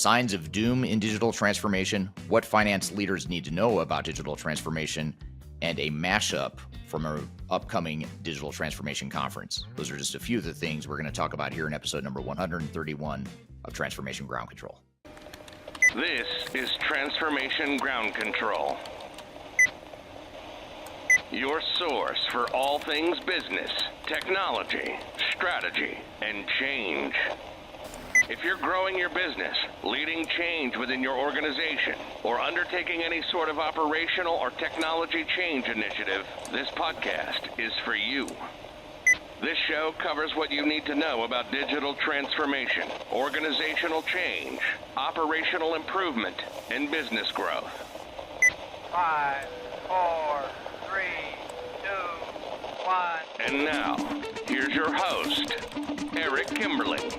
signs of doom in digital transformation, what finance leaders need to know about digital transformation, and a mashup from our upcoming digital transformation conference. Those are just a few of the things we're going to talk about here in episode number 131 of Transformation Ground Control. This is Transformation Ground Control, your source for all things business, technology, strategy, and change. If you're growing your business, leading change within your organization, or undertaking any sort of operational or technology change initiative, this podcast is for you. This show covers what you need to know about digital transformation, organizational change, operational improvement, and business growth. 5, 4, 3, 2, 1. And now, here's your host, Eric Kimberling.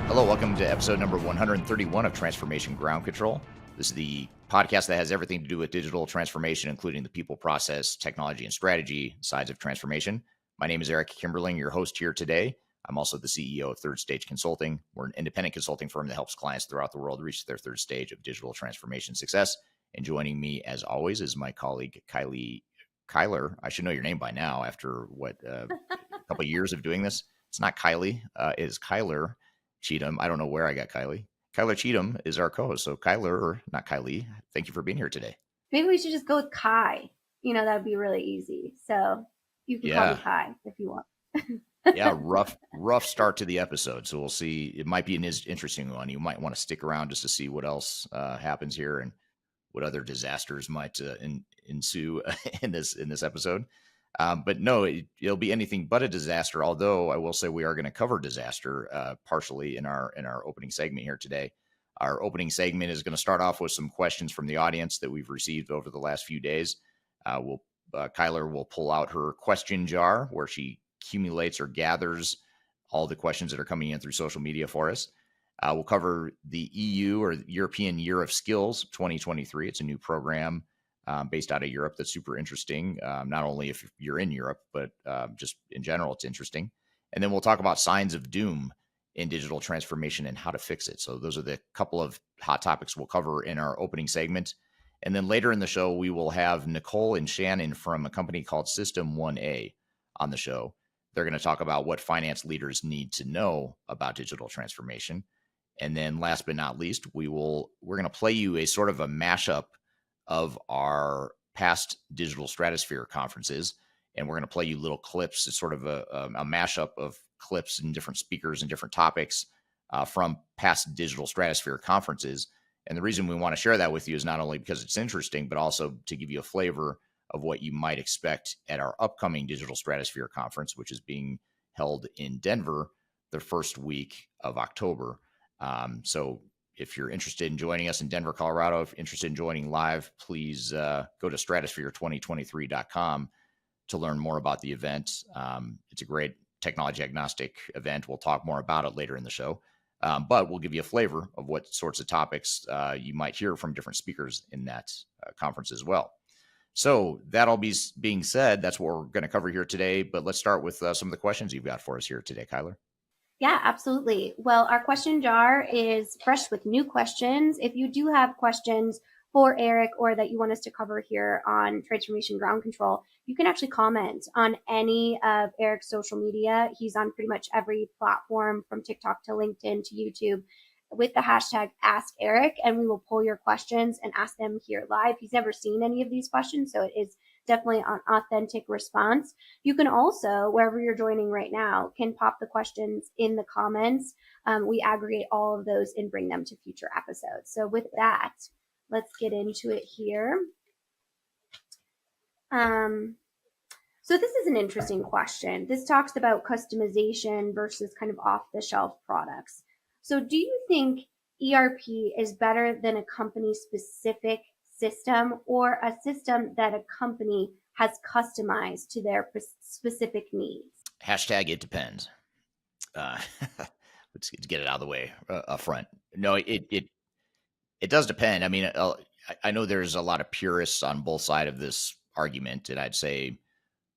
Hello, welcome to episode number 131 of Transformation Ground Control. This is the podcast that has everything to do with digital transformation, including the people, process, technology, and strategy sides of transformation. My name is Eric Kimberling, your host here today. I'm also the CEO of Third Stage Consulting. We're an independent consulting firm that helps clients throughout the world reach their third stage of digital transformation success. And joining me, as always, is my colleague, Kyler. I should know your name by now after, a couple of years of doing this. It's not Kylie, it is Kyler Cheatham. I don't know where I got Kylie. Kyler Cheatham is our co-host. So Kyler, or not Kylie, thank you for being here today. Maybe we should just go with Kai. That would be really easy. So you can call me Kai if you want. Yeah, rough start to the episode. So we'll see. It might be an interesting one. You might want to stick around just to see what else happens here and what other disasters might ensue in this episode. But no, it'll be anything but a disaster. Although I will say we are going to cover disaster partially in our opening segment here today. Our opening segment is going to start off with some questions from the audience that we've received over the last few days. Kyler will pull out her question jar where she accumulates or gathers all the questions that are coming in through social media for us. We'll cover the EU or European Year of Skills 2023. It's a new program based out of Europe that's super interesting, not only if you're in Europe, but just in general, it's interesting. And then we'll talk about signs of doom in digital transformation and how to fix it. So those are the couple of hot topics we'll cover in our opening segment. And then later in the show, we will have Nicole and Shannon from a company called System 1A on the show. They're going to talk about what finance leaders need to know about digital transformation. And then last but not least, we're going to play you a sort of a mashup of our past digital Stratosphere conferences. And we're going to play you little clips. It's sort of a mashup of clips and different speakers and different topics from past digital Stratosphere conferences. And the reason we want to share that with you is not only because it's interesting, but also to give you a flavor of what you might expect at our upcoming digital Stratosphere conference, which is being held in Denver the first week of October. So if you're interested in joining us in Denver, Colorado, if you're interested in joining live, please go to stratosphere2023.com to learn more about the event. It's a great technology agnostic event. We'll talk more about it later in the show, but we'll give you a flavor of what sorts of topics you might hear from different speakers in that conference as well. So that all being said, that's what we're going to cover here today. But let's start with some of the questions you've got for us here today, Kyler. Yeah, absolutely. Well, our question jar is fresh with new questions. If you do have questions for Eric or that you want us to cover here on Transformation Ground Control, you can actually comment on any of Eric's social media. He's on pretty much every platform from TikTok to LinkedIn to YouTube with the hashtag Ask Eric, and we will pull your questions and ask them here live. He's never seen any of these questions, so it is definitely an authentic response. You can also, wherever you're joining right now, can pop the questions in the comments. We aggregate all of those and bring them to future episodes. So with that, let's get into it here. So this is an interesting question. This talks about customization versus kind of off-the-shelf products. So do you think ERP is better than a company-specific system or a system that a company has customized to their specific needs? Hashtag it depends. Let's get it out of the way up front. No, it does depend. I mean, I know there's a lot of purists on both sides of this argument, and I'd say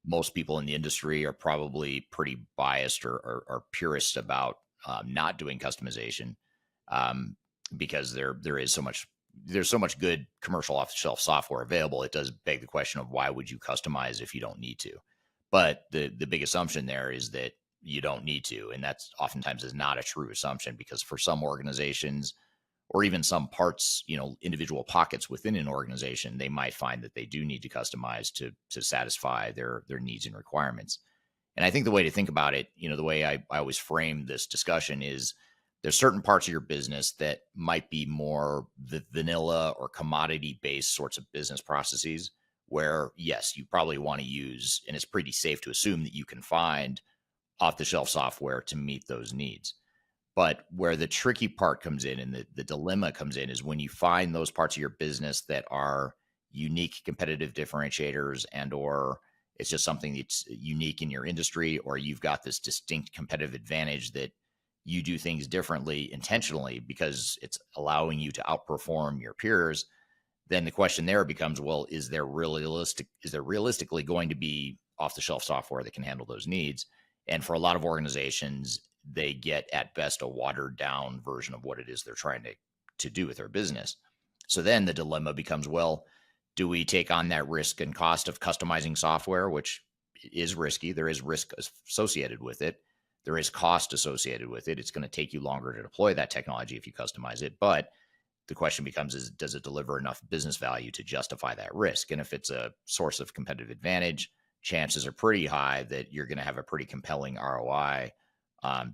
most people in the industry are probably pretty biased or purist about not doing customization, um, because there's so much good commercial off the shelf software available. It does beg the question of why would you customize if you don't need to? But the big assumption there is that you don't need to, and that's oftentimes is not a true assumption, because for some organizations or even some parts, individual pockets within an organization, they might find that they do need to customize to satisfy their needs and requirements. And I think the way to think about it, the way I always frame this discussion is there's certain parts of your business that might be more the vanilla or commodity based sorts of business processes where, yes, you probably want to use, and it's pretty safe to assume that you can find off the shelf software to meet those needs. But where the tricky part comes in and the dilemma comes in is when you find those parts of your business that are unique competitive differentiators, and or it's just something that's unique in your industry, or you've got this distinct competitive advantage that you do things differently intentionally because it's allowing you to outperform your peers. Then the question there becomes, well, is there realistically going to be off the shelf software that can handle those needs? And for a lot of organizations, they get at best a watered down version of what it is they're trying to do with their business. So then the dilemma becomes, well, do we take on that risk and cost of customizing software, which is risky? There is risk associated with it. There is cost associated with it. It's going to take you longer to deploy that technology if you customize it. But the question becomes, does it deliver enough business value to justify that risk? And if it's a source of competitive advantage, chances are pretty high that you're going to have a pretty compelling ROI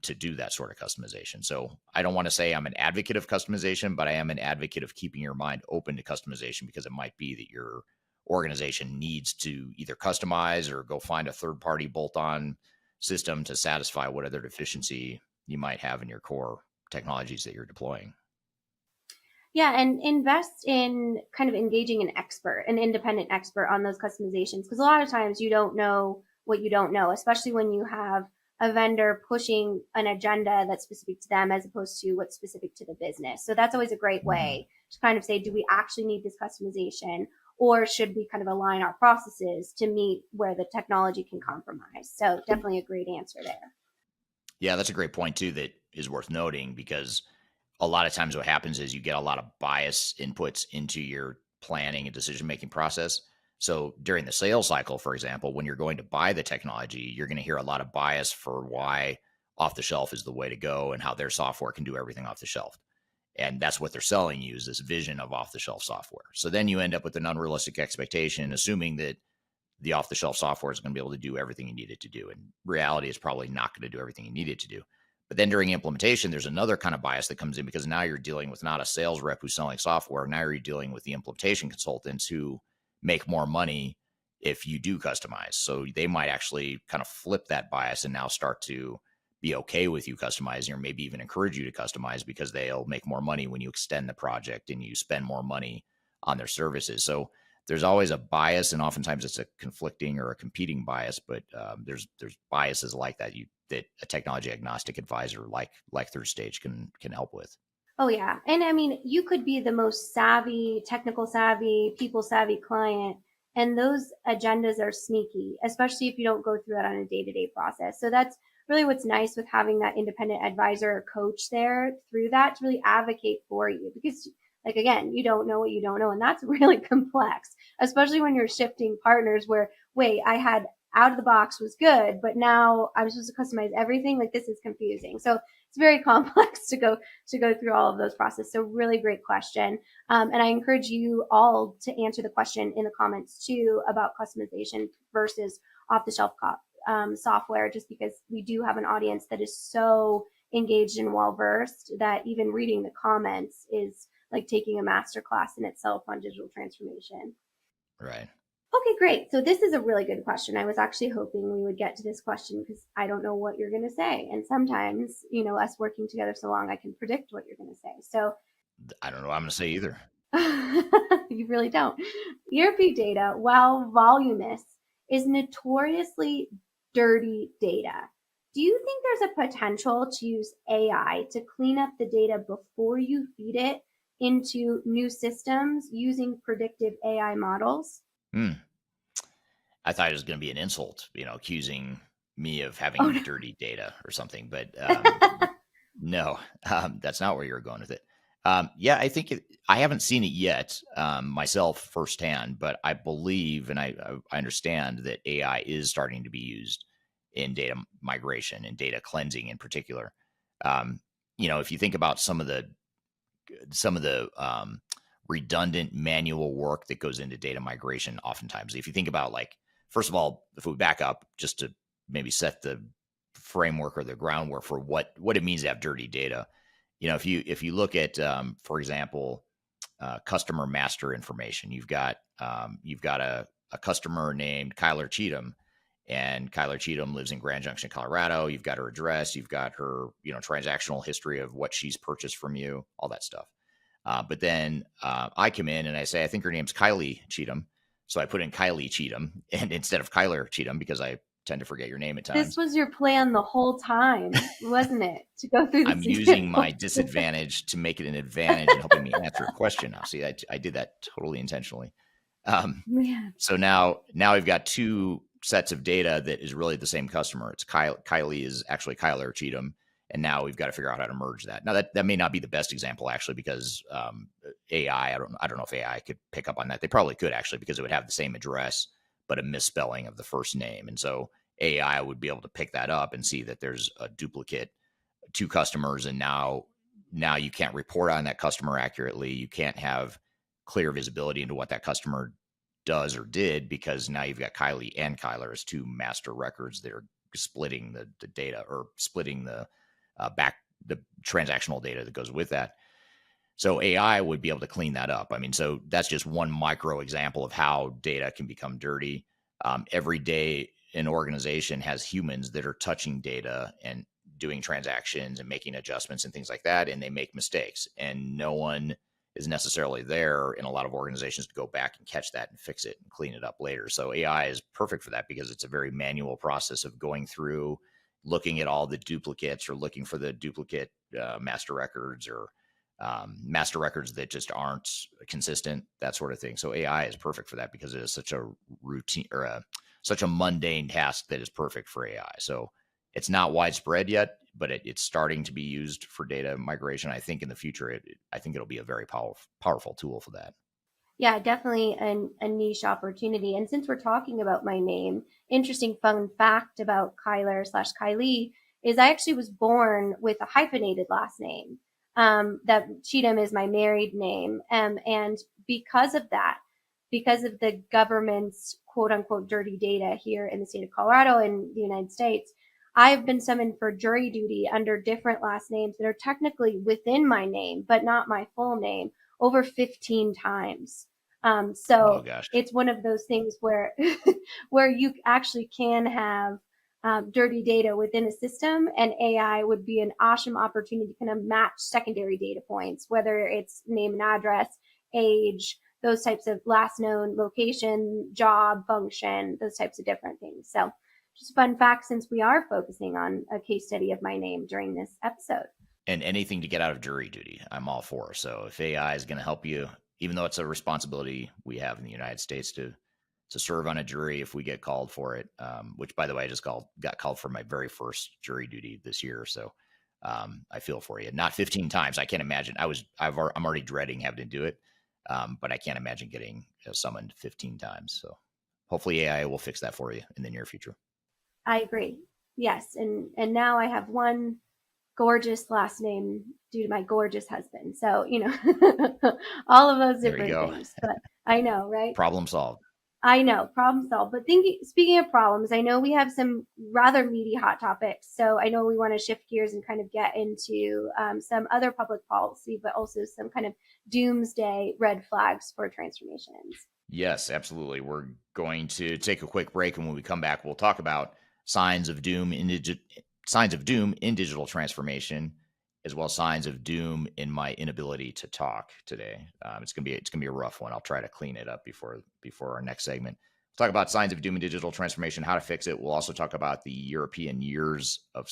to do that sort of customization. So I don't want to say I'm an advocate of customization, but I am an advocate of keeping your mind open to customization, because it might be that your organization needs to either customize or go find a third-party bolt-on system to satisfy what other deficiency you might have in your core technologies that you're deploying. Yeah, and invest in kind of engaging an independent expert on those customizations, because a lot of times you don't know what you don't know, especially when you have a vendor pushing an agenda that's specific to them as opposed to what's specific to the business. So that's always a great way to kind of say, do we actually need this customization, or should we kind of align our processes to meet where the technology can compromise? So definitely a great answer there. Yeah, that's a great point too that is worth noting, because a lot of times what happens is you get a lot of bias inputs into your planning and decision-making process. So during the sales cycle, for example, when you're going to buy the technology, you're going to hear a lot of bias for why off the shelf is the way to go and how their software can do everything off the shelf. And that's what they're selling you, is this vision of off the shelf software. So then you end up with an unrealistic expectation, assuming that the off the shelf software is going to be able to do everything you need it to do. And reality is probably not going to do everything you need it to do. But then during implementation, there's another kind of bias that comes in, because now you're dealing with not a sales rep who's selling software. Now you're dealing with the implementation consultants who make more money if you do customize. So they might actually kind of flip that bias and now start to be okay with you customizing, or maybe even encourage you to customize, because they'll make more money when you extend the project and you spend more money on their services. So there's always a bias, and oftentimes it's a conflicting or a competing bias, but there's biases like that that a technology agnostic advisor like ThirdStage can help with. Oh yeah. And I mean, you could be the most savvy, technical savvy, people savvy client, and those agendas are sneaky, especially if you don't go through that on a day-to-day process. So that's really what's nice with having that independent advisor or coach there through that to really advocate for you, because like, again, you don't know what you don't know. And that's really complex, especially when you're shifting partners where, wait, I had out of the box was good, but now I'm supposed to customize everything. Like, this is confusing. So it's very complex to go through all of those processes. So really great question. And I encourage you all to answer the question in the comments too about customization versus off the shelf software, just because we do have an audience that is so engaged and well versed that even reading the comments is like taking a master class in itself on digital transformation. Right. Okay, great. So this is a really good question. I was actually hoping we would get to this question because I don't know what you're going to say. And sometimes, us working together so long, I can predict what you're going to say. So I don't know what I'm going to say either. you really don't. ERP data, while voluminous, is notoriously dirty data. Do you think there's a potential to use AI to clean up the data before you feed it into new systems using predictive AI models? I thought it was going to be an insult, accusing me of Oh, having no. dirty data or something, but no, that's not where you're going with it. Yeah, I haven't seen it yet myself firsthand, but I believe and I understand that AI is starting to be used in data migration and data cleansing in particular. Um, if you think about some of the redundant manual work that goes into data migration, oftentimes, if you think about, like, first of all, if we back up just to maybe set the framework or the groundwork for what it means to have dirty data. If you look at, for example, customer master information, you've got a customer named Kyler Cheatham, and Kyler Cheatham lives in Grand Junction, Colorado. You've got her address, you've got her transactional history of what she's purchased from you, all that stuff. But then I come in and I say, I think her name's Kylie Cheatham. So I put in Kylie Cheatham and instead of Kyler Cheatham, because I tend to forget your name at This times. was your plan the whole time, wasn't it? To go through I'm this using my example. disadvantage to make it an advantage and helping me answer a question now. See, I did that totally intentionally. Man. So now we've got two sets of data that is really the same customer. It's Kylie is actually Kyler Cheatham, and now we've got to figure out how to merge that. Now that may not be the best example, actually, because AI. I don't know if AI could pick up on that. They probably could, actually, because it would have the same address but a misspelling of the first name, and so AI would be able to pick that up and see that there's a duplicate, two customers, and now you can't report on that customer accurately. You can't have clear visibility into what that customer does or did, because now you've got Kylie and Kyler as two master records that are splitting the data, or splitting the transactional data that goes with that. So AI would be able to clean that up. I mean, so that's just one micro example of how data can become dirty. Every day, an organization has humans that are touching data and doing transactions and making adjustments and things like that, and they make mistakes. And no one is necessarily there in a lot of organizations to go back and catch that and fix it and clean it up later. So AI is perfect for that, because it's a very manual process of going through, looking at all the duplicates, or looking for the duplicate master records, or master records that just aren't consistent, that sort of thing. So AI is perfect for that, because it is such a routine, or such a mundane task that is perfect for AI. So it's not widespread yet, but it's starting to be used for data migration. I think in the future, I think it'll be a very powerful tool for that. Yeah, definitely a niche opportunity. And since we're talking about my name, interesting fun fact about Kyler/Kylie is I actually was born with a hyphenated last name. That Cheatham is my married name. And because of that, because of the government's quote unquote dirty data here in the state of Colorado and the United States, I've been summoned for jury duty under different last names that are technically within my name, but not my full name, over 15 times. Oh So gosh. it's one of those things where where you actually can have dirty data within a system, and AI would be an awesome opportunity to kind of match secondary data points, whether it's name and address, age, those types of last known location, job, function, those types of different things. So just a fun fact, since we are focusing on a case study of my name during this episode. And anything to get out of jury duty, I'm all for. So if AI is going to help you, even though it's a responsibility we have in the United States to serve on a jury if we get called for it, which, by the way, I just got called for my very first jury duty this year. So I feel for you. Not 15 times. I can't imagine. I'm already dreading having to do it, but I can't imagine getting summoned 15 times. So hopefully AI will fix that for you in the near future. I agree. Yes, and now I have one gorgeous last name due to my gorgeous husband. So, all of those There you different go. things. But I know, right? Problem solved. I know, problem solved. But speaking of problems, I know we have some rather meaty hot topics. So I know we want to shift gears and kind of get into some other public policy, but also some kind of doomsday red flags for transformations. Yes, absolutely. We're going to take a quick break, and when we come back, we'll talk about signs of doom in digital transformation, as well as signs of doom in my inability to talk today. It's gonna be a rough one. I'll try to clean it up before our next segment. We'll talk about signs of doom in digital transformation, how to fix it. We'll also talk about the European Year of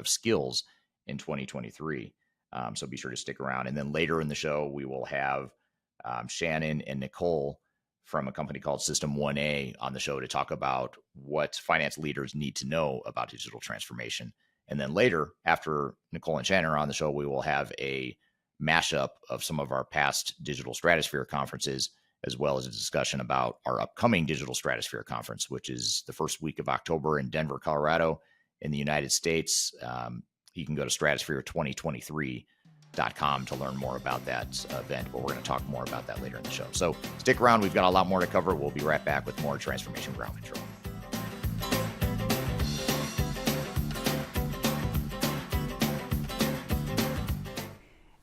Skills in 2023. So be sure to stick around. And then later in the show, we will have Shannon and Nicole from a company called System 1A on the show to talk about what finance leaders need to know about digital transformation. And then later, after Nicole and Shannon are on the show, we will have a mashup of some of our past Digital Stratosphere conferences, as well as a discussion about our upcoming Digital Stratosphere conference, which is the first week of October in Denver, Colorado, in the United States. You can go to stratosphere2023.com to learn more about that event, but we're going to talk more about that later in the show. So stick around. We've got a lot more to cover. We'll be right back with more Transformation Ground Control.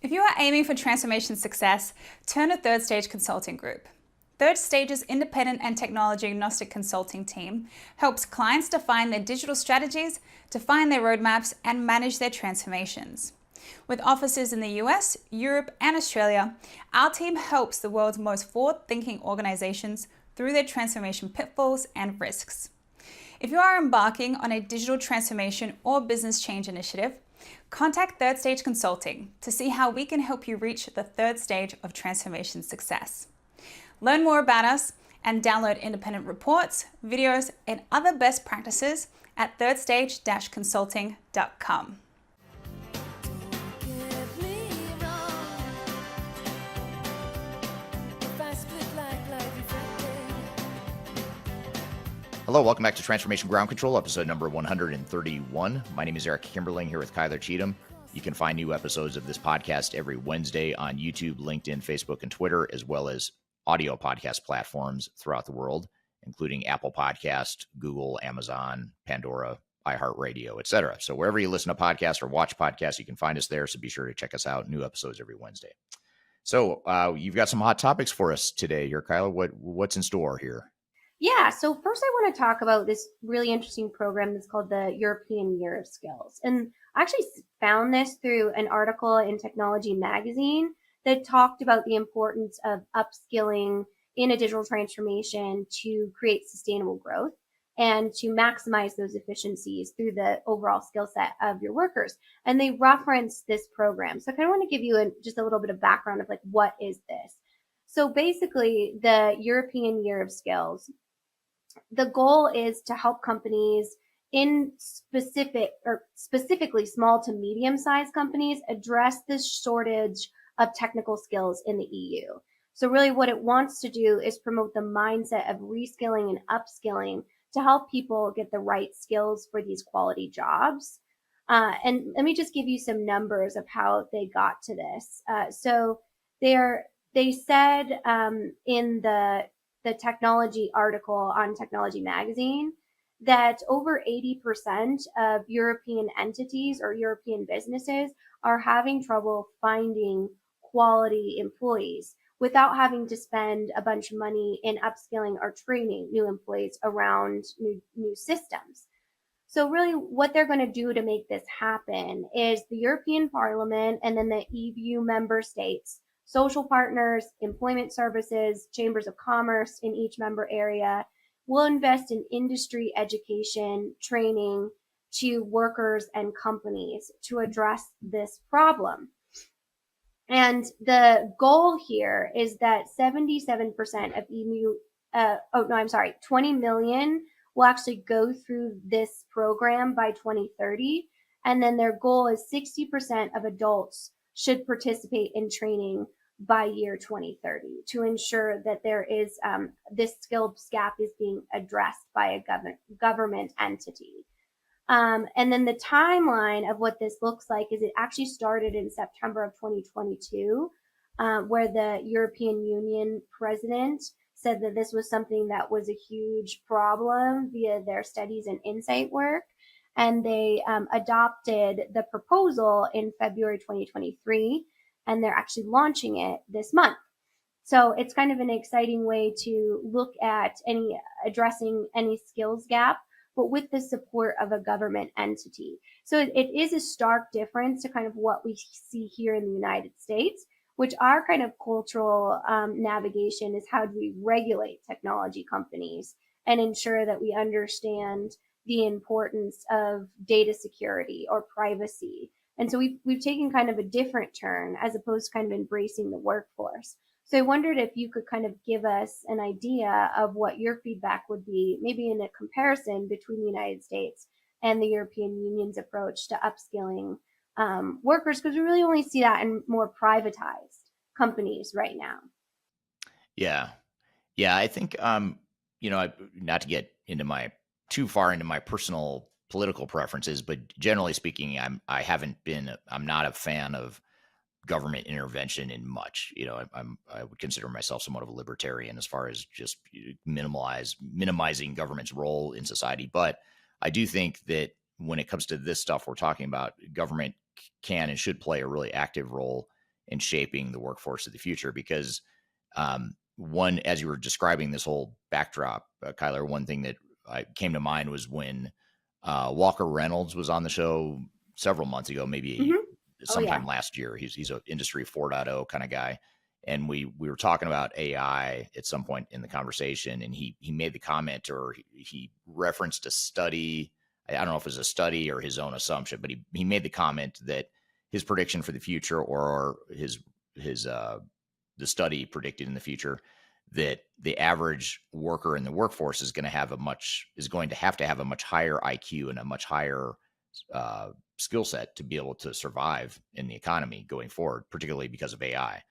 If you are aiming for transformation success, turn to Third Stage Consulting Group. Third Stage's independent and technology agnostic consulting team helps clients define their digital strategies, define their roadmaps, and manage their transformations. With offices in the US, Europe, and Australia, our team helps the world's most forward-thinking organizations through their transformation pitfalls and risks. If you are embarking on a digital transformation or business change initiative, contact Third Stage Consulting to see how we can help you reach the third stage of transformation success. Learn more about us and download independent reports, videos, and other best practices at thirdstage-consulting.com. Hello, welcome back to Transformation Ground Control, episode number 131. My name is Eric Kimberling here with Kyler Cheatham. You can find new episodes of this podcast every Wednesday on YouTube, LinkedIn, Facebook, and Twitter, as well as audio podcast platforms throughout the world, including Apple Podcast, Google, Amazon, Pandora, iHeartRadio, etc. So wherever you listen to podcasts or watch podcasts, you can find us there. So be sure to check us out. New episodes every Wednesday. So you've got some hot topics for us today here, Kyler. What's in store here? Yeah, so first I want to talk about this really interesting program that's called the European Year of Skills. And I actually found this through an article in Technology Magazine that talked about the importance of upskilling in a digital transformation to create sustainable growth and to maximize those efficiencies through the overall skill set of your workers. And they reference this program. So I kind of want to give you just a little bit of background of like, what is this? So basically, the European Year of Skills, the goal is to help companies in specifically small to medium sized companies address this shortage of technical skills in the EU. So really what it wants to do is promote the mindset of reskilling and upskilling to help people get the right skills for these quality jobs. And let me just give you some numbers of how they got to this. So they said in the technology article on Technology Magazine that over 80% of European entities or European businesses are having trouble finding quality employees without having to spend a bunch of money in upskilling or training new employees around new systems. So really what they're going to do to make this happen is the European Parliament and then the EU member states, social partners, employment services, chambers of commerce in each member area will invest in industry education training to workers and companies to address this problem. And the goal here is that 77% of 20 million will actually go through this program by 2030. And then their goal is 60% of adults should participate in training by year 2030 to ensure that there is this skills gap is being addressed by a government entity. And then the timeline of what this looks like is it actually started in September of 2022, where the European Union president said that this was something that was a huge problem via their studies and insight work. And they adopted the proposal in February 2023, and they're actually launching it this month. So it's kind of an exciting way to look at addressing any skills gap, but with the support of a government entity. So it is a stark difference to kind of what we see here in the United States, which our kind of cultural navigation is how do we regulate technology companies and ensure that we understand the importance of data security or privacy. And so we've taken kind of a different turn as opposed to kind of embracing the workforce. So I wondered if you could kind of give us an idea of what your feedback would be, maybe in a comparison between the United States and the European Union's approach to upskilling workers, because we really only see that in more privatized companies right now. Yeah. Yeah, I think not to get into my too far into my personal political preferences, but generally speaking, I'm not a fan of government intervention in much. I would consider myself somewhat of a libertarian as far as just minimizing government's role in society. But I do think that when it comes to this stuff we're talking about, government can and should play a really active role in shaping the workforce of the future. Because one, as you were describing this whole backdrop, Kyler, one thing that came to mind was when Walker Reynolds was on the show several months ago, maybe sometime last year. He's an industry 4.0 kind of guy. And we were talking about AI at some point in the conversation, and he made the comment, or he referenced a study. I don't know if it was a study or his own assumption, but he made the comment that his prediction for the future, or the study predicted in the future, that the average worker in the workforce is going to have to have a much higher IQ and a much higher skill set to be able to survive in the economy going forward, particularly because of AI.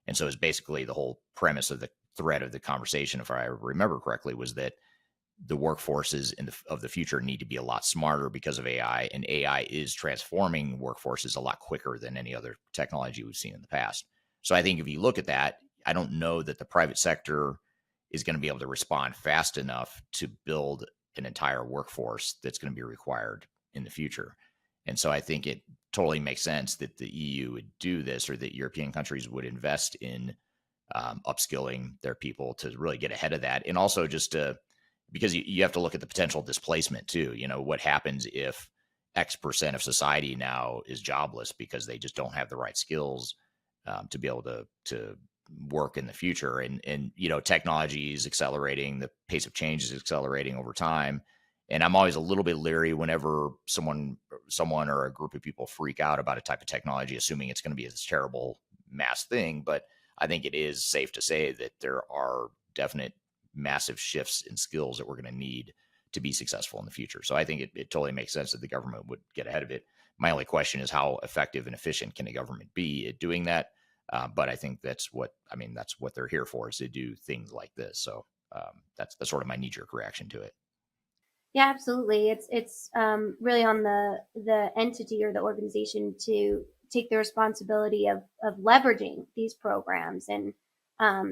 And so it's basically the whole premise of the thread of the conversation, if I remember correctly, was that the workforces of the future need to be a lot smarter because of AI, and AI is transforming workforces a lot quicker than any other technology we've seen in the past. So I think if you look at that, I don't know that the private sector is going to be able to respond fast enough to build an entire workforce that's going to be required in the future. And so I think it totally makes sense that the EU would do this, or that European countries would invest in upskilling their people to really get ahead of that. And also just because you have to look at the potential displacement too. What happens if X percent of society now is jobless because they just don't have the right skills to be able to work in the future. And technology is accelerating, the pace of change is accelerating over time. And I'm always a little bit leery whenever someone or a group of people freak out about a type of technology, assuming it's going to be this terrible mass thing. But I think it is safe to say that there are definite massive shifts in skills that we're going to need to be successful in the future. So I think it totally makes sense that the government would get ahead of it. My only question is, how effective and efficient can a government be at doing that? But I think that's what they're here for, is to do things like this. So that's sort of my knee-jerk reaction to it. Yeah, absolutely. It's really on the entity or the organization to take the responsibility of leveraging these programs, and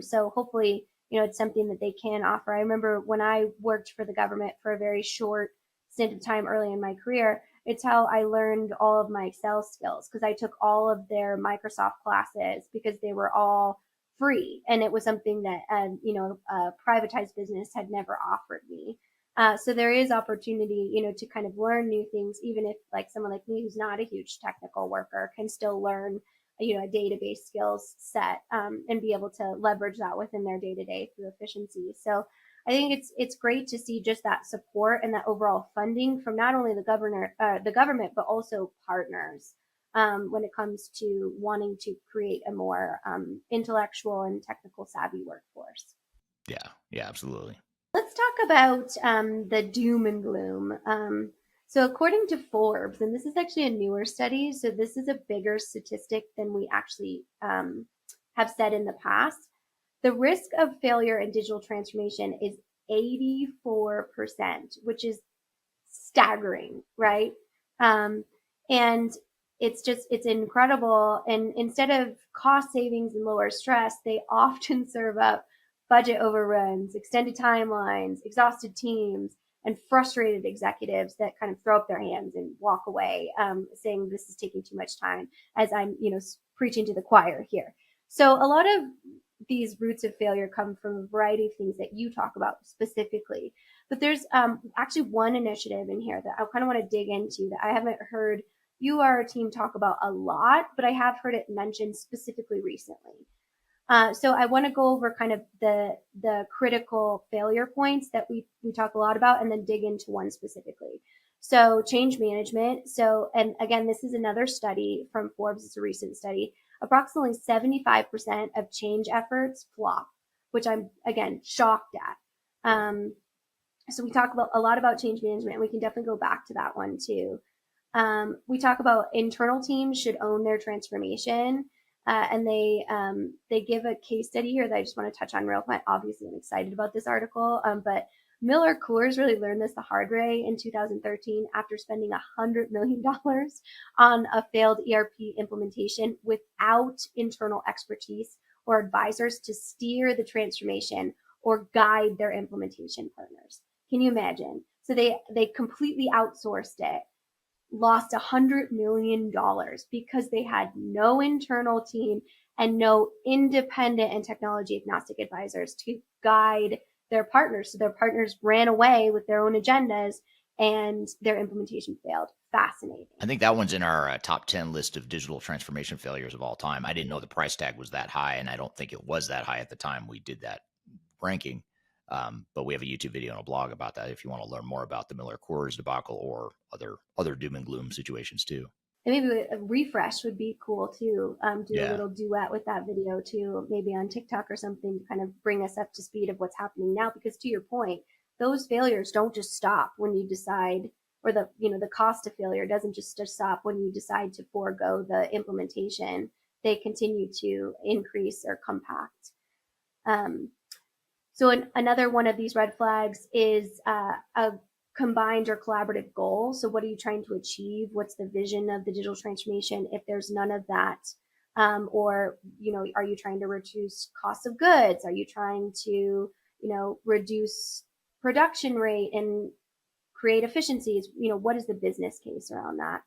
so hopefully it's something that they can offer. I remember when I worked for the government for a very short stint of time early in my career, it's how I learned all of my Excel skills, because I took all of their Microsoft classes because they were all free, and it was something that a privatized business had never offered me. So there is opportunity, to kind of learn new things, even if like someone like me who's not a huge technical worker can still learn, a database skills set and be able to leverage that within their day-to-day through efficiency. So I think it's great to see just that support and that overall funding from not only the government, but also partners when it comes to wanting to create a more intellectual and technical savvy workforce. Yeah, absolutely. Let's talk about the doom and gloom. So according to Forbes, and this is actually a newer study, so this is a bigger statistic than we actually have said in the past. The risk of failure in digital transformation is 84%, which is staggering, right? And it's incredible. And instead of cost savings and lower stress, they often serve up budget overruns, extended timelines, exhausted teams, and frustrated executives that kind of throw up their hands and walk away, saying this is taking too much time, as I'm, preaching to the choir here. So a lot of these roots of failure come from a variety of things that you talk about specifically. But there's actually one initiative in here that I kind of want to dig into that I haven't heard you or our team talk about a lot, but I have heard it mentioned specifically recently. So I want to go over kind of the critical failure points that we talk a lot about, and then dig into one specifically. So change management. So, and again, this is another study from Forbes. It's a recent study. approximately 75% of change efforts flop, which I'm, again, shocked at. So we talk about a lot about change management. We can definitely go back to that one too. We talk about internal teams should own their transformation, and they give a case study here that I just want to touch on real quick. Obviously, I'm excited about this article, but Miller Coors really learned this the hard way in 2013 after spending $100 million on a failed ERP implementation without internal expertise or advisors to steer the transformation or guide their implementation partners. Can you imagine? So they completely outsourced it, lost $100 million because they had no internal team and no independent and technology agnostic advisors to guide their partners. So their partners ran away with their own agendas and their implementation failed. Fascinating. I think that one's in our top 10 list of digital transformation failures of all time. I didn't know the price tag was that high, and I don't think it was that high at the time we did that ranking. But we have a YouTube video and a blog about that if you want to learn more about the Miller Coors debacle or other doom and gloom situations too. And maybe a refresh would be cool too. Do a Yeah. little duet with that video too, maybe on TikTok or something to kind of bring us up to speed of what's happening now. Because to your point, those failures don't just stop when you decide, or the cost of failure doesn't just stop when you decide to forego the implementation. They continue to increase or compact. So another one of these red flags is a combined or collaborative goal. So what are you trying to achieve? What's the vision of the digital transformation? If there's none of that, or, are you trying to reduce cost of goods? Are you trying to, reduce production rate and create efficiencies? What is the business case around that?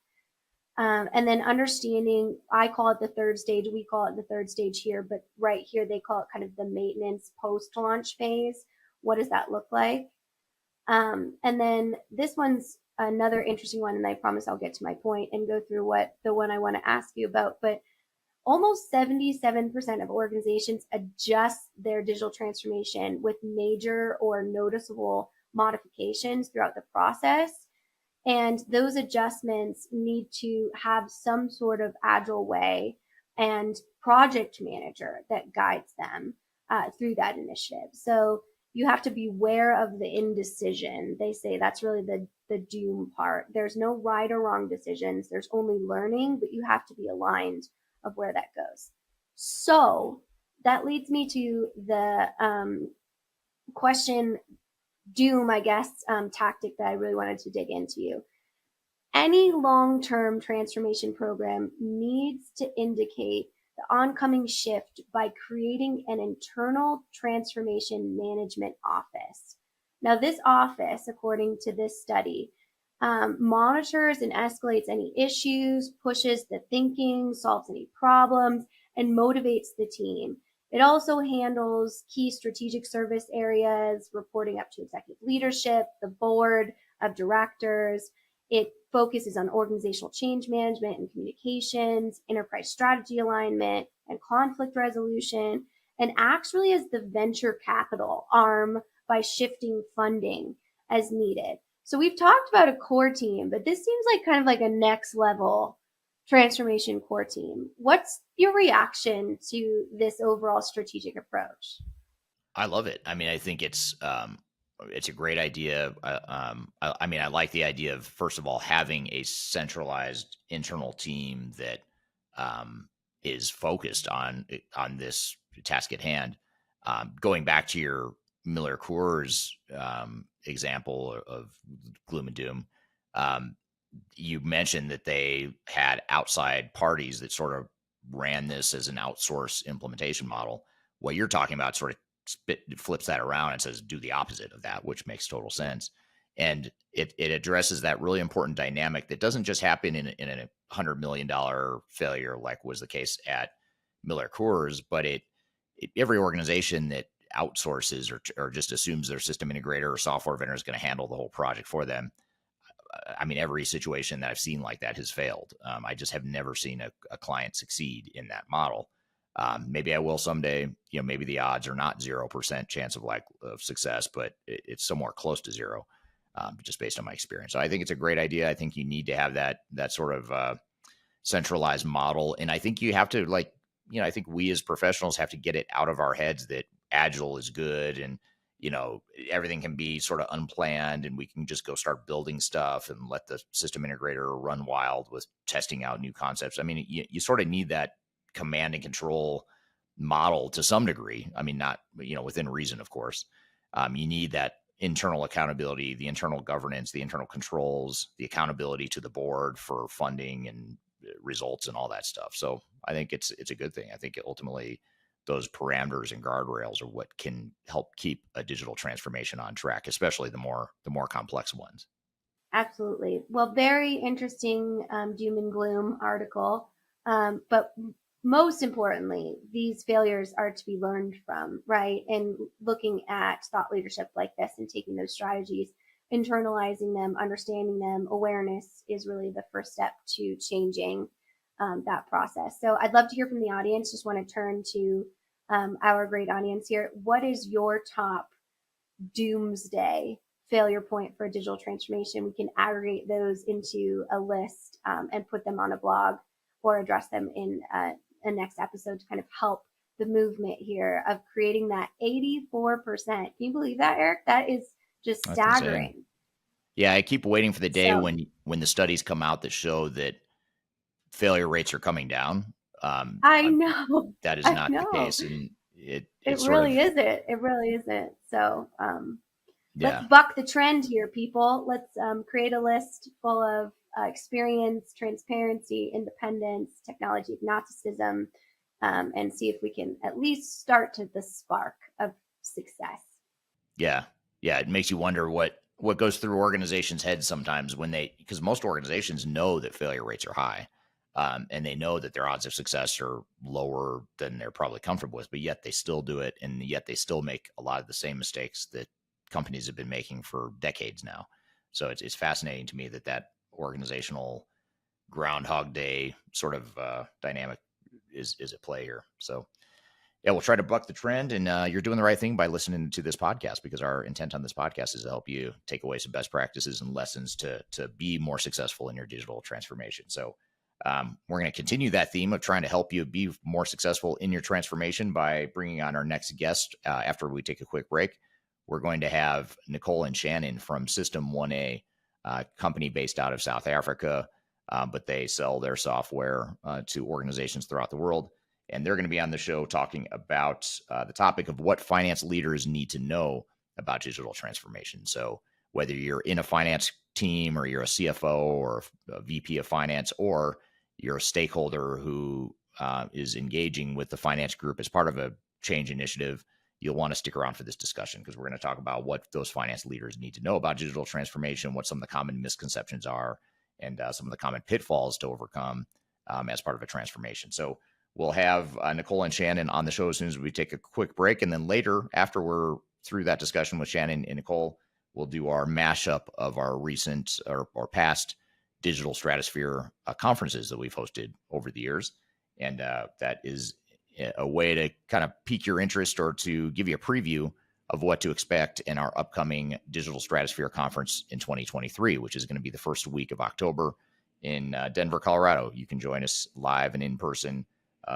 And then understanding, I call it the third stage, we call it the third stage here, but right here they call it kind of the maintenance post-launch phase. What does that look like? And then this one's another interesting one, and I promise I'll get to my point and go through what the one I want to ask you about. But almost 77% of organizations adjust their digital transformation with major or noticeable modifications throughout the process. And those adjustments need to have some sort of agile way and project manager that guides them through that initiative. So you have to be aware of the indecision. They say that's really the doom part. There's no right or wrong decisions. There's only learning, but you have to be aligned of where that goes. So that leads me to the question doom, I guess, tactic that I really wanted to dig into. Any long-term transformation program needs to indicate the oncoming shift by creating an internal transformation management office. Now, this office, according to this study, monitors and escalates any issues, pushes the thinking, solves any problems, and motivates the team. It also handles key strategic service areas, reporting up to executive leadership, the board of directors. It focuses on organizational change management and communications, enterprise strategy alignment, and conflict resolution, and acts really as the venture capital arm by shifting funding as needed. So we've talked about a core team, but this seems like kind of like a next level transformation core team. What's your reaction to this overall strategic approach? I love it. I mean, I think it's a great idea. I like the idea of, first of all, having a centralized internal team that is focused on this task at hand. Going back to your Miller Coors example of gloom and doom, you mentioned that they had outside parties that sort of ran this as an outsource implementation model. What you're talking about sort of flips that around and says do the opposite of that, which makes total sense. And it addresses that really important dynamic that doesn't just happen in a $100 million failure like was the case at Miller Coors, but every organization that outsources or just assumes their system integrator or software vendor is going to handle the whole project for them. I mean, every situation that I've seen like that has failed. I just have never seen a client succeed in that model. Maybe I will someday. Maybe the odds are not 0% chance of success, but it's somewhere close to zero, just based on my experience. So I think it's a great idea. I think you need to have that sort of centralized model, and I think you have to I think we as professionals have to get it out of our heads that agile is good and, everything can be sort of unplanned and we can just go start building stuff and let the system integrator run wild with testing out new concepts. I mean, you sort of need that command and control model to some degree. I mean, not, within reason, of course. You need that internal accountability, the internal governance, the internal controls, the accountability to the board for funding and results and all that stuff. So I think it's a good thing. I think ultimately those parameters and guardrails are what can help keep a digital transformation on track, especially the more complex ones. Absolutely. Well, very interesting doom and gloom article. But most importantly, these failures are to be learned from, right? And looking at thought leadership like this and taking those strategies, internalizing them, understanding them, awareness is really the first step to changing that process. So I'd love to hear from the audience. Just want to turn to our great audience here. What is your top doomsday failure point for digital transformation? We can aggregate those into a list and put them on a blog or address them in a next episode to kind of help the movement here of creating that 84%. Can you believe that, Eric? That is just staggering. Insane. Yeah, I keep waiting for the day when the studies come out that show that failure rates are coming down. I know that is not the case, and it really isn't. It really isn't. So let's buck the trend here, people. Let's create a list full of experience, transparency, independence, technology agnosticism, and see if we can at least start to the spark of success. Yeah, it makes you wonder what goes through organizations' heads sometimes because most organizations know that failure rates are high. And they know that their odds of success are lower than they're probably comfortable with, but yet they still do it. And yet they still make a lot of the same mistakes that companies have been making for decades now. So it's fascinating to me that organizational Groundhog Day sort of dynamic is at play here. So yeah, we'll try to buck the trend, and you're doing the right thing by listening to this podcast, because our intent on this podcast is to help you take away some best practices and lessons to be more successful in your digital transformation. So we're going to continue that theme of trying to help you be more successful in your transformation by bringing on our next guest after we take a quick break. We're going to have Nicole and Shannon from System 1A, company based out of South Africa, but they sell their software to organizations throughout the world. And they're going to be on the show talking about the topic of what finance leaders need to know about digital transformation. So whether you're in a finance team or you're a CFO or a VP of finance, or you're a stakeholder who is engaging with the finance group as part of a change initiative, you'll want to stick around for this discussion, because we're going to talk about what those finance leaders need to know about digital transformation, what some of the common misconceptions are, and some of the common pitfalls to overcome as part of a transformation. So we'll have Nicole and Shannon on the show as soon as we take a quick break. And then later, after we're through that discussion with Shannon and Nicole, we'll do our mashup of our recent or past digital Stratosphere conferences that we've hosted over the years. And that is a way to kind of pique your interest or to give you a preview of what to expect in our upcoming Digital Stratosphere conference in 2023, which is going to be the first week of October in Denver, Colorado. You can join us live and in person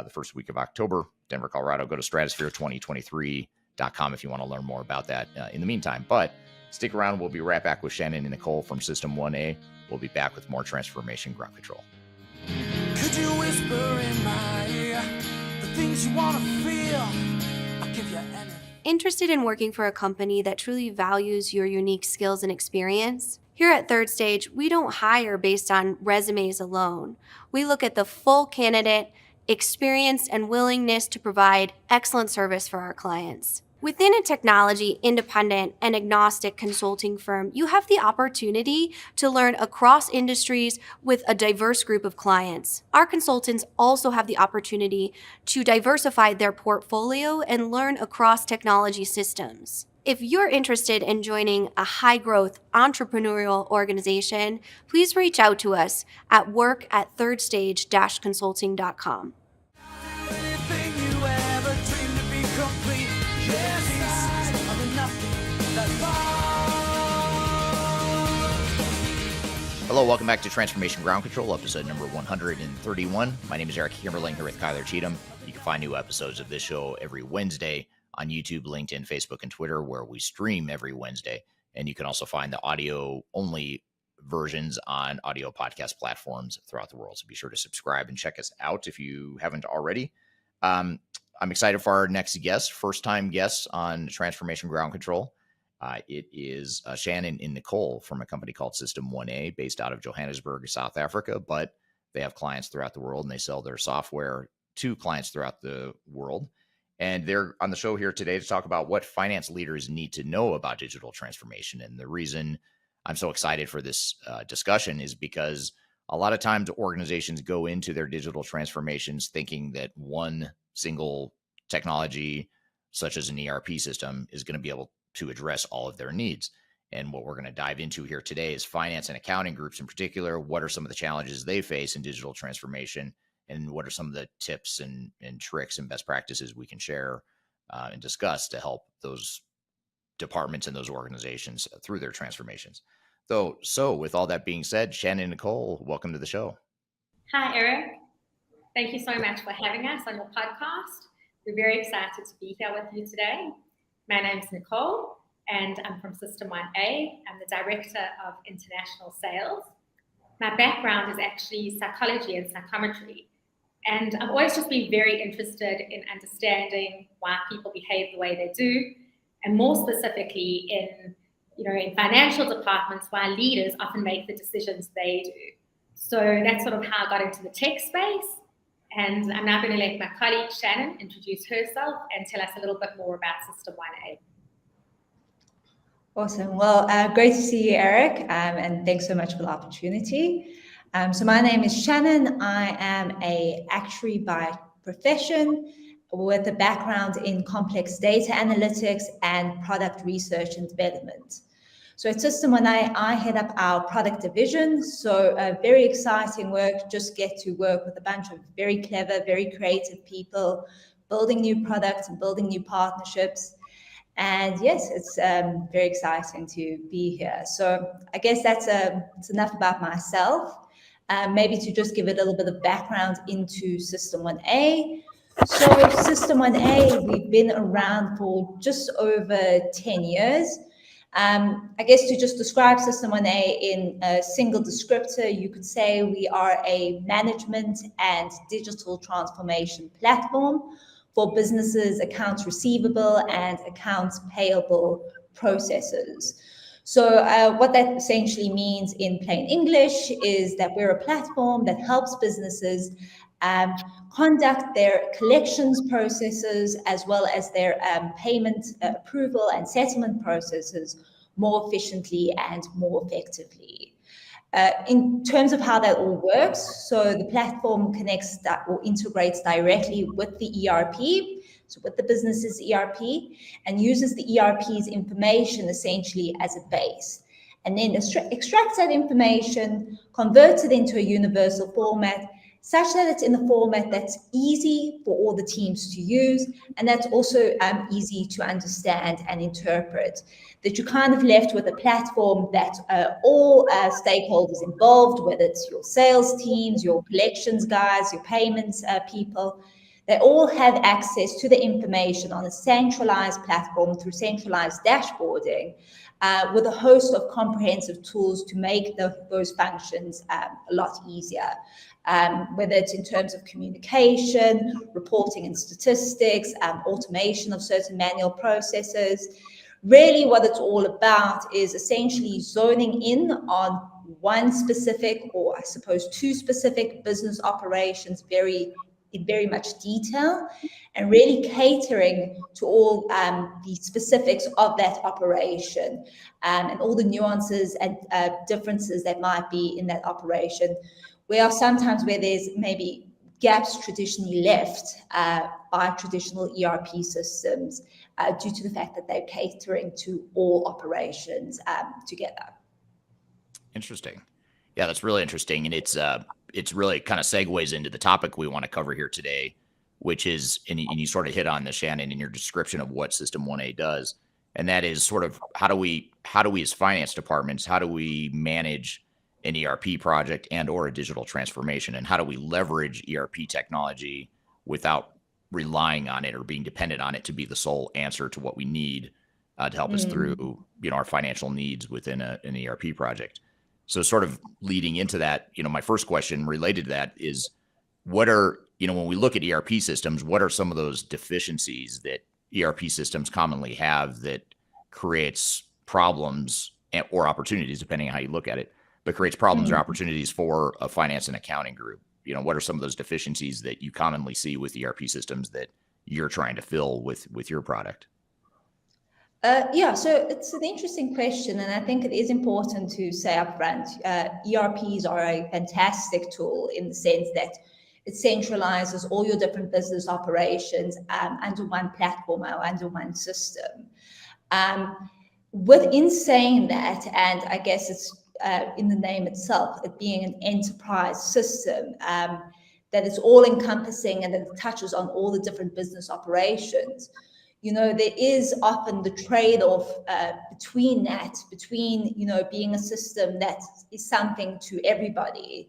the first week of October, Denver, Colorado. Go to stratosphere2023.com if you want to learn more about that in the meantime. But stick around. We'll be right back with Shannon and Nicole from System 1A. We'll be back with more Transformation Ground Control. Could you whisper in my ear the things you want to feel? I'll give you anything. Interested in working for a company that truly values your unique skills and experience? Here at Third Stage, we don't hire based on resumes alone. We look at the full candidate, experience, and willingness to provide excellent service for our clients. Within a technology, independent, and agnostic consulting firm, you have the opportunity to learn across industries with a diverse group of clients. Our consultants also have the opportunity to diversify their portfolio and learn across technology systems. If you're interested in joining a high-growth entrepreneurial organization, please reach out to us at work@thirdstage-consulting.com. Hello, welcome back to Transformation Ground Control, episode number 131. My name is Eric Kimberling here with Kyler Cheatham. You can find new episodes of this show every Wednesday on YouTube, LinkedIn, Facebook, and Twitter, where we stream every Wednesday. And you can also find the audio-only versions on audio podcast platforms throughout the world. So be sure to subscribe and check us out if you haven't already. I'm excited for our next guest, first-time guest on Transformation Ground Control. It is Shannon and Nicole from a company called System 1A, based out of Johannesburg, South Africa, but they have clients throughout the world, and they sell their software to clients throughout the world. And they're on the show here today to talk about what finance leaders need to know about digital transformation. And the reason I'm so excited for this discussion is because a lot of times organizations go into their digital transformations thinking that one single technology, such as an ERP system, is going to be able to address all of their needs. And what we're going to dive into here today is finance and accounting groups in particular. What are some of the challenges they face in digital transformation? And what are some of the tips and tricks and best practices we can share and discuss to help those departments and those organizations through their transformations? So with all that being said, Shannon and Nicole, welcome to the show. Hi, Eric. Thank you so much for having us on your podcast. We're very excited to be here with you today. My name is Nicole, and I'm from System 1A. I'm the Director of International Sales. My background is actually psychology and psychometry, and I've always just been very interested in understanding why people behave the way they do, and more specifically in financial departments, why leaders often make the decisions they do. So that's sort of how I got into the tech space. And I'm now going to let my colleague Shannon introduce herself and tell us a little bit more about System 1A. Awesome. Well, great to see you, Eric, and thanks so much for the opportunity. So my name is Shannon. I am an actuary by profession with a background in complex data analytics and product research and development. So at System 1A, I head up our product division. So very exciting work, just get to work with a bunch of very clever, very creative people, building new products and building new partnerships. And yes, it's very exciting to be here. So I guess that's enough about myself. Maybe to just give a little bit of background into System 1A. So System 1A, we've been around for just over 10 years. I guess to just describe System 1A in a single descriptor, you could say we are a management and digital transformation platform for businesses' accounts receivable and accounts payable processes. So what that essentially means in plain English is that we're a platform that helps businesses conduct their collections processes as well as their payment approval and settlement processes more efficiently and more effectively. In terms of how that all works, so the platform connects that or integrates directly with the ERP, so with the business's ERP, and uses the ERP's information essentially as a base, and then extracts that information, converts it into a universal format, such that it's in a format that's easy for all the teams to use, and that's also easy to understand and interpret. That you're kind of left with a platform that all stakeholders involved, whether it's your sales teams, your collections guys, your payments people, they all have access to the information on a centralized platform through centralized dashboarding with a host of comprehensive tools to make those functions a lot easier. Whether it's in terms of communication, reporting and statistics, automation of certain manual processes. Really what it's all about is essentially zoning in on one specific, or I suppose two specific business operations in very much detail, and really catering to all the specifics of that operation and all the nuances and differences that might be in that operation. Where there's maybe gaps traditionally left by traditional ERP systems due to the fact that they're catering to all operations together. Interesting. Yeah, that's really interesting. And it's really kind of segues into the topic we want to cover here today, which is, and you sort of hit on this, Shannon, in your description of what System 1A does. And that is sort of how do we as finance departments, how do we manage an ERP project and or a digital transformation, and how do we leverage ERP technology without relying on it or being dependent on it to be the sole answer to what we need to help us through, our financial needs within an ERP project. So sort of leading into that, my first question related to that is, what are, when we look at ERP systems, what are some of those deficiencies that ERP systems commonly have that creates problems or opportunities, depending on how you look at it, but creates problems or opportunities for a finance and accounting group? What are some of those deficiencies that you commonly see with ERP systems that you're trying to fill with your product? So it's an interesting question, and I think it is important to say up front, ERPs are a fantastic tool in the sense that it centralizes all your different business operations under one platform or under one system. Within saying that, and I guess it's in the name itself, it being an enterprise system, that it's all encompassing and that it touches on all the different business operations. There is often the trade-off between being a system that is something to everybody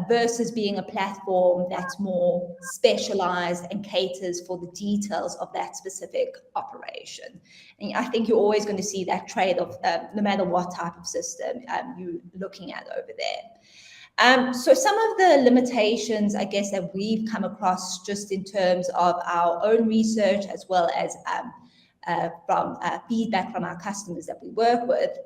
versus being a platform that's more specialized and caters for the details of that specific operation. And I think you're always going to see that trade-off no matter what type of system you're looking at over there. So some of the limitations, I guess, that we've come across just in terms of our own research, as well as from feedback from our customers that we work with,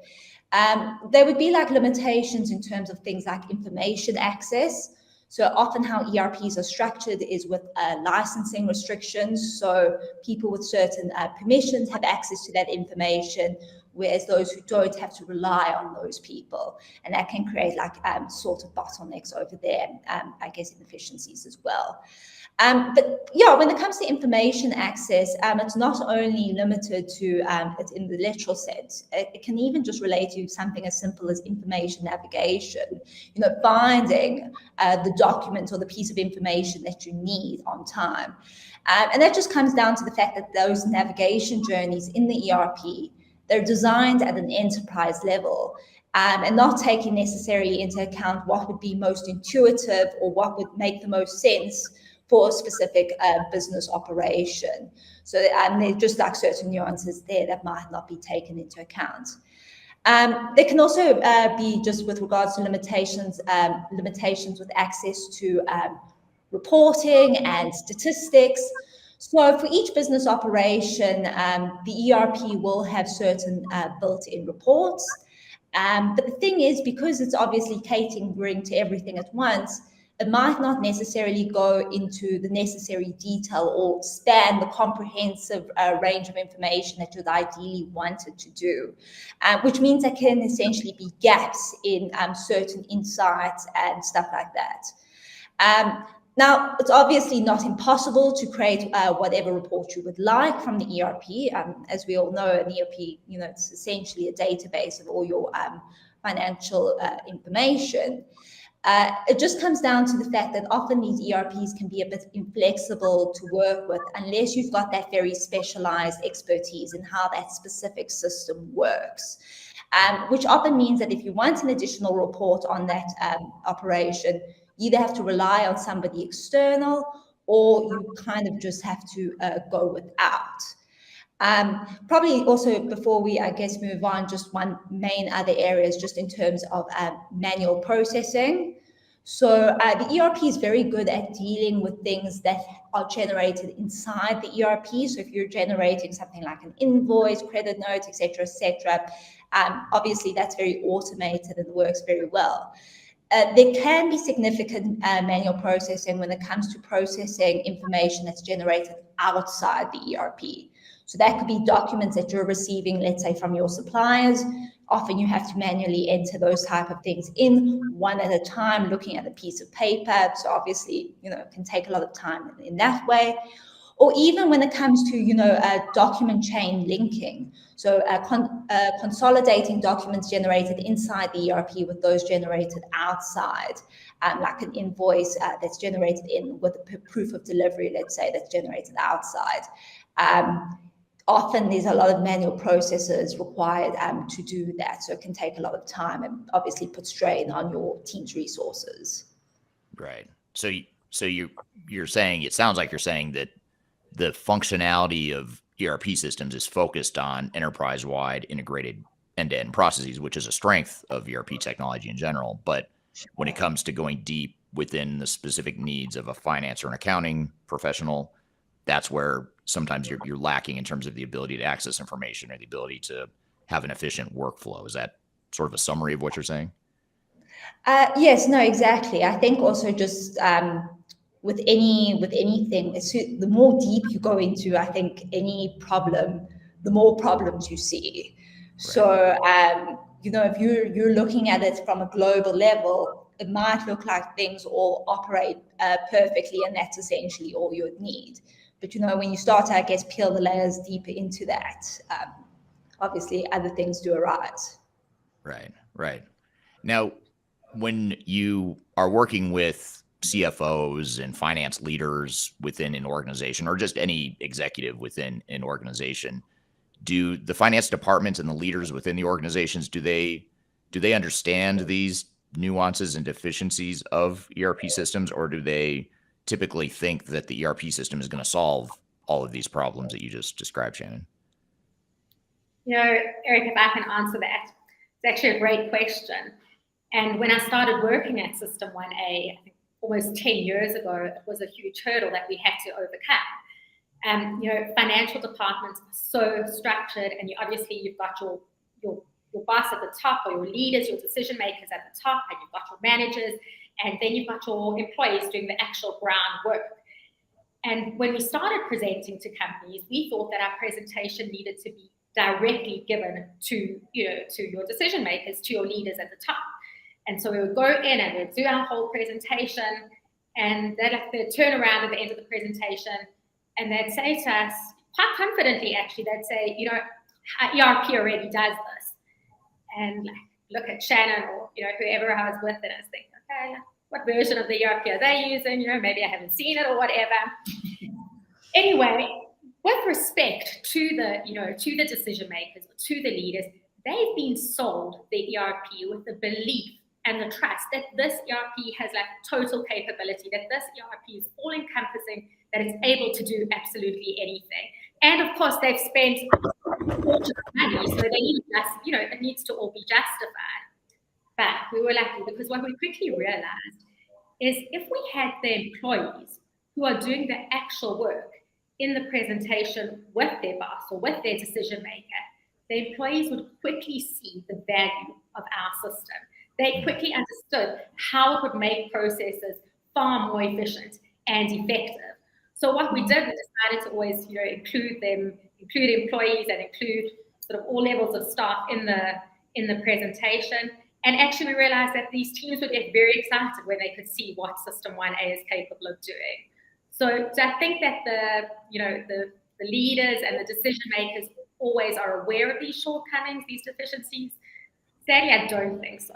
there would be like limitations in terms of things like information access. So often how ERPs are structured is with licensing restrictions. So people with certain permissions have access to that information, whereas those who don't have to rely on those people. And that can create like sort of bottlenecks over there, I guess, inefficiencies as well. But yeah, when it comes to information access, it's not only limited to it in the literal sense. It can even just relate to something as simple as information navigation, finding the document or the piece of information that you need on time. And that just comes down to the fact that those navigation journeys in the ERP, they're designed at an enterprise level, and not taking necessarily into account what would be most intuitive or what would make the most sense for a specific business operation. So there's just like certain nuances there that might not be taken into account. There can also be, just with regards to limitations with access to reporting and statistics. So for each business operation, the ERP will have certain built-in reports. But the thing is, because it's obviously catering to everything at once, it might not necessarily go into the necessary detail or span the comprehensive range of information that you'd ideally wanted to do, which means there can essentially be gaps in certain insights and stuff like that. Now, it's obviously not impossible to create whatever report you would like from the ERP. As we all know, an ERP, it's essentially a database of all your financial information. It just comes down to the fact that often these ERPs can be a bit inflexible to work with unless you've got that very specialized expertise in how that specific system works, which often means that if you want an additional report on that operation, you either have to rely on somebody external or you kind of just have to go without. Probably also before we, I guess, move on, just one main other area is just in terms of manual processing. So the ERP is very good at dealing with things that are generated inside the ERP. So if you're generating something like an invoice, credit note, etc., obviously that's very automated and works very well. There can be significant manual processing when it comes to processing information that's generated outside the ERP. So that could be documents that you're receiving, let's say, from your suppliers. Often you have to manually enter those type of things in one at a time, looking at a piece of paper. So obviously, it can take a lot of time in that way. Or even when it comes to, document chain linking. So consolidating documents generated inside the ERP with those generated outside, like an invoice that's generated in with a proof of delivery, let's say, that's generated outside. Often there's a lot of manual processes required to do that. So it can take a lot of time and obviously put strain on your team's resources. Right. So you're saying, it sounds like you're saying that the functionality of ERP systems is focused on enterprise-wide integrated end-to-end processes, which is a strength of ERP technology in general. But when it comes to going deep within the specific needs of a finance or an accounting professional, that's where sometimes you're lacking in terms of the ability to access information or the ability to have an efficient workflow. Is that sort of a summary of what you're saying? Yes, no, exactly. I think also just with anything, the more deep you go into, I think any problem, the more problems you see. Right. So if you're looking at it from a global level, it might look like things all operate perfectly, and that's essentially all you would need. But when you start to, I guess, peel the layers deeper into that, obviously other things do arise. Right. Now, when you are working with CFOs and finance leaders within an organization, or just any executive within an organization, do the finance departments and the leaders within the organizations, do they understand these nuances and deficiencies of ERP systems, or do they typically think that the ERP system is going to solve all of these problems that you just described, Shannon? Eric, if I can answer that, it's actually a great question. And when I started working at System 1A, I think almost 10 years ago, it was a huge hurdle that we had to overcome. Financial departments are so structured, and you've got your boss at the top, or your leaders, your decision makers at the top, and you've got your managers, and then you've got your employees doing the actual groundwork. And when we started presenting to companies, we thought that our presentation needed to be directly given to your decision makers, to your leaders at the top. And so we would go in and we'd do our whole presentation, and they'd turn around at the end of the presentation and they'd say to us, quite confidently actually, they'd say, ERP already does this. And look at Shannon or whoever I was with, and I was thinking, okay, what version of the ERP are they using? Maybe I haven't seen it or whatever. Anyway, with respect to the decision makers, to the leaders, they've been sold the ERP with the belief and the trust that this ERP has total capability, that this ERP is all encompassing, that it's able to do absolutely anything. And of course, they've spent a fortune of money, so they need it needs to all be justified. But we were lucky, because what we quickly realized is if we had the employees who are doing the actual work in the presentation with their boss or with their decision maker, the employees would quickly see the value of our system. They quickly understood how it would make processes far more efficient and effective. So what we did, we decided to always, include employees and include sort of all levels of staff in the presentation. And actually, we realized that these teams would get very excited when they could see what System 1A is capable of doing. So I think that the leaders and the decision makers always are aware of these shortcomings, these deficiencies. Sadly, I don't think so.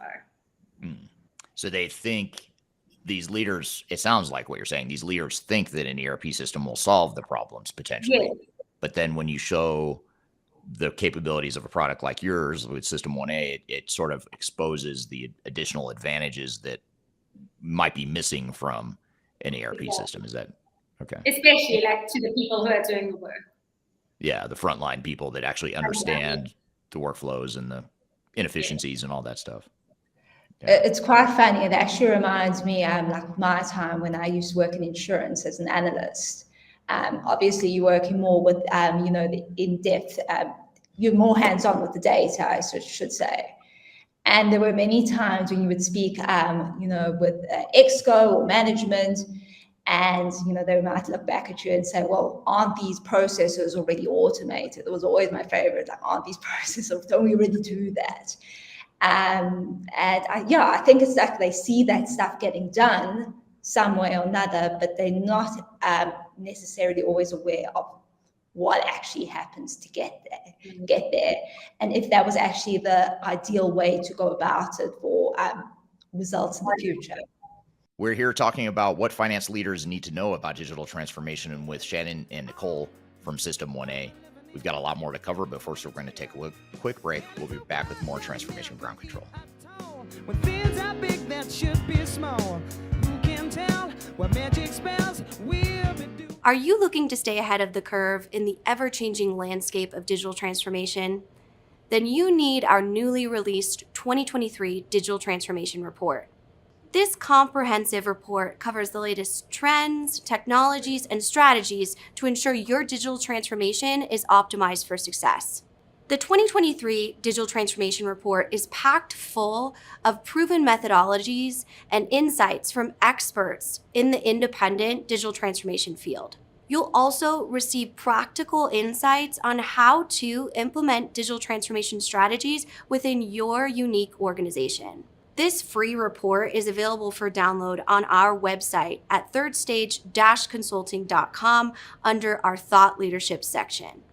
So they think, these leaders, it sounds like what you're saying, these leaders think that an ERP system will solve the problems potentially. Yes. But then when you show the capabilities of a product like yours with System 1A, it sort of exposes the additional advantages that might be missing from an ERP system. Is that okay? Especially to the people who are doing the work. Yeah, the frontline people that actually understand the workflows and the inefficiencies and all that stuff. Yeah. It's quite funny. It actually reminds me my time when I used to work in insurance as an analyst. Obviously, you're working more with, the in-depth, you're more hands-on with the data, I should say. And there were many times when you would speak, with Exco or management, and, they might look back at you and say, well, aren't these processes already automated? It was always my favorite, aren't these processes, don't we already do that? I think it's like they see that stuff getting done some way or another, but they're not necessarily always aware of what actually happens to get there, and if that was actually the ideal way to go about it for results in the future. We're here talking about what finance leaders need to know about digital transformation, and with Shannon and Nicole from System 1A. We've got a lot more to cover, but first we're going to take a quick break. We'll be back with more Transformation Ground Control. When things are big that should be small, who can tell what magic spells we'll be doing? Are you looking to stay ahead of the curve in the ever-changing landscape of digital transformation? Then you need our newly released 2023 Digital Transformation Report. This comprehensive report covers the latest trends, technologies, and strategies to ensure your digital transformation is optimized for success. The 2023 Digital Transformation Report is packed full of proven methodologies and insights from experts in the independent digital transformation field. You'll also receive practical insights on how to implement digital transformation strategies within your unique organization. This free report is available for download on our website at thirdstage-consulting.com under our Thought Leadership section.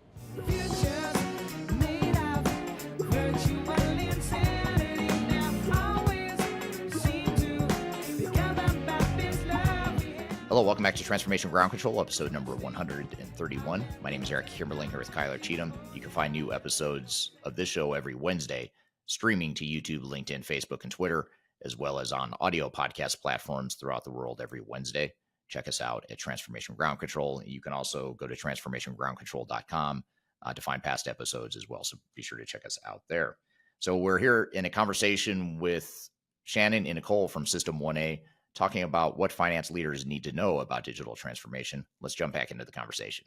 Hello, welcome back to Transformation Ground Control, episode number 131. My name is Eric Kimberling here with Kyler Cheatham. You can find new episodes of this show every Wednesday, streaming to YouTube, LinkedIn, Facebook, and Twitter, as well as on audio podcast platforms throughout the world every Wednesday. Check us out at Transformation Ground Control. You can also go to transformationgroundcontrol.com to find past episodes as well, so be sure to check us out there. So we're here in a conversation with Shannon and Nicole from System 1A, talking about what finance leaders need to know about digital transformation. Let's jump back into the conversation.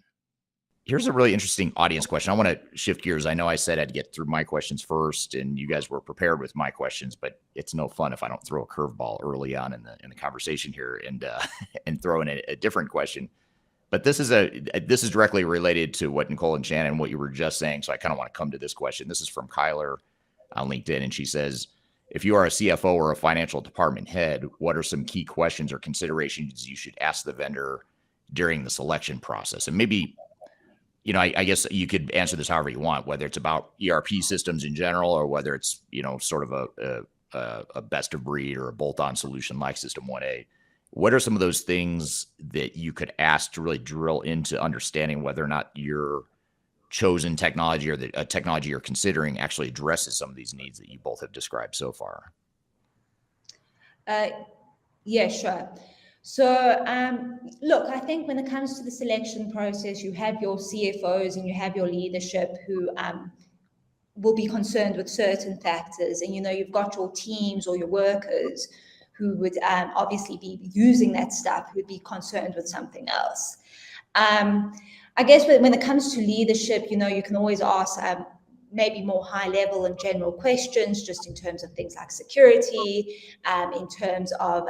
Here's a really interesting audience question. I want to shift gears. I know I said I'd get through my questions first, and you guys were prepared with my questions, but it's no fun if I don't throw a curveball early on in the conversation here and throw in a different question. But this is directly related to what Nicole and Shannon, what you were just saying. So I kind of want to come to this question. This is from Kyler on LinkedIn, and she says, if you are a CFO or a financial department head, what are some key questions or considerations you should ask the vendor during the selection process? And maybe, I guess you could answer this however you want, whether it's about ERP systems in general, or whether it's, sort of a best of breed or a bolt-on solution like System 1A. What are some of those things that you could ask to really drill into understanding whether or not your chosen technology or the technology you're considering actually addresses some of these needs that you both have described so far? Yeah, sure. So, look, I think when it comes to the selection process, you have your CFOs and you have your leadership who will be concerned with certain factors. And, you've got your teams or your workers who would obviously be using that stuff, who would be concerned with something else. I guess when it comes to leadership, you can always ask maybe more high level and general questions, just in terms of things like security, in terms of,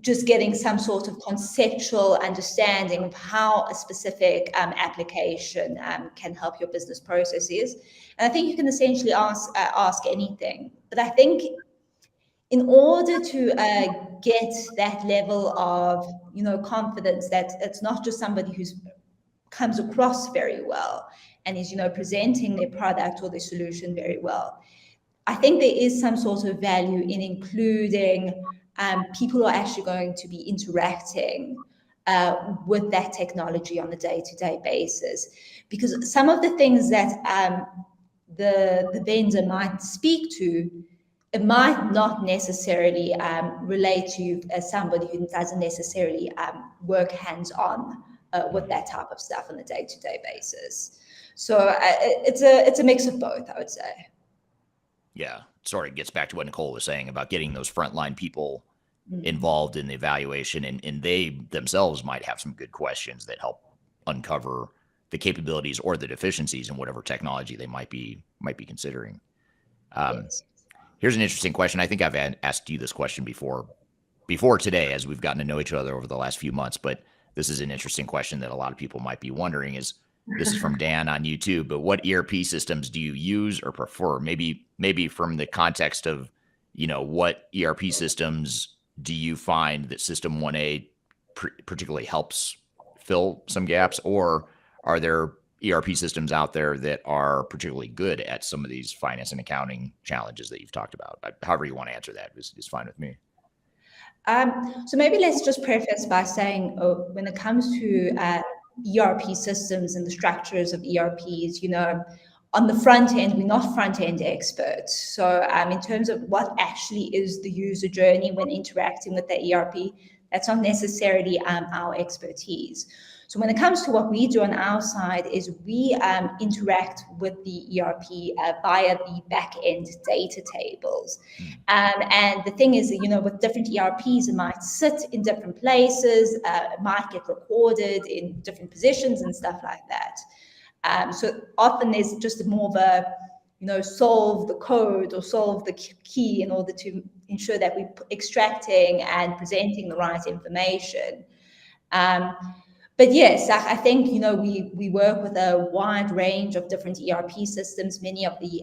just getting some sort of conceptual understanding of how a specific application can help your business processes. And I think you can essentially ask anything. But I think in order to get that level of, confidence that it's not just somebody who's comes across very well and is, presenting their product or their solution very well, I think there is some sort of value in including people who are actually going to be interacting with that technology on a day-to-day basis. Because some of the things that the vendor might speak to, it might not necessarily relate to you as somebody who doesn't necessarily work hands-on with that type of stuff on a day-to-day basis. So it's a mix of both, I would say. Yeah, sort of gets back to what Nicole was saying about getting those frontline people involved in the evaluation, and they themselves might have some good questions that help uncover the capabilities or the deficiencies in whatever technology they might be considering. Yes. Here's an interesting question. I think I've asked you this question before today, as we've gotten to know each other over the last few months, but this is an interesting question that a lot of people might be wondering. This is from Dan on YouTube, but what ERP systems do you use or prefer? Maybe from the context of, what ERP systems do you find that System 1A particularly helps fill some gaps, or are there ERP systems out there that are particularly good at some of these finance and accounting challenges that you've talked about? However you want to answer that is fine with me. So maybe let's just preface by saying, when it comes to ERP systems and the structures of ERPs, on the front end, we're not front end experts. So in terms of what actually is the user journey when interacting with the ERP, That's not necessarily our expertise. So when it comes to what we do on our side is we interact with the ERP via the back-end data tables. And the thing is, with different ERPs, it might sit in different places, it might get recorded in different positions and stuff like that. So often there's just more of a, solve the code or solve the key in order to ensure that we're extracting and presenting the right information. But yes, I think, we work with a wide range of different ERP systems, many of the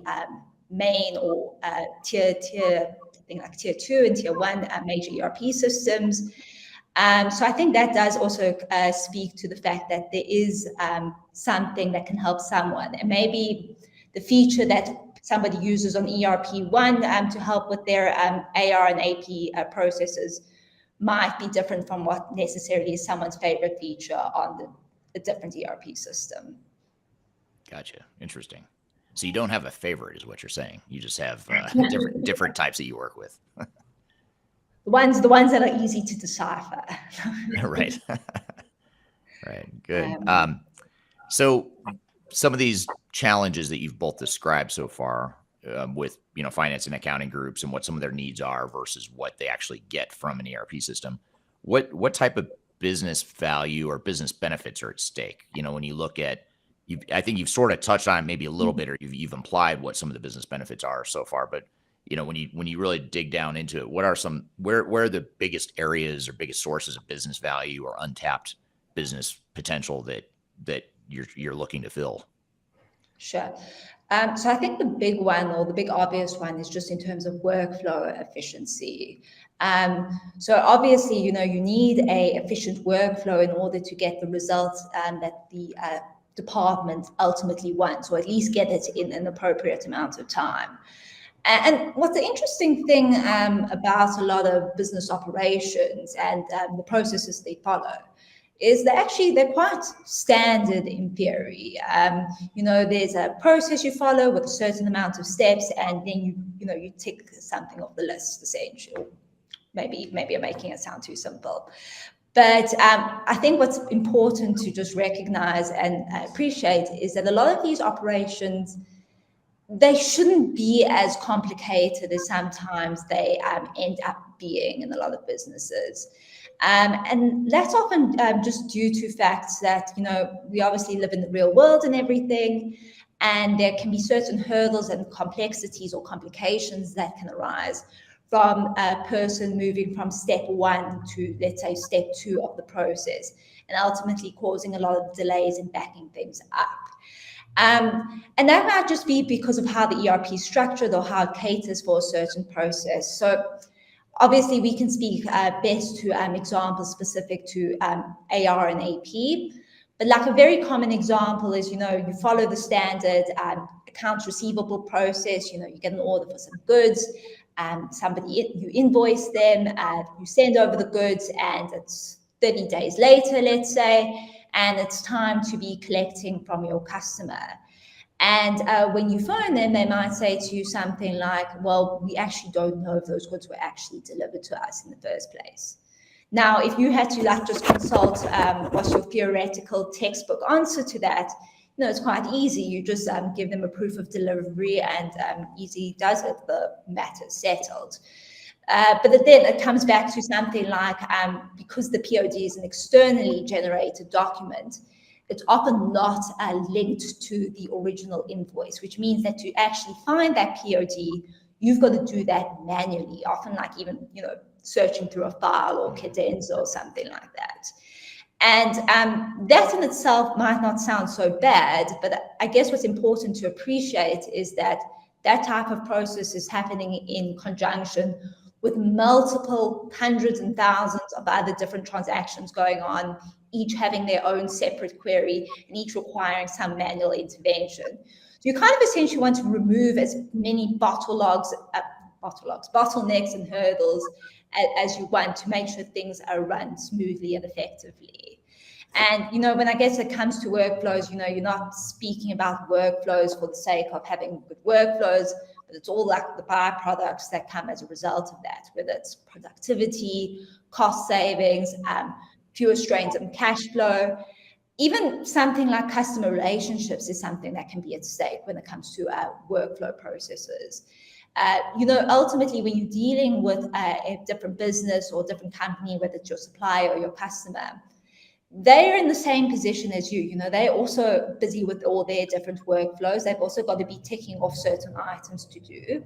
main or tier, I think like tier 2 and tier 1 major ERP systems. So I think that does also speak to the fact that there is something that can help someone. And maybe the feature that somebody uses on ERP1 to help with their AR and AP processes might be different from what necessarily is someone's favorite feature on the different ERP system. Gotcha. Interesting. So you don't have a favorite is what you're saying. You just have different types that you work with. The ones that are easy to decipher. Right. Right. Good. So some of these challenges that you've both described so far with, finance and accounting groups and what some of their needs are versus what they actually get from an ERP system, what type of business value or business benefits are at stake? When you look at, I think you've sort of touched on it maybe a little bit, or you've implied what some of the business benefits are so far, but when you really dig down into it, what are where are the biggest areas or biggest sources of business value or untapped business potential that you're looking to fill? Sure. So I think the big one, or the big obvious one, is just in terms of workflow efficiency. So obviously, you need a efficient workflow in order to get the results that the department ultimately wants, or at least get it in an appropriate amount of time. And what's the interesting thing about a lot of business operations and the processes they follow is that they're quite standard in theory. There's a process you follow with a certain amount of steps, and then you tick something off the list, essentially. Maybe I'm making it sound too simple. But I think what's important to just recognize and appreciate is that a lot of these operations, they shouldn't be as complicated as sometimes they end up being in a lot of businesses. And that's often just due to facts that, we obviously live in the real world and everything, and there can be certain hurdles and complexities or complications that can arise from a person moving from step 1 to, let's say, step 2 of the process, and ultimately causing a lot of delays in backing things up. And that might just be because of how the ERP is structured or how it caters for a certain process. So obviously we can speak best to examples specific to AR and AP, but like a very common example is, you follow the standard accounts receivable process. You get an order for some goods, you invoice them, you send over the goods, and it's 30 days later, let's say, and it's time to be collecting from your customer. And when you phone them, they might say to you something like, well, we actually don't know if those goods were actually delivered to us in the first place. Now, if you had to just consult what's your theoretical textbook answer to that, it's quite easy. You just give them a proof of delivery, and easy does it, the matter's settled. But then it comes back to something like, because the POD is an externally generated document, it's often not linked to the original invoice, which means that to actually find that POD, you've got to do that manually, often like even, searching through a file or cadenza or something like that. And that in itself might not sound so bad, but I guess what's important to appreciate is that that type of process is happening in conjunction with multiple hundreds and thousands of other different transactions going on, each having their own separate query and each requiring some manual intervention. So you kind of essentially want to remove as many bottlenecks and hurdles as you want to make sure things are run smoothly and effectively. And, when I guess it comes to workflows, you're not speaking about workflows for the sake of having good workflows, but it's all like the byproducts that come as a result of that, whether it's productivity, cost savings, fewer strains on cash flow. Even something like customer relationships is something that can be at stake when it comes to workflow processes. Ultimately, when you're dealing with a different business or different company, whether it's your supplier or your customer, they're in the same position as you. They're also busy with all their different workflows. They've also got to be ticking off certain items to do.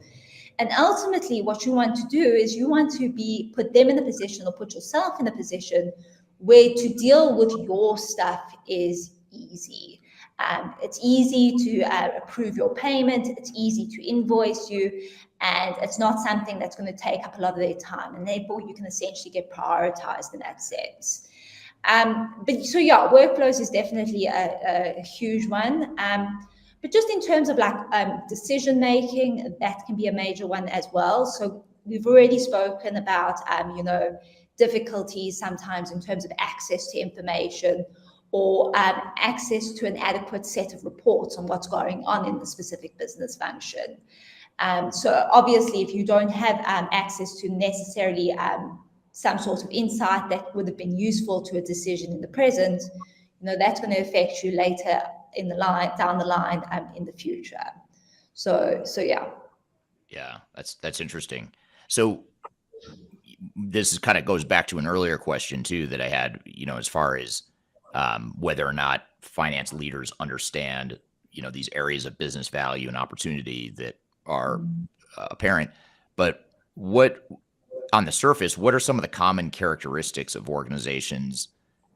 And ultimately, what you want to do is you want to put them in a position, or put yourself in a position where to deal with your stuff is easy. It's easy to approve your payment. It's easy to invoice you. And it's not something that's going to take up a lot of their time. And therefore, you can essentially get prioritized in that sense. Workflows is definitely a huge one. But just in terms of decision making, that can be a major one as well. So we've already spoken about, difficulties sometimes in terms of access to information, or access to an adequate set of reports on what's going on in the specific business function. So obviously, if you don't have access to necessarily some sort of insight that would have been useful to a decision in the present, that's going to affect you later down the line in the future. So yeah. Yeah, that's interesting. So this kind of goes back to an earlier question too that I had, as far as whether or not finance leaders understand, these areas of business value and opportunity that are apparent. But on the surface, what are some of the common characteristics of organizations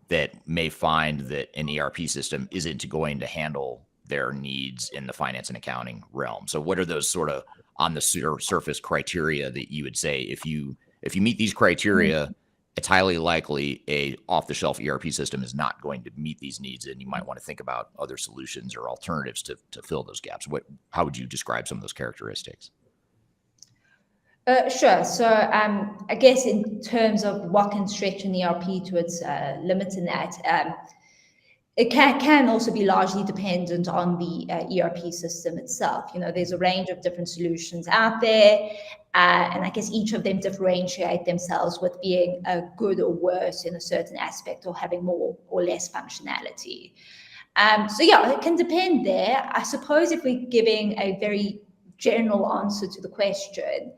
that may find that an ERP system isn't going to handle their needs in the finance and accounting realm? So what are those sort of on the surface criteria that you would say, if you meet these criteria, it's highly likely a off-the-shelf ERP system is not going to meet these needs, and you might want to think about other solutions or alternatives to fill those gaps? How would you describe some of those characteristics? Sure. So I guess in terms of what can stretch an ERP to its limits in that, it can also be largely dependent on the ERP system itself. There's a range of different solutions out there, and I guess each of them differentiate themselves with being good or worse in a certain aspect, or having more or less functionality. It can depend there. I suppose if we're giving a very general answer to the question,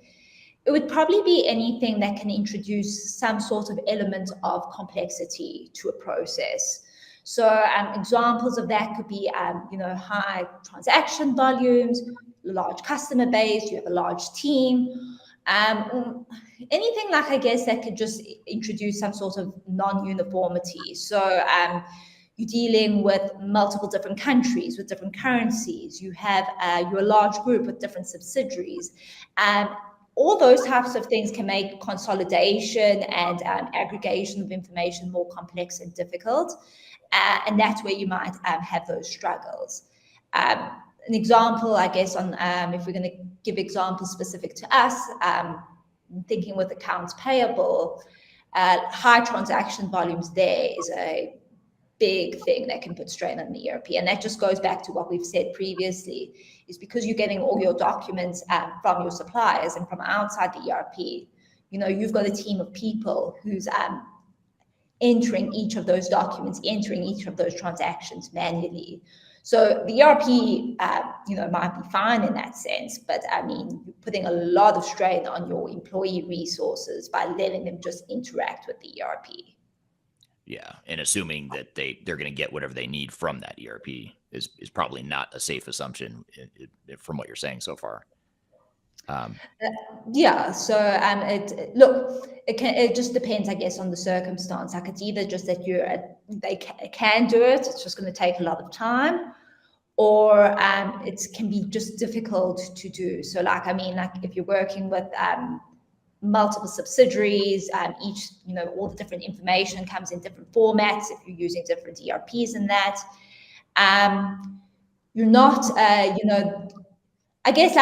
it would probably be anything that can introduce some sort of element of complexity to a process. So examples of that could be, high transaction volumes, large customer base, you have a large team, anything I guess that could just introduce some sort of non-uniformity. So you're dealing with multiple different countries with different currencies. You have you're a large group with different subsidiaries. All those types of things can make consolidation and aggregation of information more complex and difficult. And that's where you might have those struggles. An example, I guess, on if we're going to give examples specific to us, thinking with accounts payable, high transaction volumes there is a big thing that can put strain on the ERP. And that just goes back to what we've said previously, is because you're getting all your documents from your suppliers and from outside the ERP, you've got a team of people who's entering each of those documents, entering each of those transactions manually. So the ERP, might be fine in that sense, but you're putting a lot of strain on your employee resources by letting them just interact with the ERP. Yeah, and assuming that they're going to get whatever they need from that ERP is probably not a safe assumption from what you're saying so far. So it just depends, I guess, on the circumstance. Like, it's either just that they can do it, it's just going to take a lot of time, or it can be just difficult to do. So if you're working with multiple subsidiaries, each, all the different information comes in different formats. If you're using different ERPs in that, you're not, I guess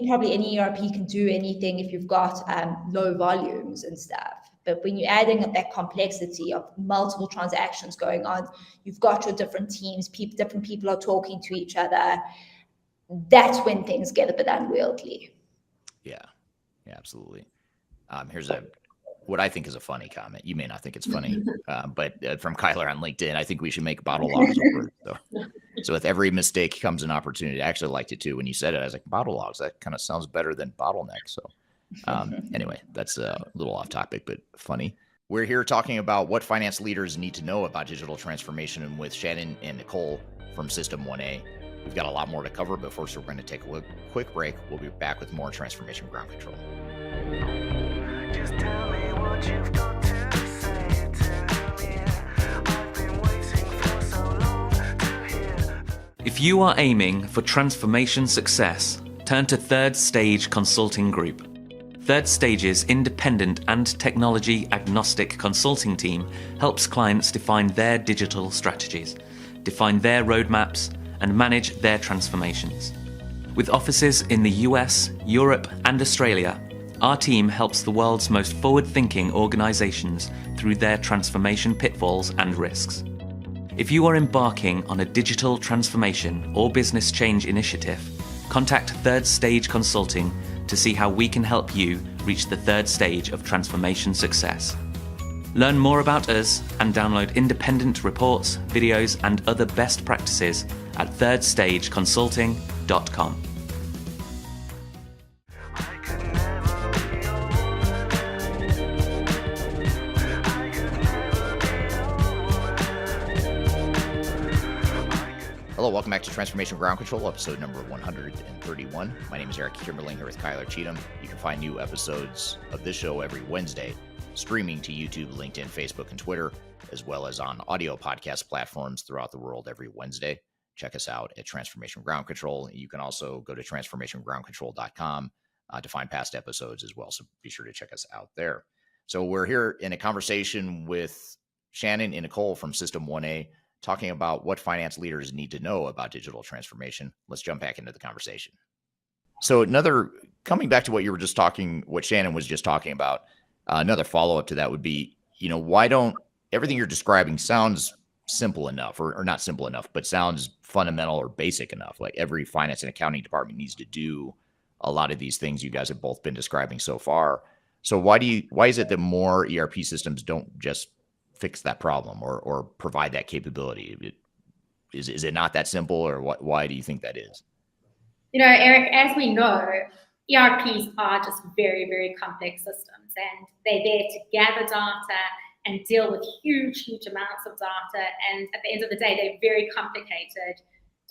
probably any ERP can do anything if you've got low volumes and stuff. But when you're adding up that complexity of multiple transactions going on, you've got your different teams, different people are talking to each other. that's when things get a bit unwieldy. Yeah, absolutely. Here's what I think is a funny comment. You may not think it's funny, but from Kyler on LinkedIn, I think we should make bottle logs over it. So with every mistake comes an opportunity. I actually liked it too. When you said it, I was like, bottle logs, that kind of sounds better than bottleneck. So anyway, that's a little off topic, but funny. We're here talking about what finance leaders need to know about digital transformation, and with Shannon and Nicole from System 1A. We've got a lot more to cover, but first we're going to take a quick break. We'll be back with more Transformation Ground Control. Just tell me what you've got to say to me. I've been waiting for so long to hear. If you are aiming for transformation success, turn to Third Stage Consulting Group. Third Stage's independent and technology agnostic consulting team helps clients define their digital strategies, define their roadmaps, and manage their transformations. With offices in the US, Europe, and Australia, our team helps the world's most forward-thinking organizations through their transformation pitfalls and risks. If you are embarking on a digital transformation or business change initiative, contact Third Stage Consulting to see how we can help you reach the third stage of transformation success. Learn more about us and download independent reports, videos, and other best practices at thirdstageconsulting.com. Hello, welcome back to Transformation Ground Control, episode number 131. My name is Eric Kimberling here with Kyler Cheatham. You can find new episodes of this show every Wednesday, streaming to YouTube, LinkedIn, Facebook, and Twitter, as well as on audio podcast platforms throughout the world every Wednesday. Check us out at Transformation Ground Control. You can also go to transformationgroundcontrol.com to find past episodes as well, so be sure to check us out there. So we're here in a conversation with Shannon and Nicole from System 1A, talking about what finance leaders need to know about digital transformation. Let's jump back into the conversation. So coming back to what you were just talking, what Shannon was just talking about, another follow-up to that would be, why don't everything you're describing sounds simple enough, or not simple enough, but sounds fundamental or basic enough. Like every finance and accounting department needs to do a lot of these things you guys have both been describing so far. So why is it that more ERP systems don't just fix that problem or provide that capability? Is it not that simple, or why do you think that is? Eric, as we know, ERPs are just very, very complex systems, and they're there to gather data and deal with huge, huge amounts of data. And at the end of the day, they're very complicated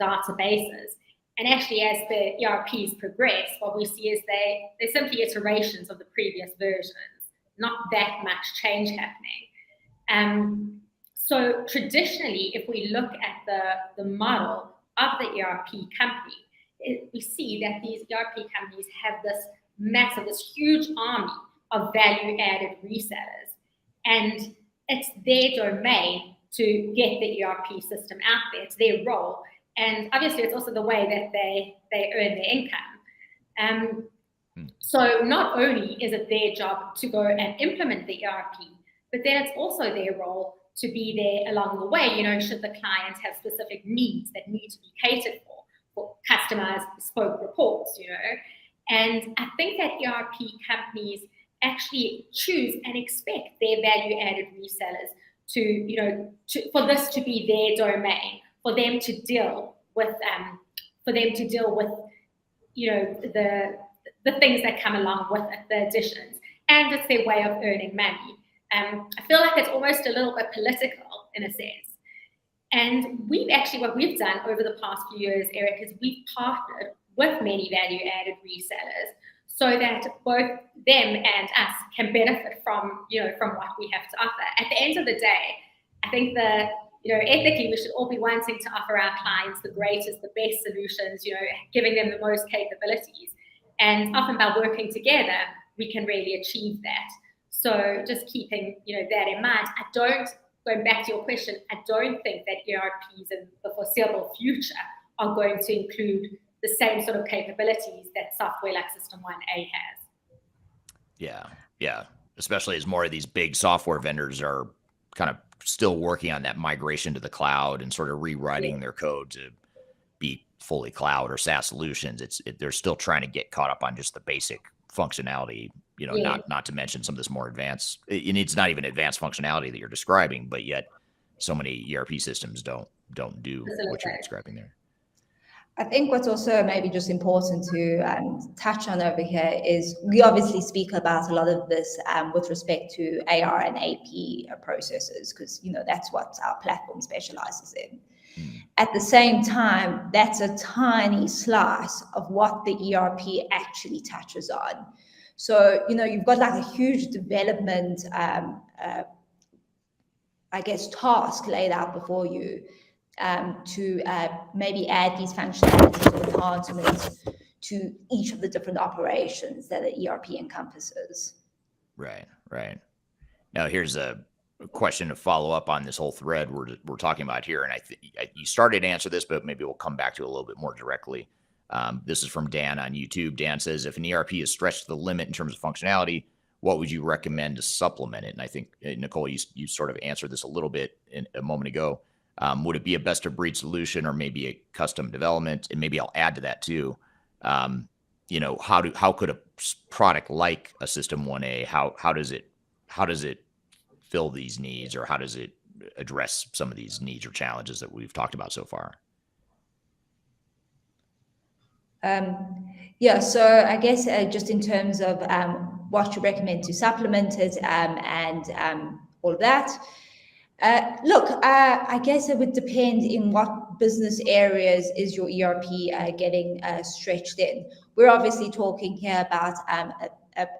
databases. And actually, as the ERPs progress, what we see is they're simply iterations of the previous versions, not that much change happening. So traditionally, if we look at the model of the ERP company, we see that these ERP companies have this huge army of value-added resellers. And it's their domain to get the ERP system out there. It's their role. And obviously, it's also the way that they earn their income. So not only is it their job to go and implement the ERP, but then it's also their role to be there along the way, should the client have specific needs that need to be catered for customized bespoke reports, And I think that ERP companies actually choose and expect their value-added resellers for this to be their domain, for them to deal with, the things that come along with it, the additions, and it's their way of earning money. I feel like it's almost a little bit political in a sense. And what we've done over the past few years, Eric, is we've partnered with many value-added resellers so that both them and us can benefit from what we have to offer. At the end of the day, I think ethically we should all be wanting to offer our clients the greatest, the best solutions, giving them the most capabilities. And often by working together, we can really achieve that. So just keeping, that in mind, going back to your question, I don't think that ERPs in the foreseeable future are going to include the same sort of capabilities that software like System 1A has. Yeah. Especially as more of these big software vendors are kind of still working on that migration to the cloud and sort of rewriting their code to be fully cloud or SaaS solutions. They're still trying to get caught up on just the basic functionality, Yeah. not to mention some of this more advanced, and it's not even advanced functionality that you're describing, but yet so many ERP systems don't do what you're describing there. I think what's also maybe just important to touch on over here is we obviously speak about a lot of this with respect to AR and AP processes, because that's what our platform specializes in. At the same time, that's a tiny slice of what the ERP actually touches on. So you've got like a huge development, task laid out before you. To maybe add these functionalities or enhancements to each of the different operations that the ERP encompasses. Right. Now, here's a question to follow up on this whole thread we're talking about here, and I think you started to answer this, but maybe we'll come back to it a little bit more directly. This is from Dan on YouTube. Dan says, if an ERP is stretched to the limit in terms of functionality, what would you recommend to supplement it? And I think, Nicole, you sort of answered this a little bit a moment ago. Would it be a best of breed solution or maybe a custom development? And maybe I'll add to that too. How could a product like a System 1A, how does it fill these needs, or how does it address some of these needs or challenges that we've talked about so far? So I guess just in terms of what you recommend to supplement it and all of that. I guess it would depend in what business areas is your ERP getting stretched in. We're obviously talking here about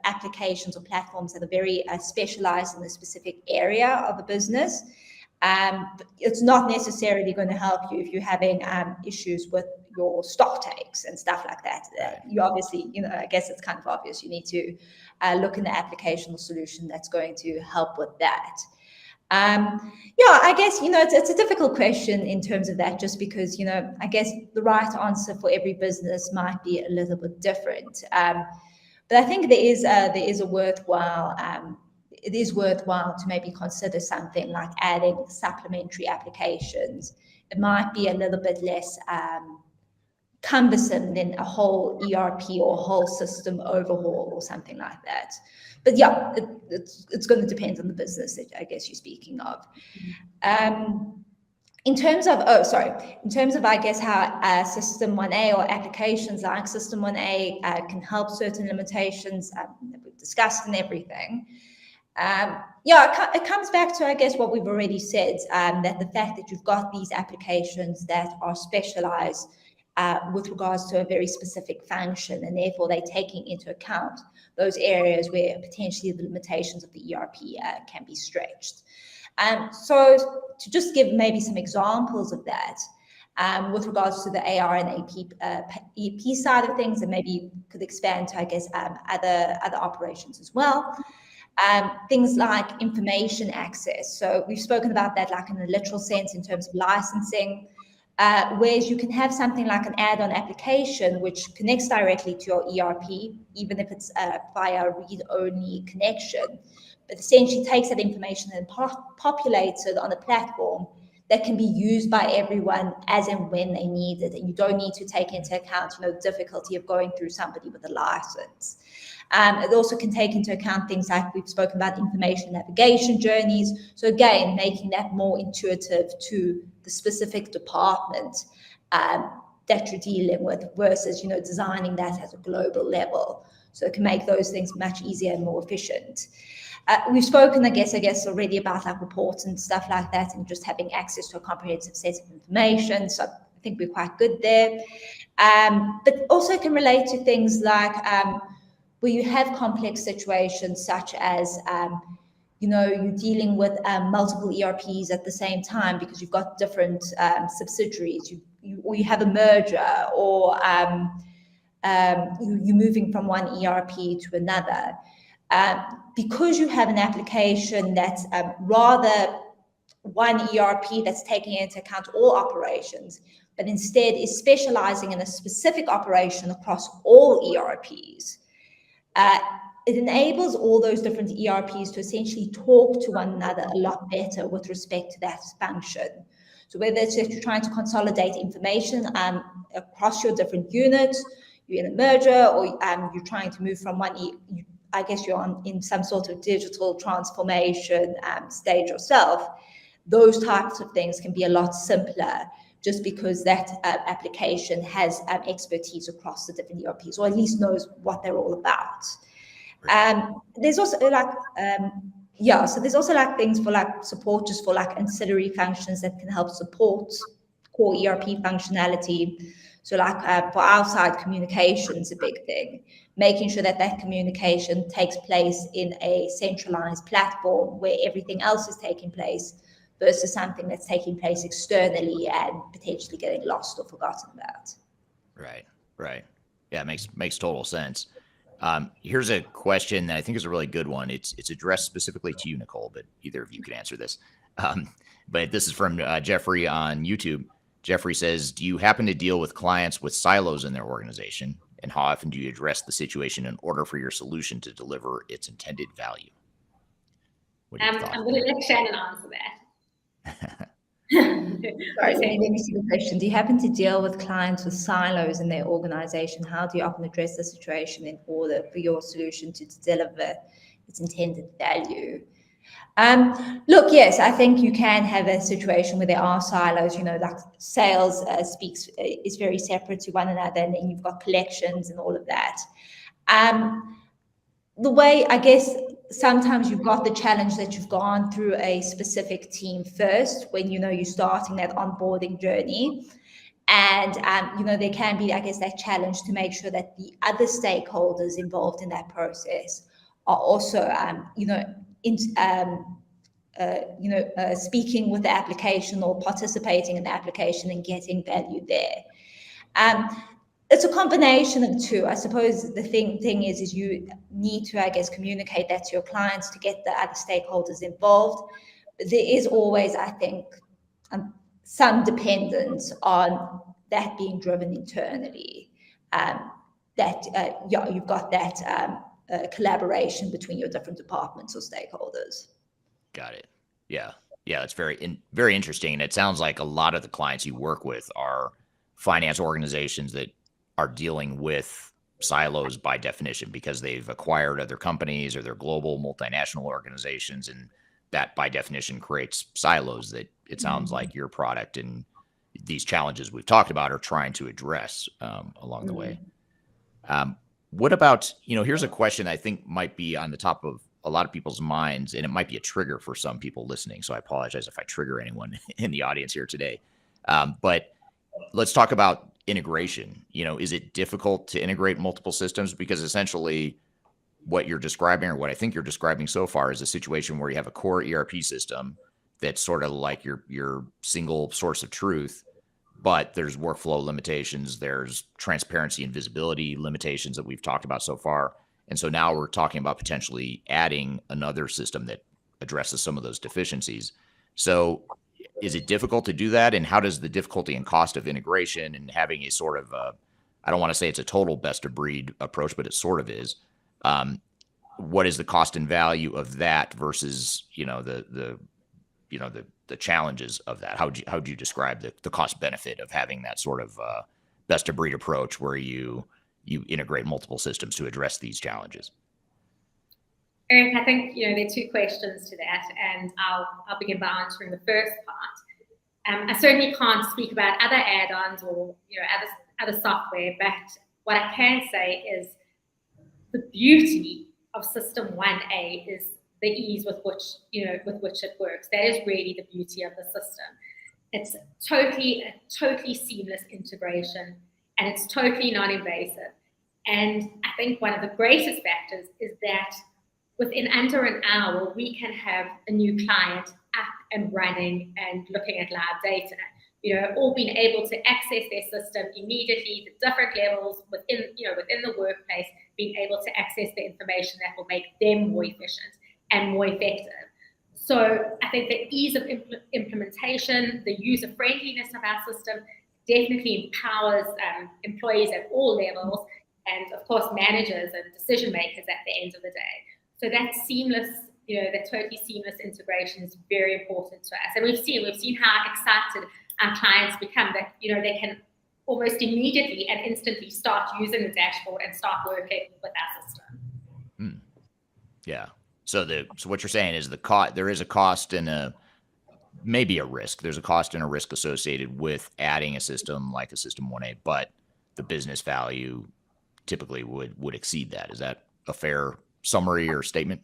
applications or platforms that are very specialized in a specific area of the business. It's not necessarily going to help you if you're having issues with your stock takes and stuff like that. You obviously, I guess it's kind of obvious you need to look in the application or solution that's going to help with that. I guess, it's a difficult question in terms of that, just because, I guess the right answer for every business might be a little bit different. But I think it is worthwhile to maybe consider something like adding supplementary applications. It might be a little bit less cumbersome than a whole ERP or a whole system overhaul or something like that. But it's going to depend on the business that I guess you're speaking of. In terms of, I guess, how System 1A or applications like System 1A can help certain limitations that we've discussed and everything. It comes back to, I guess, what we've already said, that the fact that you've got these applications that are specialized with regards to a very specific function, and therefore they're taking into account those areas where potentially the limitations of the ERP can be stretched. So to just give maybe some examples of that, with regards to the AR and EP side of things, and maybe could expand to, I guess, other operations as well. Things like information access. So we've spoken about that like in a literal sense in terms of licensing, whereas you can have something like an add-on application which connects directly to your ERP, even if it's via a read-only connection, but essentially takes that information and populates it on a platform that can be used by everyone as and when they need it, and you don't need to take into account, the difficulty of going through somebody with a license. It also can take into account things like we've spoken about information navigation journeys. So again, making that more intuitive to the specific department that you're dealing with versus, designing that at a global level. So it can make those things much easier and more efficient. We've spoken, I guess, already about like reports and stuff like that, and just having access to a comprehensive set of information. So I think we're quite good there. But also can relate to things like where you have complex situations such as, you're dealing with multiple ERPs at the same time because you've got different subsidiaries, or you have a merger, or you're moving from one ERP to another. Because you have an application that's rather one ERP that's taking into account all operations, but instead is specializing in a specific operation across all ERPs, it enables all those different ERPs to essentially talk to one another a lot better with respect to that function. So whether it's that you're trying to consolidate information across your different units, you're in a merger, or you're trying to move from one, I guess you're in some sort of digital transformation stage yourself, those types of things can be a lot simpler just because that application has expertise across the different ERPs, or at least knows what they're all about. There's also so there's also like things for like support, just for like ancillary functions that can help support core ERP functionality. So like for our side, communication is a big thing, making sure that that communication takes place in a centralized platform where everything else is taking place versus something that's taking place externally and potentially getting lost or forgotten about. Right. Yeah, it makes total sense. Here's a question that I think is a really good one. It's addressed specifically to you, Nicole, but either of you can answer this. But this is from Jeffrey on YouTube. Jeffrey says, do you happen to deal with clients with silos in their organization? And how often do you address the situation in order for your solution to deliver its intended value? What are your thoughts? I'm going to let Shannon answer that. Sorry, let me see the question. Do you happen to deal with clients with silos in their organization? How do you often address the situation in order for your solution to deliver its intended value? Look, yes, I think you can have a situation where there are silos, like sales is very separate to one another, and then you've got collections and all of that. The way, I guess, sometimes you've got the challenge that you've gone through a specific team first when you're starting that onboarding journey. And, there can be, I guess, that challenge to make sure that the other stakeholders involved in that process are also, speaking with the application or participating in the application and getting value there. It's a combination of the two. I suppose the thing is you need to, I guess, communicate that to your clients to get the other stakeholders involved. But there is always, I think, some dependence on that being driven internally. You've got that collaboration between your different departments or stakeholders. Got it. Yeah. It's very interesting. And it sounds like a lot of the clients you work with are finance organizations that are dealing with silos by definition because they've acquired other companies or they're global multinational organizations, and that by definition creates silos that it sounds like your product and these challenges we've talked about are trying to address along the way. What about, here's a question I think might be on the top of a lot of people's minds, and it might be a trigger for some people listening. So I apologize if I trigger anyone in the audience here today. But let's talk about integration. Is it difficult to integrate multiple systems? Because essentially what you're describing, or what I think you're describing so far, is a situation where you have a core ERP system that's sort of like your single source of truth, but there's workflow limitations, there's transparency and visibility limitations that we've talked about so far. And so now we're talking about potentially adding another system that addresses some of those deficiencies. So is it difficult to do that? And how does the difficulty and cost of integration and having a sort of, I don't want to say it's a total best of breed approach, but it sort of is. What is the cost and value of that versus, the challenges of that? How would you describe the cost benefit of having that sort of best of breed approach where you integrate multiple systems to address these challenges? Eric, I think there are two questions to that, and I'll begin by answering the first part. I certainly can't speak about other add-ons or other software, but what I can say is the beauty of System 1A is the ease with which it works. That is really the beauty of the system. It's a totally seamless integration, and it's totally non-invasive. And I think one of the greatest factors is that within under an hour, we can have a new client up and running and looking at live data, all being able to access their system immediately, the different levels within the workplace, being able to access the information that will make them more efficient and more effective. So I think the ease of implementation, the user-friendliness of our system definitely empowers employees at all levels, and of course managers and decision makers at the end of the day. So that seamless that totally seamless integration is very important to us. And we've seen how excited our clients become that, they can almost immediately and instantly start using the dashboard and start working with our system. Yeah. So what you're saying is there is a cost and maybe a risk. There's a cost and a risk associated with adding a system like a System 1A, but the business value typically would exceed that. Is that a fair summary or statement?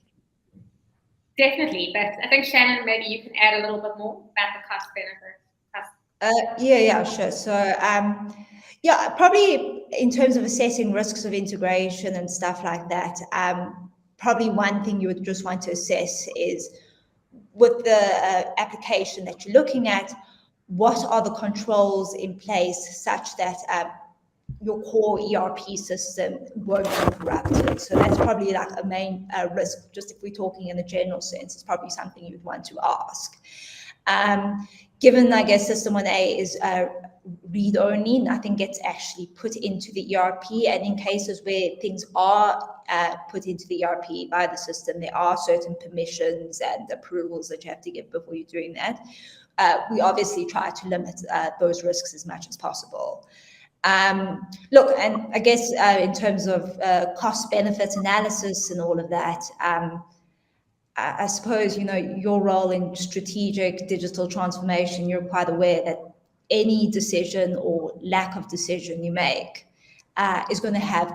Definitely, but I think Shannon, maybe you can add a little bit more about the cost benefit. Yeah, sure. So, probably in terms of assessing risks of integration and stuff like that, probably one thing you would just want to assess is with the application that you're looking at, what are the controls in place such that your core ERP system won't be corrupted. So that's probably like a main risk. Just if we're talking in a general sense, it's probably something you'd want to ask. Given, I guess, System 1A is read-only, nothing gets actually put into the ERP. And in cases where things are put into the ERP by the system, there are certain permissions and approvals that you have to give before you're doing that. We obviously try to limit those risks as much as possible. Look, and I guess in terms of cost-benefit analysis and all of that, I suppose, your role in strategic digital transformation, you're quite aware that any decision or lack of decision you make is going to have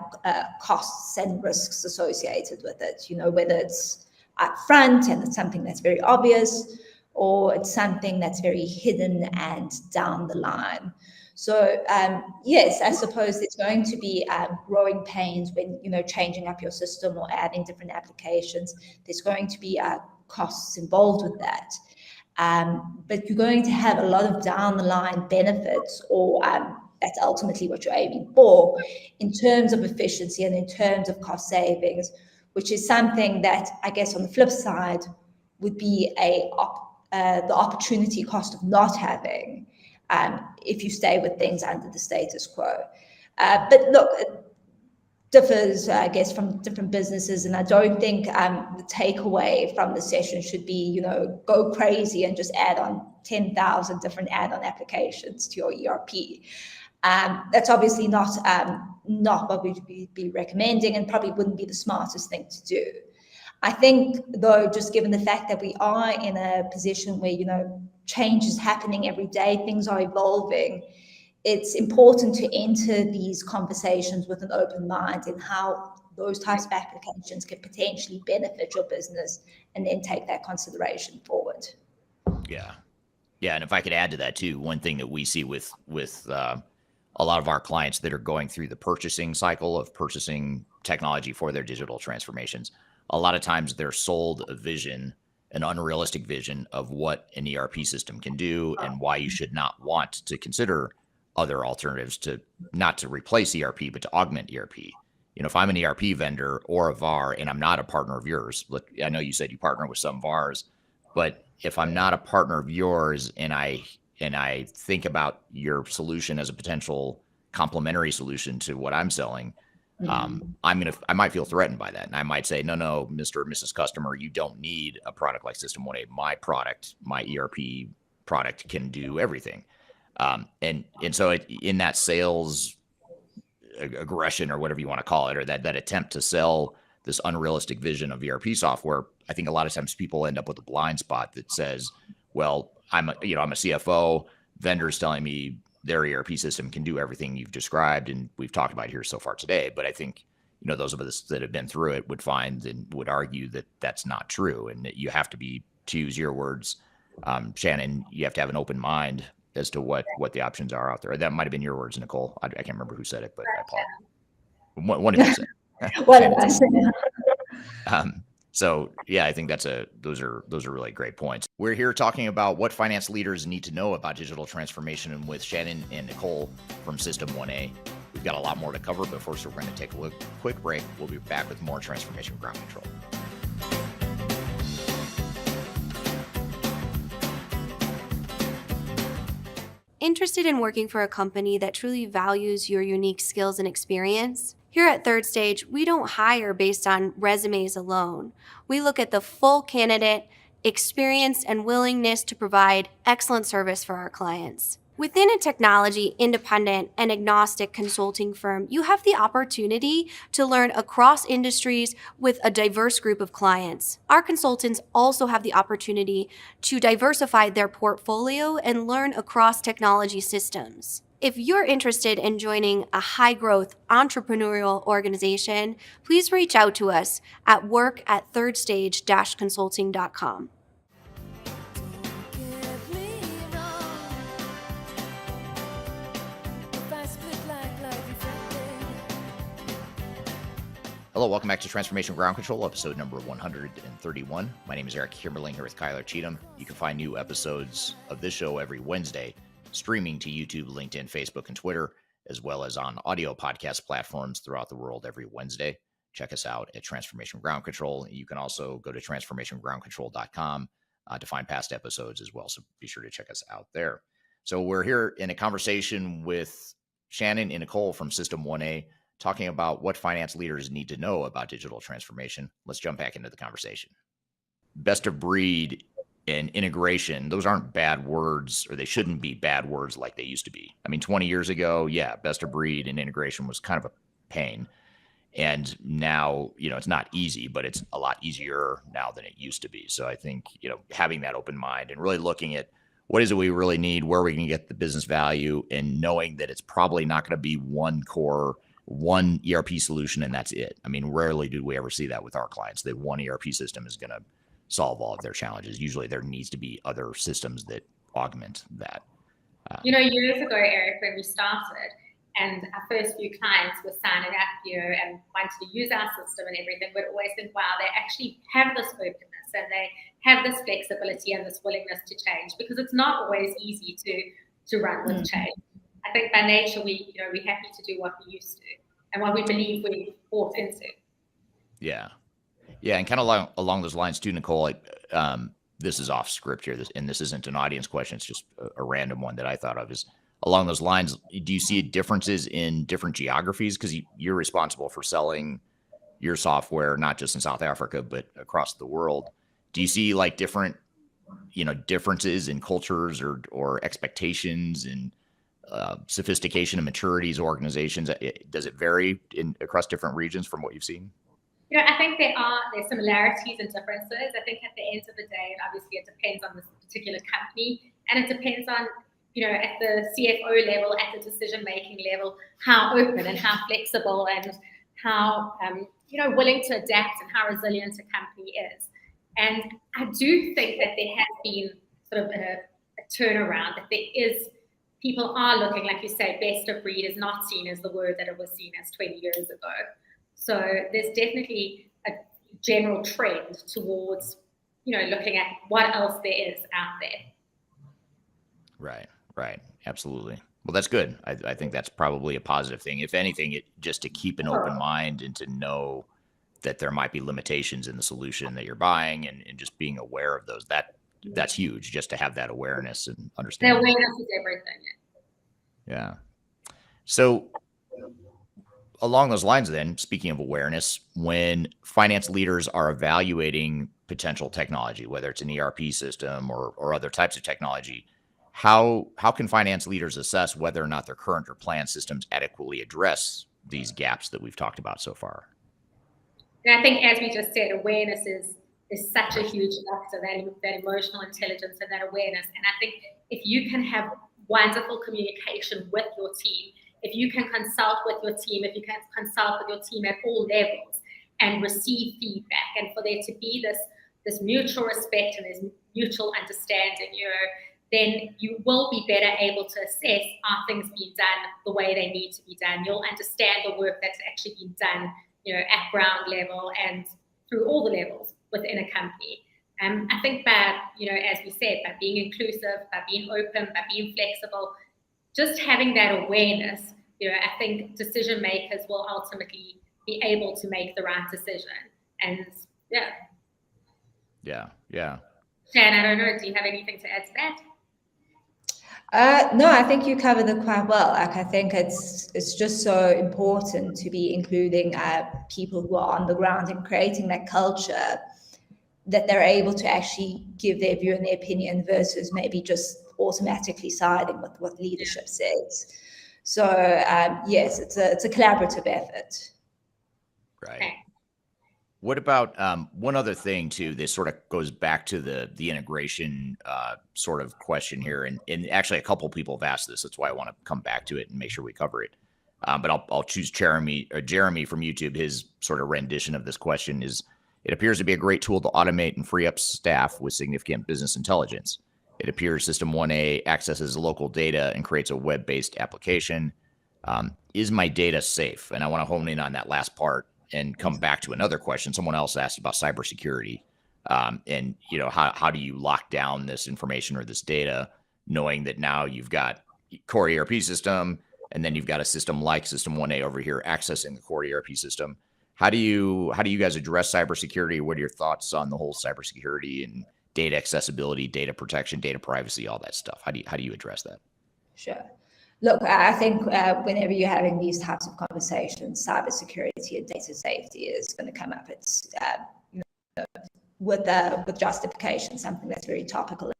costs and risks associated with it, whether it's upfront and it's something that's very obvious, or it's something that's very hidden and down the line. So yes, I suppose there's going to be growing pains when changing up your system or adding different applications. There's going to be costs involved with that, but you're going to have a lot of down the line benefits, or that's ultimately what you're aiming for in terms of efficiency and in terms of cost savings, which is something that I guess on the flip side would be the opportunity cost of not having. If you stay with things under the status quo. But look, it differs, I guess, from different businesses. And I don't think the takeaway from the session should be, go crazy and just add on 10,000 different add-on applications to your ERP. That's obviously not what we'd be recommending, and probably wouldn't be the smartest thing to do. I think, though, just given the fact that we are in a position where, change is happening every day, things are evolving, it's important to enter these conversations with an open mind in how those types of applications can potentially benefit your business, and then take that consideration forward. Yeah. And if I could add to that too, one thing that we see with a lot of our clients that are going through the purchasing cycle of purchasing technology for their digital transformations, a lot of times they're sold a vision, an unrealistic vision of what an ERP system can do and why you should not want to consider other alternatives not to replace ERP, but to augment ERP. If I'm an ERP vendor or a VAR and I'm not a partner of yours, look, I know you said you partner with some VARs, but if I'm not a partner of yours and I think about your solution as a potential complementary solution to what I'm selling, I might feel threatened by that. And I might say, no, Mr. or Mrs. Customer, you don't need a product like System 1A. My product, my ERP product can do everything. And so in that sales aggression, or whatever you want to call it, or that attempt to sell this unrealistic vision of ERP software, I think a lot of times people end up with a blind spot that says, well, I'm a CFO, vendors telling me their ERP system can do everything you've described and we've talked about here so far today. But I think, those of us that have been through it would find and would argue that that's not true, and that you have to be, to use your words, Shannon, you have to have an open mind as to what the options are out there. That might have been your words, Nicole. I can't remember who said it, but I apologize. One of you said it. One of us. So yeah, I think those are really great points. We're here talking about what finance leaders need to know about digital transformation, and with Shannon and Nicole from System 1A. We've got a lot more to cover, but first we're going to take a quick break. We'll be back with more Transformation Ground Control. Interested in working for a company that truly values your unique skills and experience? Here at Third Stage, we don't hire based on resumes alone. We look at the full candidate, experience, and willingness to provide excellent service for our clients. Within a technology, independent, and agnostic consulting firm, you have the opportunity to learn across industries with a diverse group of clients. Our consultants also have the opportunity to diversify their portfolio and learn across technology systems. If you're interested in joining a high-growth entrepreneurial organization, please reach out to us at work@thirdstage-consulting.com. Hello, welcome back to Transformation Ground Control, episode number 131. My name is Eric Kimberling here with Kyler Cheatham. You can find new episodes of this show every Wednesday, streaming to YouTube, LinkedIn, Facebook, and Twitter, as well as on audio podcast platforms throughout the world every Wednesday. Check us out at Transformation Ground Control. You can also go to transformationgroundcontrol.com to find past episodes as well, so be sure to check us out there. So we're here in a conversation with Shannon and Nicole from System 1A, talking about what finance leaders need to know about digital transformation. Let's jump back into the conversation. Best of breed and integration, those aren't bad words, or they shouldn't be bad words like they used to be. I mean, 20 years ago, yeah, best of breed and integration was kind of a pain. And now, it's not easy, but it's a lot easier now than it used to be. So I think, having that open mind and really looking at what is it we really need, where we can get the business value, and knowing that it's probably not going to be one ERP solution and that's it. I mean, rarely do we ever see that with our clients, that one ERP system is going to solve all of their challenges. Usually there needs to be other systems that augment that. Years ago, Eric, when we started and our first few clients were signing up, and wanted to use our system and everything, we'd always think, wow, they actually have this openness and they have this flexibility and this willingness to change, because it's not always easy to run with change. I think by nature, we're happy to do what we used to and what we believe we bought into. Yeah. Yeah. And kind of along those lines too, Nicole, this is off script here, and this isn't an audience question. It's just a random one that I thought of, is along those lines. Do you see differences in different geographies? Because you're responsible for selling your software, not just in South Africa, but across the world. Do you see like different, differences in cultures or expectations and sophistication and maturities, organizations? Does it vary across different regions from what you've seen? I think there's similarities and differences. I think at the end of the day, and obviously it depends on this particular company, and it depends on, at the CFO level, at the decision-making level, how open and how flexible and how, willing to adapt and how resilient a company is. And I do think that there has been sort of a turnaround, that people are looking, like you say, best of breed is not seen as the word that it was seen as 20 years ago. So there's definitely a general trend towards, looking at what else there is out there. Right. Absolutely. Well, that's good. I think that's probably a positive thing. If anything, just to keep an open mind and to know that there might be limitations in the solution that you're buying, and just being aware of those. That's huge, just to have that awareness and understand. The awareness is everything. Yeah. So along those lines then, speaking of awareness, when finance leaders are evaluating potential technology, whether it's an ERP system or other types of technology, how can finance leaders assess whether or not their current or planned systems adequately address these gaps that we've talked about so far? And I think, as we just said, awareness is such a huge factor, that emotional intelligence and that awareness. And I think if you can have wonderful communication with your team, if you can consult with your team, if you can consult with your team at all levels and receive feedback, and for there to be this mutual respect and this mutual understanding, then you will be better able to assess, are things being done the way they need to be done? You'll understand the work that's actually been done, at ground level and through all the levels within a company. I think by, as we said, by being inclusive, by being open, by being flexible, just having that awareness, I think decision makers will ultimately be able to make the right decision. And Yeah. Shannon, I don't know, do you have anything to add to that? No, I think you covered it quite well. Like, I think it's just so important to be including people who are on the ground and creating that culture that they're able to actually give their view and their opinion versus maybe just automatically siding with what leadership says. So yes, it's a collaborative effort. Right. Okay. What about one other thing too? This sort of goes back to the integration sort of question here, and actually a couple people have asked this. That's why I want to come back to it and make sure we cover it. But I'll choose Jeremy from YouTube. His sort of rendition of this question is: it appears to be a great tool to automate and free up staff with significant business intelligence. It appears System 1A accesses local data and creates a web-based application. Is my data safe? And I want to hone in on that last part and come back to another question. Someone else asked about cybersecurity. And, you know, how do you lock down this information or this data, knowing that now you've got core ERP system, and then you've got a system like System 1A over here accessing the core ERP system. How do you guys address cybersecurity? What are your thoughts on the whole cybersecurity and data accessibility, data protection, data privacy, all that stuff? How do you address that? Sure. Look, I think whenever you're having these types of conversations, cybersecurity and data safety is going to come up. It's with justification, something that's very topical.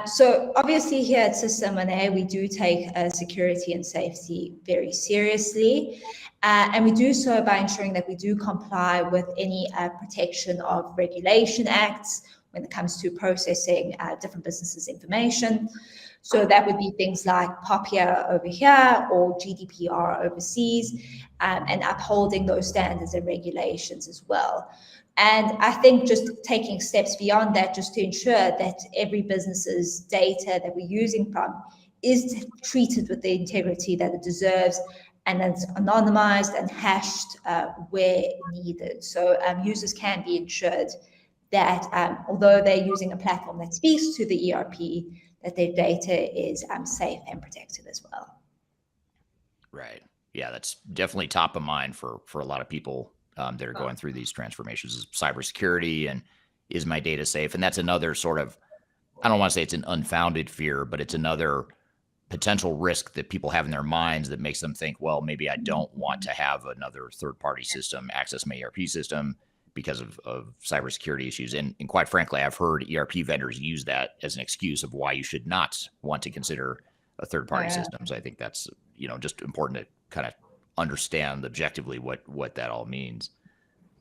So obviously here at System 1A, we do take security and safety very seriously. And we do so by ensuring that we do comply with any protection of regulation acts when it comes to processing different businesses' information. So that would be things like POPIA over here or GDPR overseas, and upholding those standards and regulations as well. And I think just taking steps beyond that, just to ensure that every business's data that we're using from is treated with the integrity that it deserves, and it's anonymized and hashed where needed. So users can be ensured that although they're using a platform that speaks to the ERP, that their data is safe and protected as well. Right. Yeah, that's definitely top of mind for a lot of people that are going through these transformations, is cybersecurity and is my data safe? And that's another sort of, I don't want to say it's an unfounded fear, but it's another potential risk that people have in their minds that makes them think, well, maybe I don't want to have another third-party system access my ERP system because of cybersecurity issues. And quite frankly, I've heard ERP vendors use that as an excuse of why you should not want to consider a third-party system. So I think that's, you know, just important to kind of understand objectively what that all means.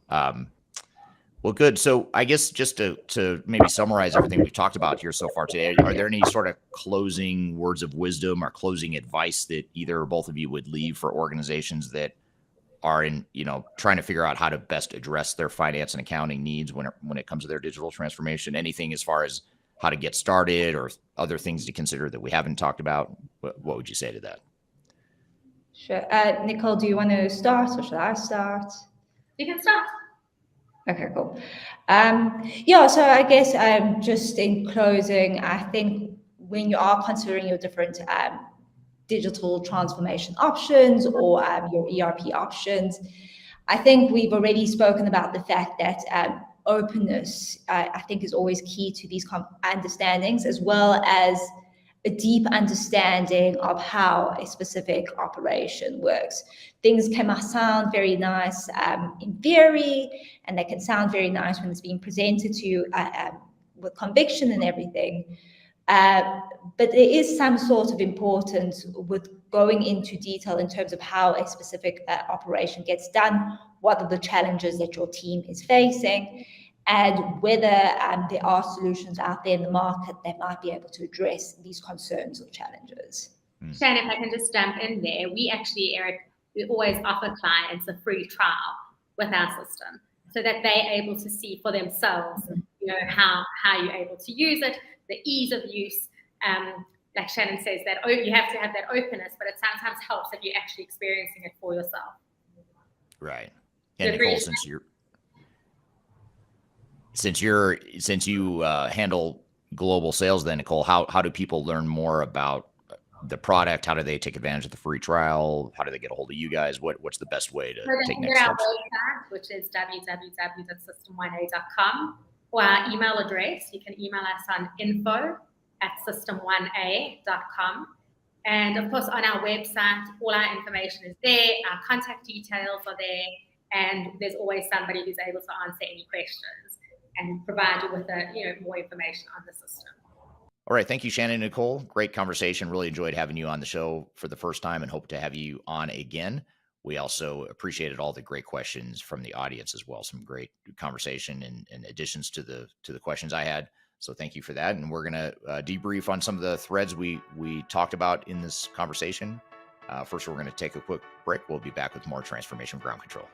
Well, good. So I guess just to maybe summarize everything we've talked about here so far today, are there any sort of closing words of wisdom or closing advice that either or both of you would leave for organizations that are in, you know, trying to figure out how to best address their finance and accounting needs when it comes to their digital transformation? Anything as far as how to get started or other things to consider that we haven't talked about? What would you say to that? Sure. Nicole, do you want to start or should I start? You can start. Okay, cool. Yeah, so I guess just in closing, I think when you are considering your different digital transformation options or your ERP options, I think we've already spoken about the fact that openness, I think, is always key to these understandings, as well as a deep understanding of how a specific operation works. Things can sound very nice in theory, and they can sound very nice when it's being presented to you with conviction and everything. But there is some sort of importance with going into detail in terms of how a specific operation gets done, what are the challenges that your team is facing, and whether there are solutions out there in the market that might be able to address these concerns or challenges. Shannon, if I can just jump in there, we actually, Eric, we always offer clients a free trial with our system so that they're able to see for themselves, you know, how you're able to use it, the ease of use. Like Shannon says, that you have to have that openness, but it sometimes helps if you're actually experiencing it for yourself. Right. And Nicole, since you handle global sales, then Nicole, how do people learn more about the product? How do they take advantage of the free trial? How do they get a hold of you guys? What's the best way to take next steps? Our website, which is www.system1a.com, or our email address. You can email us on info at system1a.com. And of course, on our website, all our information is there, our contact details are there, and there's always somebody who's able to answer any questions and provide you with more information on the system. All right. Thank you, Shannon and Nicole. Great conversation. Really enjoyed having you on the show for the first time and hope to have you on again. We also appreciated all the great questions from the audience as well. Some great conversation and additions to the questions I had. So thank you for that. And we're going to debrief on some of the threads we talked about in this conversation. First, we're going to take a quick break. We'll be back with more Transformation Ground Control.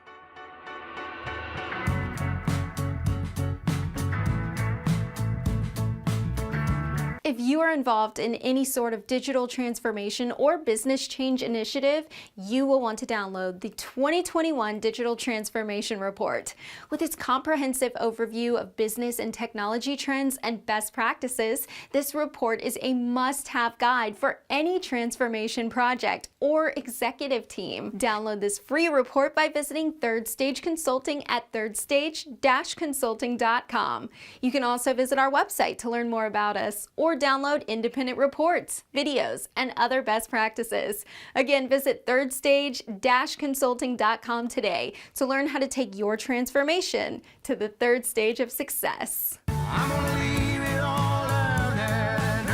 If you are involved in any sort of digital transformation or business change initiative, you will want to download the 2021 Digital Transformation Report. With its comprehensive overview of business and technology trends and best practices, this report is a must-have guide for any transformation project or executive team. Download this free report by visiting Third Stage Consulting at thirdstage-consulting.com. You can also visit our website to learn more about us or download independent reports, videos, and other best practices. Again, visit thirdstage-consulting.com today to learn how to take your transformation to the third stage of success. I'm gonna leave it all out there and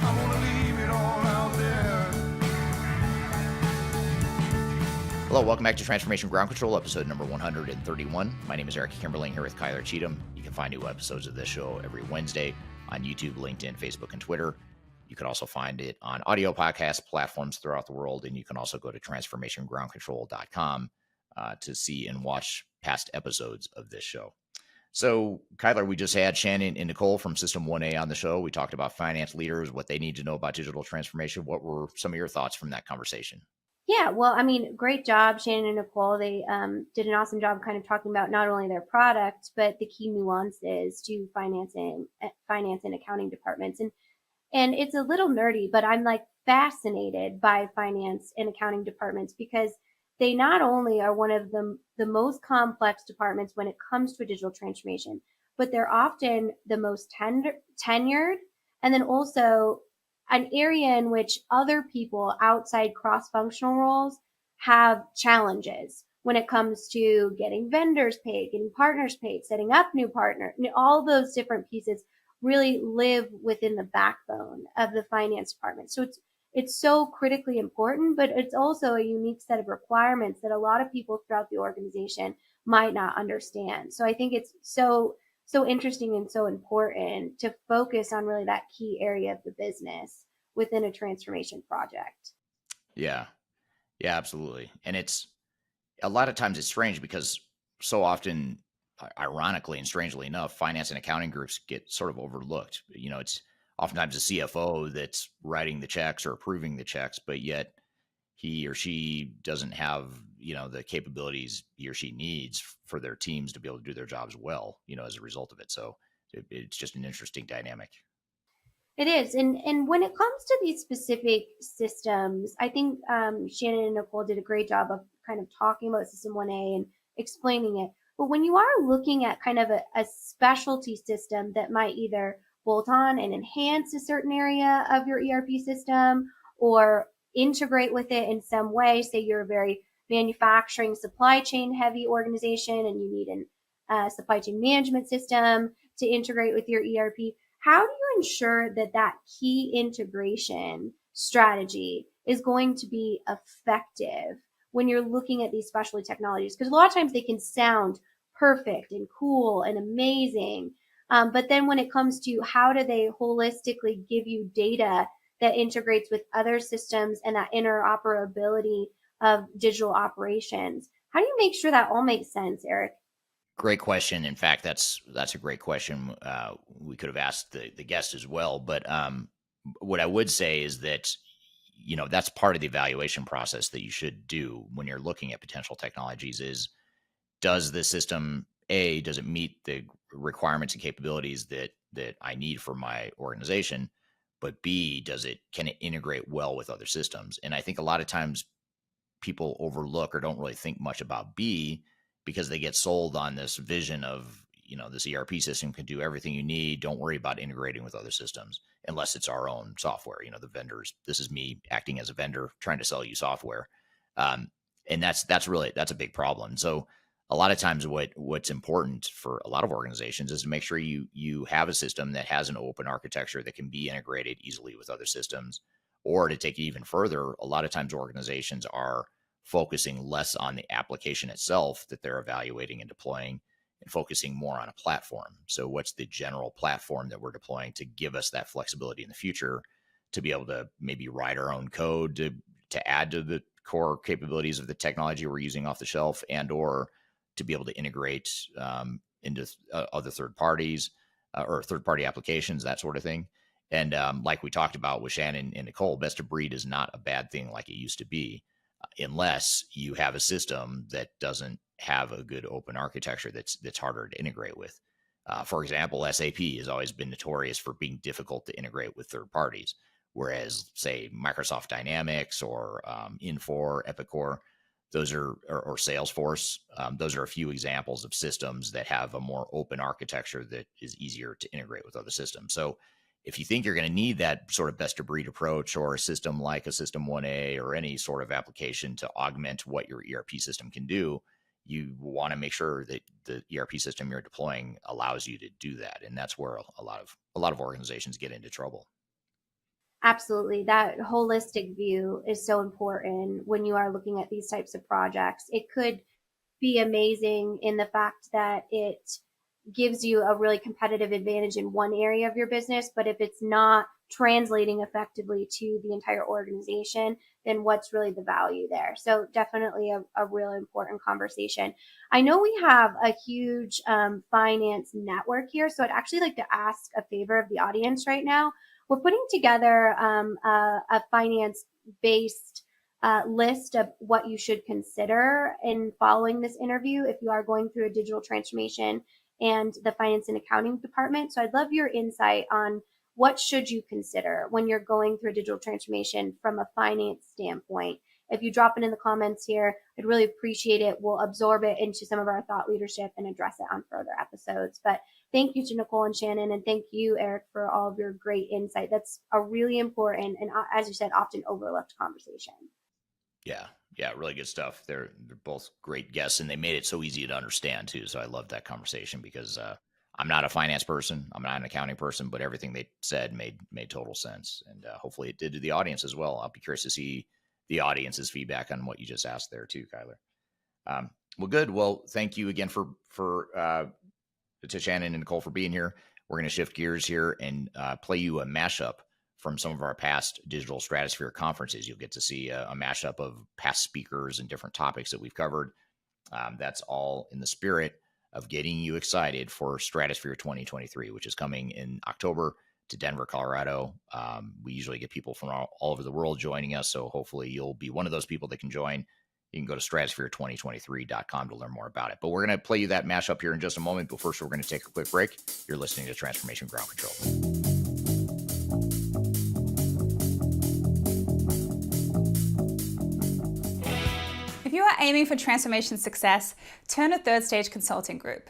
I'm gonna leave it all out there. Hello, welcome back to Transformation Ground Control, episode number 131. My name is Eric Kimberling here with Kyler Cheatham. You can find new episodes of this show every Wednesday on YouTube, LinkedIn, Facebook, and Twitter. You can also find it on audio podcast platforms throughout the world, and you can also go to transformationgroundcontrol.com to see and watch past episodes of this show. So, Kyler, we just had Shannon and Nicole from System 1A on the show. We talked about finance leaders, what they need to know about digital transformation. What were some of your thoughts from that conversation? Yeah, well, I mean, great job, Shannon and Nicole. They did an awesome job kind of talking about not only their product, but the key nuances to finance and accounting departments. And it's a little nerdy, but I'm like fascinated by finance and accounting departments because they not only are one of the most complex departments when it comes to a digital transformation, but they're often the most tenured, and then also an area in which other people outside cross-functional roles have challenges when it comes to getting vendors paid, getting partners paid, setting up new partners. All those different pieces really live within the backbone of the finance department. So it's so critically important, but it's also a unique set of requirements that a lot of people throughout the organization might not understand. So I think it's so interesting and so important to focus on really that key area of the business within a transformation project. Yeah, absolutely. And it's a lot of times it's strange because so often, ironically and strangely enough, finance and accounting groups get sort of overlooked. It's oftentimes the CFO that's writing the checks or approving the checks, but yet he or she doesn't have, the capabilities he or she needs for their teams to be able to do their jobs well, as a result of it. So it's just an interesting dynamic. It is. And when it comes to these specific systems, I think Shannon and Nicole did a great job of kind of talking about System 1A and explaining it. But when you are looking at kind of a specialty system that might either bolt on and enhance a certain area of your ERP system or integrate with it in some way, say you're a very manufacturing supply chain heavy organization and you need a supply chain management system to integrate with your ERP, how do you ensure that key integration strategy is going to be effective when you're looking at these specialty technologies? Because a lot of times they can sound perfect and cool and amazing. But then when it comes to how do they holistically give you data that integrates with other systems and that interoperability of digital operations, how do you make sure that all makes sense, Eric? Great question. In fact, that's a great question. We could have asked the guest as well, but what I would say is that that's part of the evaluation process that you should do when you're looking at potential technologies. Is does the system does it meet the requirements and capabilities that I need for my organization? But B, can it integrate well with other systems? And I think a lot of times people overlook or don't really think much about B, because they get sold on this vision of, this ERP system can do everything you need. Don't worry about integrating with other systems unless it's our own software. The vendors, this is me acting as a vendor trying to sell you software. And that's a big problem. So a lot of times what's important for a lot of organizations is to make sure you have a system that has an open architecture that can be integrated easily with other systems. Or to take it even further, a lot of times organizations are focusing less on the application itself that they're evaluating and deploying and focusing more on a platform. So what's the general platform that we're deploying to give us that flexibility in the future to be able to maybe write our own code to add to the core capabilities of the technology we're using off the shelf, and or to be able to integrate into other third parties or third party applications, that sort of thing. And like we talked about with Shannon and Nicole, best of breed is not a bad thing like it used to be, unless you have a system that doesn't have a good open architecture that's harder to integrate with. For example, SAP has always been notorious for being difficult to integrate with third parties, whereas, say, Microsoft Dynamics or Infor, Epicor, those are, or Salesforce, those are a few examples of systems that have a more open architecture that is easier to integrate with other systems. So if you think you're going to need that sort of best of breed approach, or a system like a System 1A or any sort of application to augment what your ERP system can do, you want to make sure that the ERP system you're deploying allows you to do that. And that's where a lot of organizations get into trouble. Absolutely. That holistic view is so important when you are looking at these types of projects. It could be amazing in the fact that it gives you a really competitive advantage in one area of your business, but if it's not translating effectively to the entire organization, then what's really the value there? So definitely a really important conversation. I know we have a huge finance network here, so I'd actually like to ask a favor of the audience right now. We're putting together a finance-based list of what you should consider in following this interview if you are going through a digital transformation and the finance and accounting department. So I'd love your insight on what should you consider when you're going through a digital transformation from a finance standpoint. If you drop it in the comments here, I'd really appreciate it. We'll absorb it into some of our thought leadership and address it on further episodes. But thank you to Nicole and Shannon, and thank you, Eric, for all of your great insight. That's a really important and, as you said, often overlooked conversation. Yeah, really good stuff. They're both great guests, and they made it so easy to understand too. So I love that conversation because I'm not a finance person, I'm not an accounting person, but everything they said made total sense, and hopefully it did to the audience as well. I'll be curious to see the audience's feedback on what you just asked there too, Kyler. Well, good. Well, thank you again to Shannon and Nicole for being here. We're going to shift gears here and play you a mashup from some of our past Digital Stratosphere conferences. You'll get to see a mashup of past speakers and different topics that we've covered. That's all in the spirit of getting you excited for Stratosphere 2023, which is coming in October to Denver, Colorado. We usually get people from all over the world joining us, so hopefully you'll be one of those people that can join. You can go to stratosphere2023.com to learn more about it. But we're going to play you that mashup here in just a moment. But first, we're going to take a quick break. You're listening to Transformation Ground Control. If you are aiming for transformation success, turn to Third Stage Consulting Group.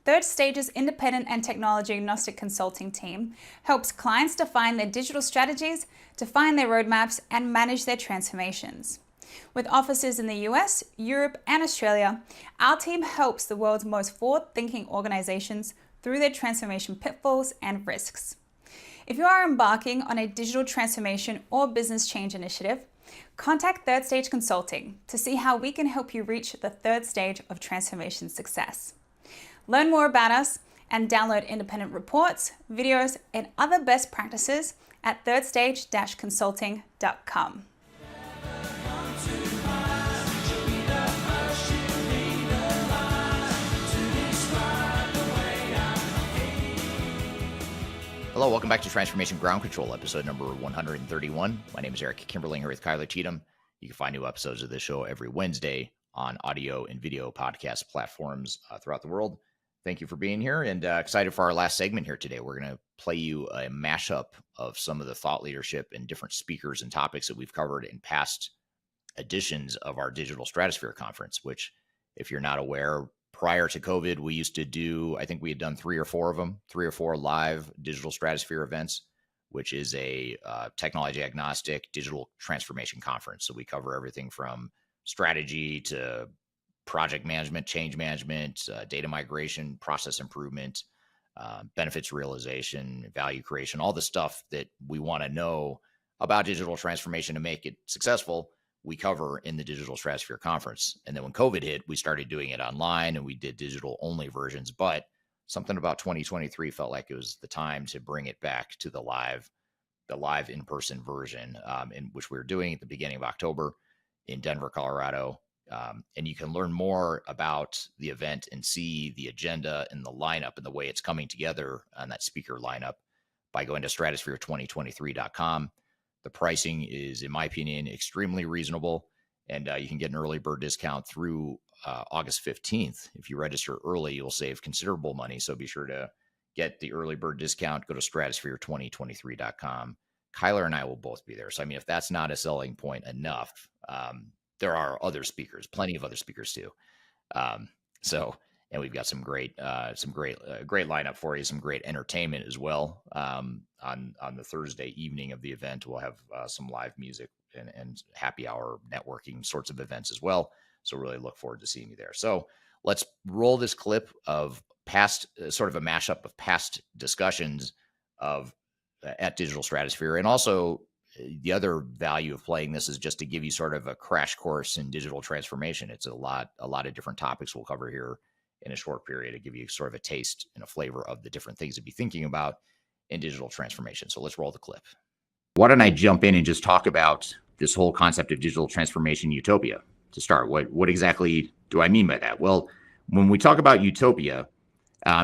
Third Stage's independent and technology agnostic consulting team helps clients define their digital strategies, define their roadmaps, and manage their transformations. With offices in the US, Europe, and Australia, our team helps the world's most forward-thinking organizations through their transformation pitfalls and risks. If you are embarking on a digital transformation or business change initiative, contact Third Stage Consulting to see how we can help you reach the third stage of transformation success. Learn more about us and download independent reports, videos, and other best practices at thirdstage-consulting.com. Hello, welcome back to Transformation Ground Control, episode number 131. My name is Eric Kimberling here with Kyler Cheatham. You can find new episodes of this show every Wednesday on audio and video podcast platforms throughout the world. Thank you for being here, and excited for our last segment here today. We're going to play you a mashup of some of the thought leadership and different speakers and topics that we've covered in past editions of our Digital Stratosphere conference, which, if you're not aware, prior to COVID, we used to do, I think we had done 3 or 4 of them, 3 or 4 live digital Stratosphere events, which is a technology agnostic digital transformation conference. So we cover everything from strategy to project management, change management, data migration, process improvement, benefits realization, value creation, all the stuff that we want to know about digital transformation to make it successful, we cover in the Digital Stratosphere Conference. And then when COVID hit, we started doing it online and we did digital only versions. But something about 2023 felt like it was the time to bring it back to the live in-person version, in which we were doing at the beginning of October in Denver, Colorado. And you can learn more about the event and see the agenda and the lineup and the way it's coming together on that speaker lineup by going to stratosphere2023.com. The pricing is, in my opinion, extremely reasonable, and you can get an early bird discount through August 15th. If you register early, you'll save considerable money, so be sure to get the early bird discount. Go to stratosphere2023.com. Kyler and I will both be there. So, I mean, if that's not a selling point enough, there are other speakers, plenty of other speakers too. And we've got some great lineup for you, some great entertainment as well. On the Thursday evening of the event, we'll have some live music and happy hour networking sorts of events as well. So really look forward to seeing you there. So let's roll this clip of past, sort of a mashup of past discussions at Digital Stratosphere. And also the other value of playing this is just to give you sort of a crash course in digital transformation. It's a lot of different topics we'll cover here in a short period to give you sort of a taste and a flavor of the different things to be thinking about in digital transformation. So let's roll the clip. Why don't I jump in and just talk about this whole concept of digital transformation utopia to start? What exactly do I mean by that? Well, when we talk about utopia,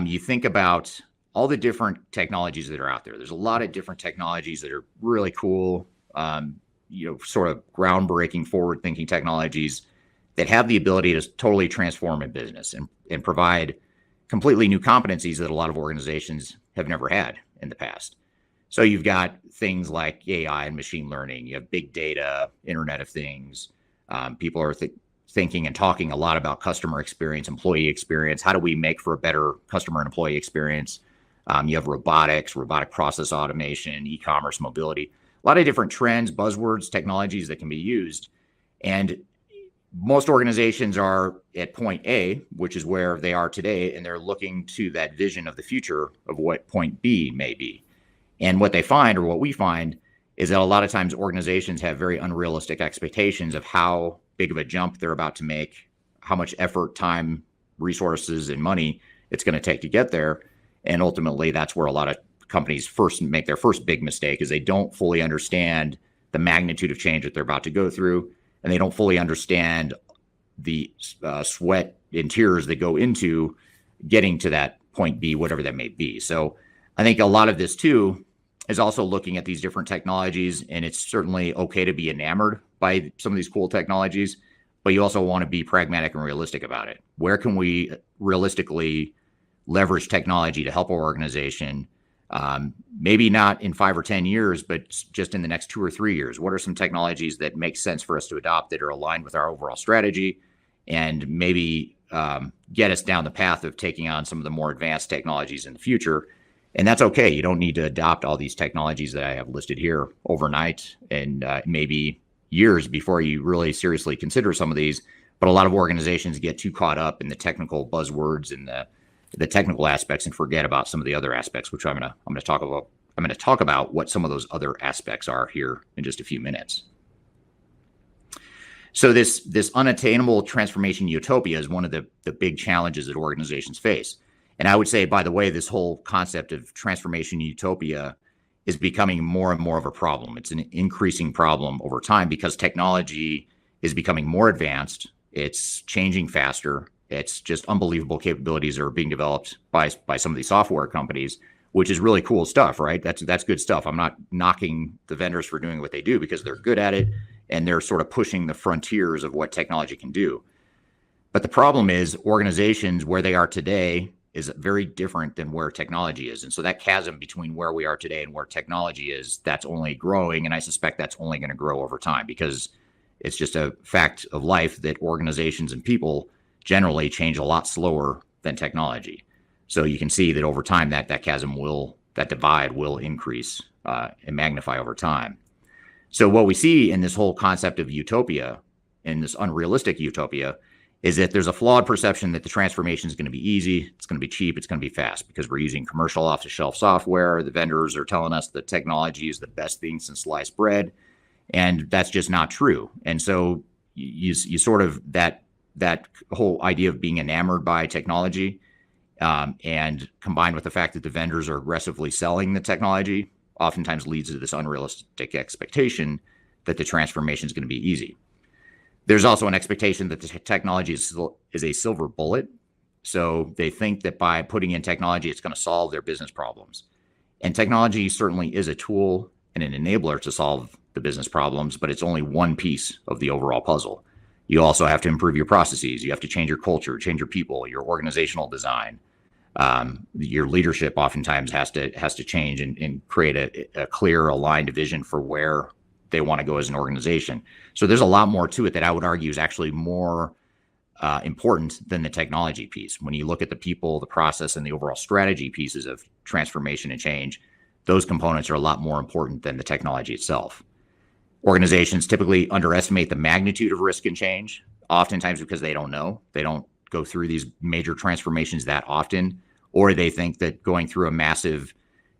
you think about all the different technologies that are out there. There's a lot of different technologies that are really cool, sort of groundbreaking, forward-thinking technologies that have the ability to totally transform a business and provide completely new competencies that a lot of organizations have never had in the past. So you've got things like AI and machine learning. You have big data, Internet of Things. People are thinking and talking a lot about customer experience, employee experience. How do we make for a better customer and employee experience? You have robotics, robotic process automation, e-commerce, mobility, a lot of different trends, buzzwords, technologies that can be used. And most organizations are at point A, which is where they are today, and they're looking to that vision of the future of what point B may be. And what they find, or what we find, is that a lot of times organizations have very unrealistic expectations of how big of a jump they're about to make, how much effort, time, resources, and money it's going to take to get there. And ultimately, that's where a lot of companies first make their first big mistake, is they don't fully understand the magnitude of change that they're about to go through, and they don't fully understand the sweat and tears that go into getting to that point B, whatever that may be. So I think a lot of this too is also looking at these different technologies, and it's certainly okay to be enamored by some of these cool technologies, but you also want to be pragmatic and realistic about it. Where can we realistically leverage technology to help our organization? Maybe not in 5 or 10 years, but just in the next 2 or 3 years. What are some technologies that make sense for us to adopt that are aligned with our overall strategy, and maybe get us down the path of taking on some of the more advanced technologies in the future? And that's okay. You don't need to adopt all these technologies that I have listed here overnight, and maybe years before you really seriously consider some of these. But a lot of organizations get too caught up in the technical buzzwords and the technical aspects and forget about some of the other aspects, which I'm going to talk about. I'm going to talk about what some of those other aspects are here in just a few minutes. So this unattainable transformation utopia is one of the big challenges that organizations face. And I would say, by the way, this whole concept of transformation utopia is becoming more and more of a problem. It's an increasing problem over time because technology is becoming more advanced. It's changing faster. It's just unbelievable capabilities are being developed by some of these software companies, which is really cool stuff, right? That's good stuff. I'm not knocking the vendors for doing what they do, because they're good at it and they're sort of pushing the frontiers of what technology can do. But the problem is, organizations where they are today is very different than where technology is. And so that chasm between where we are today and where technology is, that's only growing. And I suspect that's only going to grow over time, because it's just a fact of life that organizations and people generally change a lot slower than technology. So you can see that over time that divide will increase and magnify over time. So what we see in this whole concept of utopia, in this unrealistic utopia, is that there's a flawed perception that the transformation is going to be easy, it's going to be cheap, it's going to be fast, because we're using commercial off-the-shelf software. The vendors are telling us that technology is the best thing since sliced bread, and that's just not true. And so you sort of that whole idea of being enamored by technology, and combined with the fact that the vendors are aggressively selling the technology, oftentimes leads to this unrealistic expectation that the transformation is going to be easy. There's also an expectation that the technology is a silver bullet. So they think that by putting in technology, it's going to solve their business problems. And technology certainly is a tool and an enabler to solve the business problems, but it's only one piece of the overall puzzle. You also have to improve your processes. You have to change your culture, change your people, your organizational design. Your leadership oftentimes has to change and create a clear, aligned vision for where they want to go as an organization. So there's a lot more to it that I would argue is actually more important than the technology piece. When you look at the people, the process, and the overall strategy pieces of transformation and change, those components are a lot more important than the technology itself. Organizations typically underestimate the magnitude of risk and change, oftentimes because they don't know. They don't go through these major transformations that often, or they think that going through a massive,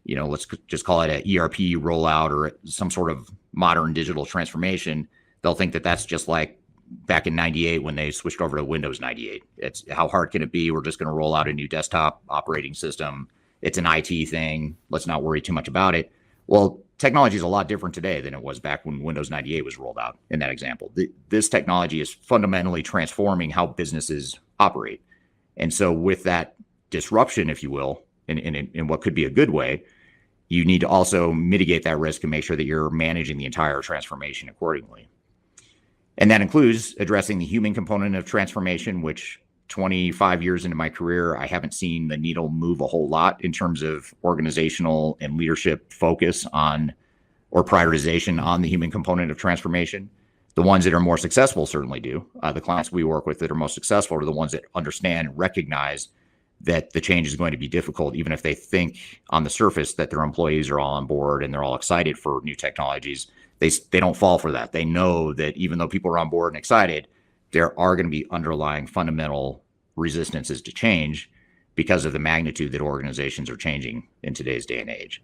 let's just call it an ERP rollout or some sort of modern digital transformation, they'll think that that's just like back in 98 when they switched over to Windows 98. It's how hard can it be? We're just going to roll out a new desktop operating system. It's an IT thing. Let's not worry too much about it. Well, technology is a lot different today than it was back when Windows 98 was rolled out in that example. This technology is fundamentally transforming how businesses operate. And so with that disruption, if you will, in what could be a good way, you need to also mitigate that risk and make sure that you're managing the entire transformation accordingly. And that includes addressing the human component of transformation, which 25 years into my career, I haven't seen the needle move a whole lot in terms of organizational and leadership focus on or prioritization on the human component of transformation. The ones that are more successful certainly do. The clients we work with that are most successful are the ones that understand and recognize that the change is going to be difficult, even if they think on the surface that their employees are all on board and they're all excited for new technologies. They don't fall for that. They know that even though people are on board and excited, there are going to be underlying fundamental resistances to change because of the magnitude that organizations are changing in today's day and age.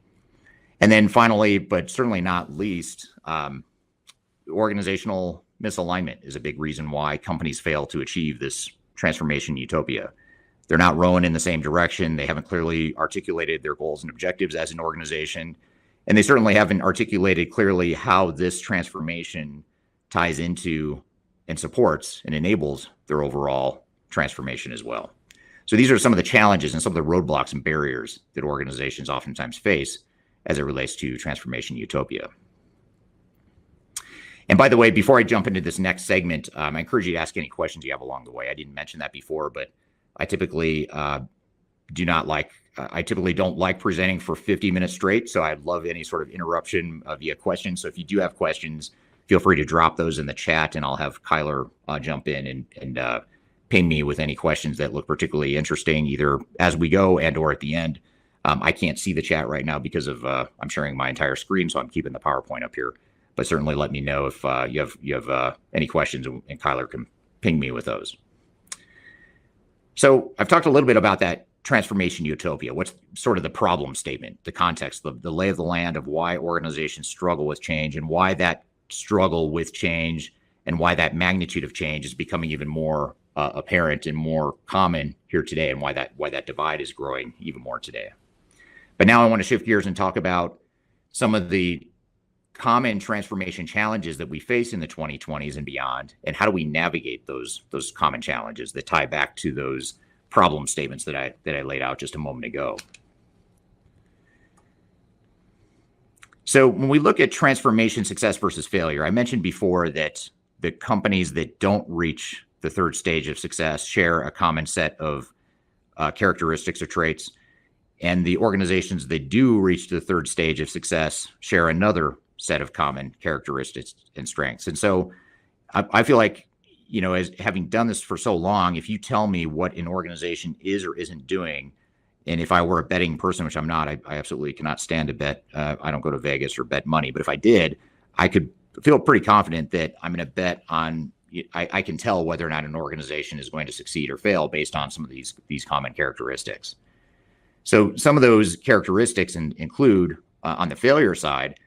And then finally, but certainly not least, organizational misalignment is a big reason why companies fail to achieve this transformation utopia. They're not rowing in the same direction. They haven't clearly articulated their goals and objectives as an organization. And they certainly haven't articulated clearly how this transformation ties into and supports and enables their overall transformation as well. So these are some of the challenges and some of the roadblocks and barriers that organizations oftentimes face as it relates to transformation utopia. And by the way, before I jump into this next segment, I encourage you to ask any questions you have along the way. I didn't mention that before, but I typically don't like presenting for 50 minutes straight. So I'd love any sort of interruption via questions. So if you do have questions, feel free to drop those in the chat and I'll have Kyler jump in and ping me with any questions that look particularly interesting, either as we go and or at the end. I can't see the chat right now because of I'm sharing my entire screen, so I'm keeping the PowerPoint up here. But certainly let me know if you have any questions, and Kyler can ping me with those. So I've talked a little bit about that transformation utopia. What's sort of the problem statement, the context, the lay of the land of why organizations struggle with change and why that struggle with change and why that magnitude of change is becoming even more apparent and more common here today, and why that divide is growing even more today. But now I want to shift gears and talk about some of the common transformation challenges that we face in the 2020s and beyond, and how do we navigate those common challenges that tie back to those problem statements that I laid out just a moment ago. So when we look at transformation success versus failure, I mentioned before that the companies that don't reach the third stage of success share a common set of characteristics or traits, and the organizations that do reach the third stage of success share another set of common characteristics and strengths. And so I feel like as having done this for so long, if you tell me what an organization is or isn't doing, and if I were a betting person, which I'm not, I absolutely cannot stand to bet. I don't go to Vegas or bet money. But if I did, I could feel pretty confident that I'm going to bet on, I can tell whether or not an organization is going to succeed or fail based on some of these common characteristics. So some of those characteristics include, on the failure side,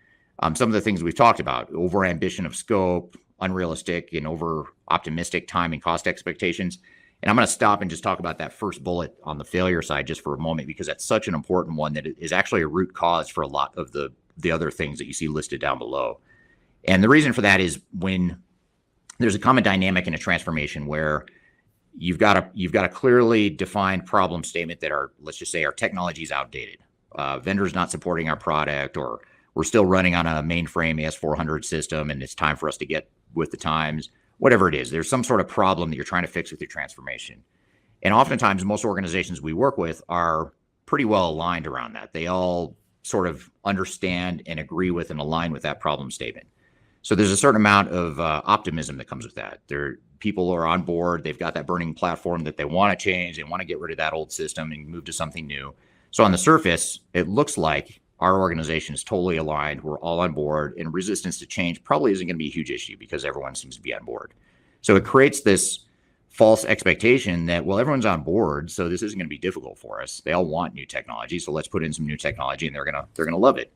some of the things we've talked about: overambition of scope, unrealistic and over optimistic time and cost expectations. And I'm going to stop and just talk about that first bullet on the failure side just for a moment, because that's such an important one that it is actually a root cause for a lot of the other things that you see listed down below. And the reason for that is when there's a common dynamic in a transformation where you've got a clearly defined problem statement that let's just say our technology is outdated. Vendors not supporting our product, or we're still running on a mainframe AS400 system and it's time for us to get with the times. Whatever it is, there's some sort of problem that you're trying to fix with your transformation. And oftentimes, most organizations we work with are pretty well aligned around that. They all sort of understand and agree with and align with that problem statement. So there's a certain amount of optimism that comes with that. People are on board. They've got that burning platform that they want to change. They want to get rid of that old system and move to something new. So on the surface, it looks like our organization is totally aligned. We're all on board, and resistance to change probably isn't going to be a huge issue because everyone seems to be on board. So it creates this false expectation that, well, everyone's on board, so this isn't going to be difficult for us. They all want new technology, so let's put in some new technology, and they're gonna love it.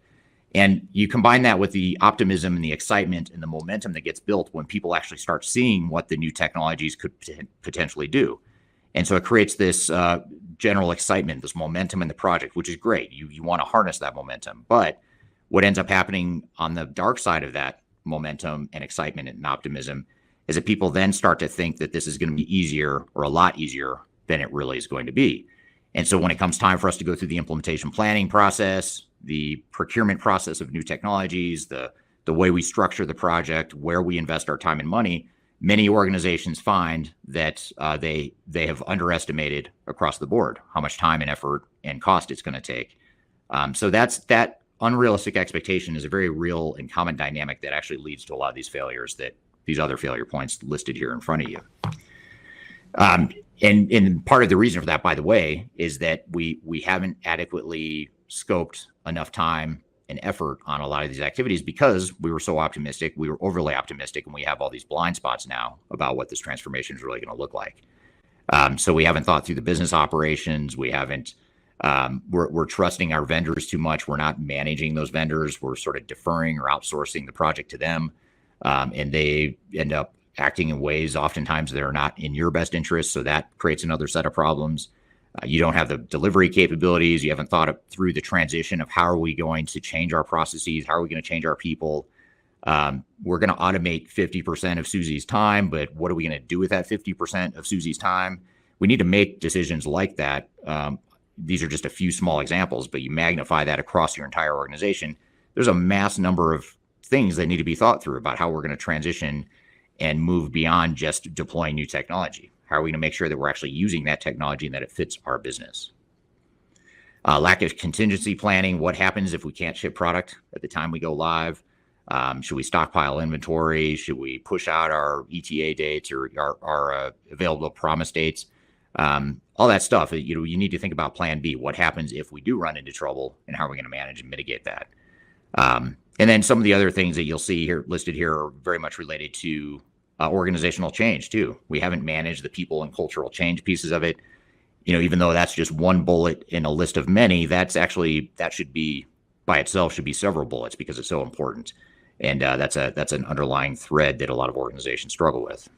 And you combine that with the optimism and the excitement and the momentum that gets built when people actually start seeing what the new technologies could potentially do. And so it creates this general excitement, this momentum in the project, which is great. You want to harness that momentum. But what ends up happening on the dark side of that momentum and excitement and optimism is that people then start to think that this is going to be easier, or a lot easier than it really is going to be. And so when it comes time for us to go through the implementation planning process, the procurement process of new technologies, the way we structure the project, where we invest our time and money, many organizations find that they have underestimated across the board how much time and effort and cost it's going to take. So that unrealistic expectation is a very real and common dynamic that actually leads to a lot of these failures, that these other failure points listed here in front of you. And part of the reason for that, by the way, is that we haven't adequately scoped enough time and effort on a lot of these activities because we were so optimistic. We were overly optimistic, and we have all these blind spots now about what this transformation is really going to look like. So we haven't thought through the business operations. We haven't. We're trusting our vendors too much. We're not managing those vendors. We're sort of deferring or outsourcing the project to them, and they end up acting in ways oftentimes that are not in your best interest. So that creates another set of problems. You don't have the delivery capabilities. You haven't thought through the transition of how are we going to change our processes? How are we going to change our people? We're going to automate 50% of Susie's time, but what are we going to do with that 50% of Susie's time? We need to make decisions like that. These are just a few small examples, but you magnify that across your entire organization. There's a mass number of things that need to be thought through about how we're going to transition and move beyond just deploying new technology. How are we going to make sure that we're actually using that technology and that it fits our business? Lack of contingency planning. What happens if we can't ship product at the time we go live? Should we stockpile inventory? Should we push out our ETA dates or our available promise dates? All that stuff. You need to think about Plan B. What happens if we do run into trouble, and how are we going to manage and mitigate that? And then some of the other things that you'll see here listed here are very much related to organizational change too. We haven't managed the people and cultural change pieces of it. Even though that's just one bullet in a list of many, that should be by itself should be several bullets because it's so important. And that's an underlying thread that a lot of organizations struggle with.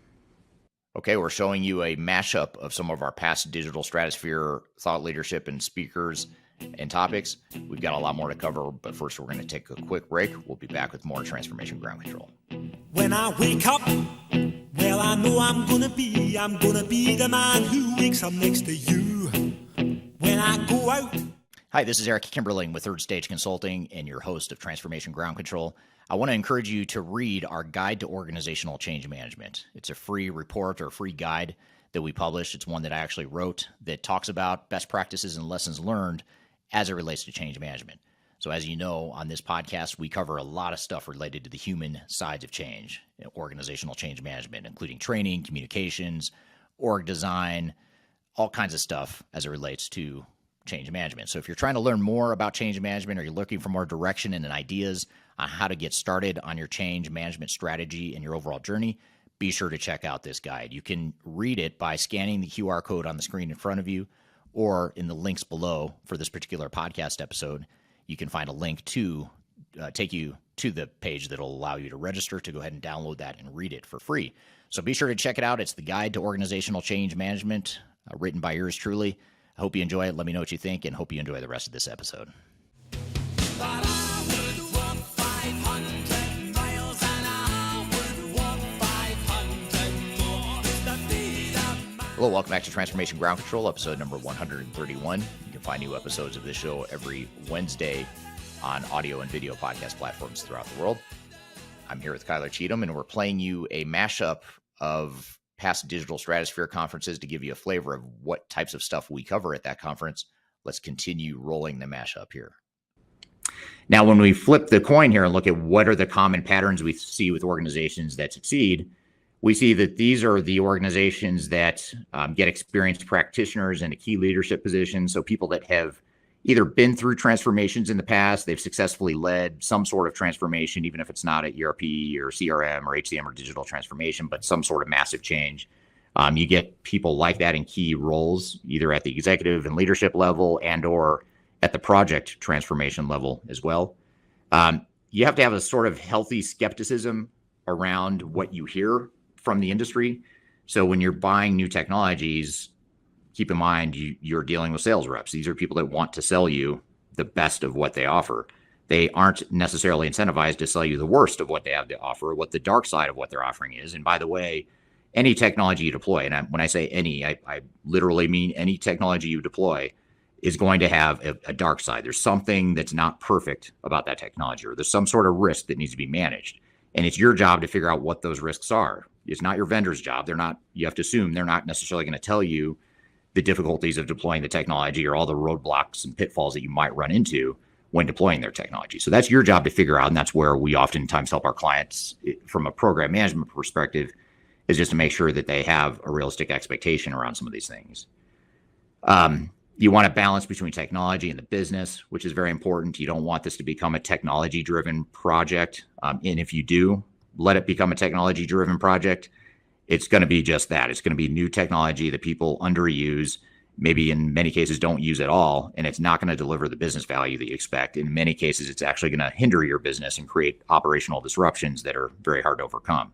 Okay, we're showing you a mashup of some of our past digital stratosphere thought leadership and speakers and topics. We've got a lot more to cover, but first we're going to take a quick break. We'll be back with more Transformation Ground Control. When I wake up, well, I know I'm gonna be the man who wakes up next to you. When I go out. Hi, this is Eric Kimberling with Third Stage Consulting and your host of Transformation Ground Control. I want to encourage you to read our Guide to Organizational Change Management. It's a free report or free guide that we publish. It's one that I actually wrote that talks about best practices and lessons learned as it relates to change management. So as you know, on this podcast, we cover a lot of stuff related to the human sides of change, organizational change management, including training, communications, org design, all kinds of stuff as it relates to change management. So if you're trying to learn more about change management, or you're looking for more direction and ideas on how to get started on your change management strategy and your overall journey, be sure to check out this guide. You can read it by scanning the QR code on the screen in front of you, or in the links below for this particular podcast episode. You can find a link to take you to the page that'll allow you to register to go ahead and download that and read it for free. So be sure to check it out. It's the Guide to Organizational Change Management, written by yours truly. I hope you enjoy it. Let me know what you think, and hope you enjoy the rest of this episode. Hello, welcome back to Transformation Ground Control, episode number 131. You can find new episodes of this show every Wednesday on audio and video podcast platforms throughout the world. I'm here with Kyler Cheatham, and we're playing you a mashup of past digital Stratosphere conferences to give you a flavor of what types of stuff we cover at that conference. Let's continue rolling the mashup here. Now, when we flip the coin here and look at what are the common patterns we see with organizations that succeed, we see that these are the organizations that get experienced practitioners into key leadership positions. So people that have either been through transformations in the past, they've successfully led some sort of transformation, even if it's not at ERP or CRM or HCM or digital transformation, but some sort of massive change. You get people like that in key roles, either at the executive and leadership level and or at the project transformation level as well. You have to have a sort of healthy skepticism around what you hear from the industry. So when you're buying new technologies, keep in mind you're dealing with sales reps. These are people that want to sell you the best of what they offer. They aren't necessarily incentivized to sell you the worst of what they have to offer, what the dark side of what they're offering is. And by the way, any technology you deploy, and when I say any, I literally mean any technology you deploy, is going to have a dark side. There's something that's not perfect about that technology, or there's some sort of risk that needs to be managed. And it's your job to figure out what those risks are. It's not your vendor's job. You have to assume they're not necessarily going to tell you the difficulties of deploying the technology or all the roadblocks and pitfalls that you might run into when deploying their technology. So that's your job to figure out. And that's where we oftentimes help our clients from a program management perspective, is just to make sure that they have a realistic expectation around some of these things. You want a balance between technology and the business, which is very important. You don't want this to become a technology-driven project. And if you do let it become a technology-driven project, it's going to be just that. It's going to be new technology that people underuse, maybe in many cases don't use at all, and it's not going to deliver the business value that you expect. In many cases, it's actually going to hinder your business and create operational disruptions that are very hard to overcome.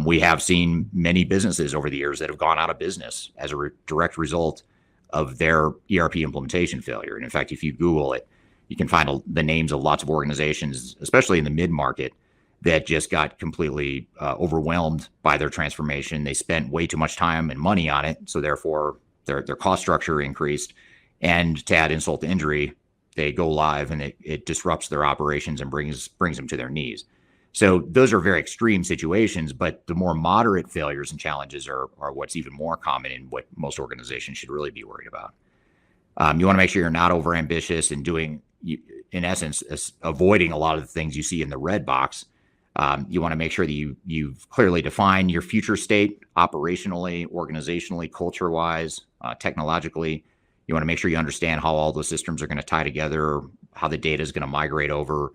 We have seen many businesses over the years that have gone out of business as a direct result of their ERP implementation failure. And in fact, if you Google it, you can find the names of lots of organizations, especially in the mid-market, that just got completely overwhelmed by their transformation. They spent way too much time and money on it, so therefore their cost structure increased. And to add insult to injury, they go live and it disrupts their operations and brings them to their knees. So those are very extreme situations, but the more moderate failures and challenges are what's even more common and what most organizations should really be worried about. You want to make sure you're not overambitious and doing, in essence, avoiding a lot of the things you see in the red box. You want to make sure that you've clearly defined your future state operationally, organizationally, culture-wise, technologically. You want to make sure you understand how all those systems are going to tie together, how the data is going to migrate over,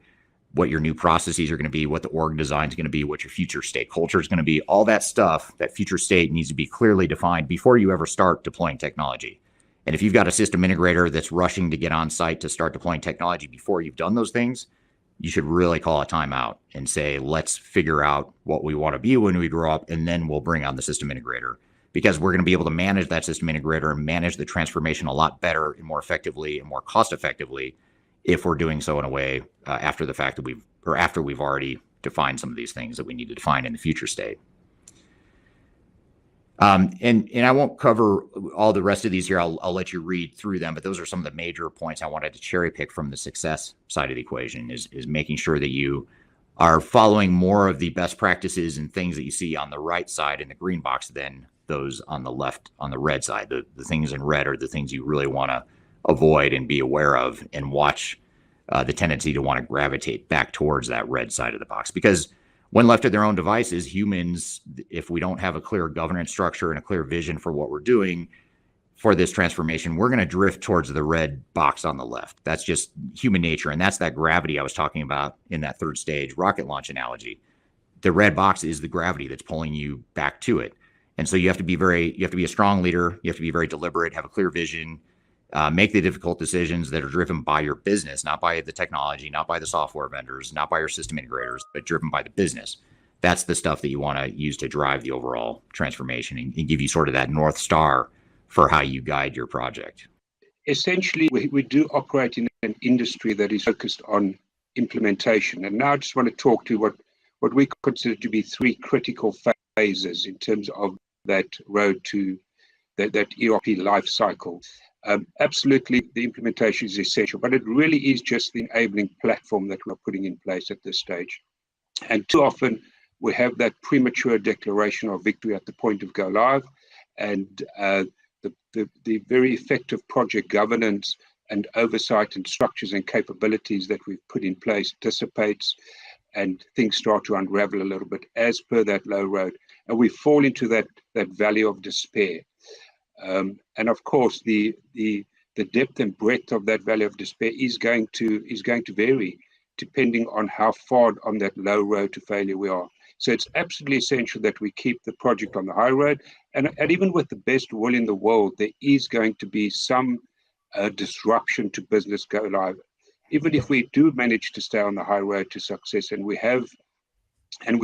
what your new processes are going to be, what the org design is going to be, what your future state culture is going to be. All that stuff, that future state needs to be clearly defined before you ever start deploying technology. And if you've got a system integrator that's rushing to get on site to start deploying technology before you've done those things, you should really call a timeout and say, let's figure out what we want to be when we grow up, and then we'll bring on the system integrator, because we're going to be able to manage that system integrator and manage the transformation a lot better and more effectively and more cost effectively if we're doing so in a way after the fact that after we've already defined some of these things that we need to define in the future state. And I won't cover all the rest of these here. I'll let you read through them, but those are some of the major points I wanted to cherry pick from the success side of the equation, is making sure that you are following more of the best practices and things that you see on the right side in the green box than those on the left, on the red side. The things in red are the things you really want to avoid and be aware of and watch the tendency to want to gravitate back towards that red side of the box. Because when left to their own devices, humans, if we don't have a clear governance structure and a clear vision for what we're doing for this transformation, we're going to drift towards the red box on the left. That's just human nature. And that's that gravity I was talking about in that third stage rocket launch analogy. The red box is the gravity that's pulling you back to it. And so you have to be a strong leader. You have to be very deliberate, have a clear vision, make the difficult decisions that are driven by your business, not by the technology, not by the software vendors, not by your system integrators, but driven by the business. That's the stuff that you want to use to drive the overall transformation and give you sort of that North Star for how you guide your project. Essentially, we do operate in an industry that is focused on implementation. And now I just want to talk to what we consider to be three critical phases in terms of that road to that ERP life cycle. Absolutely, the implementation is essential, but it really is just the enabling platform that we're putting in place at this stage. And too often, we have that premature declaration of victory at the point of go live, and the very effective project governance and oversight and structures and capabilities that we've put in place dissipates, and things start to unravel a little bit as per that low road, and we fall into that valley of despair. And of course, the depth and breadth of that valley of despair is going to vary depending on how far on that low road to failure we are. So it's absolutely essential that we keep the project on the high road. And even with the best will in the world, there is going to be some disruption to business go live. Even if we do manage to stay on the high road to success, and we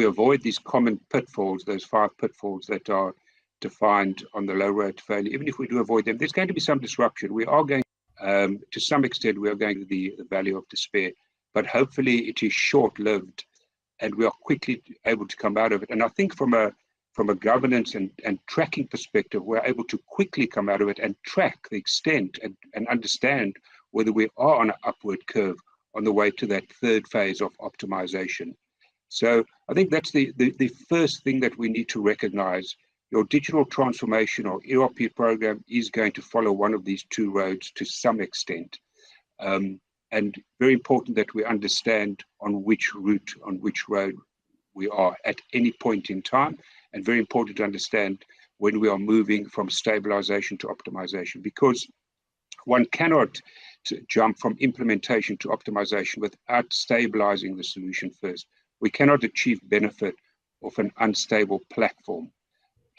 avoid these common pitfalls, those 5 pitfalls that are defined on the low road to failure, even if we do avoid them, there's going to be some disruption. We are going, to some extent, we are going to the valley of despair, but hopefully it is short-lived and we are quickly able to come out of it. And I think from a governance and tracking perspective, we're able to quickly come out of it and track the extent and understand whether we are on an upward curve on the way to that third phase of optimization. So I think that's the first thing that we need to recognize. Your digital transformation or ERP program is going to follow one of these 2 roads to some extent. And very important that we understand on which route, on which road we are at any point in time, and very important to understand when we are moving from stabilization to optimization, because one cannot jump from implementation to optimization without stabilizing the solution first. We cannot achieve benefit of an unstable platform.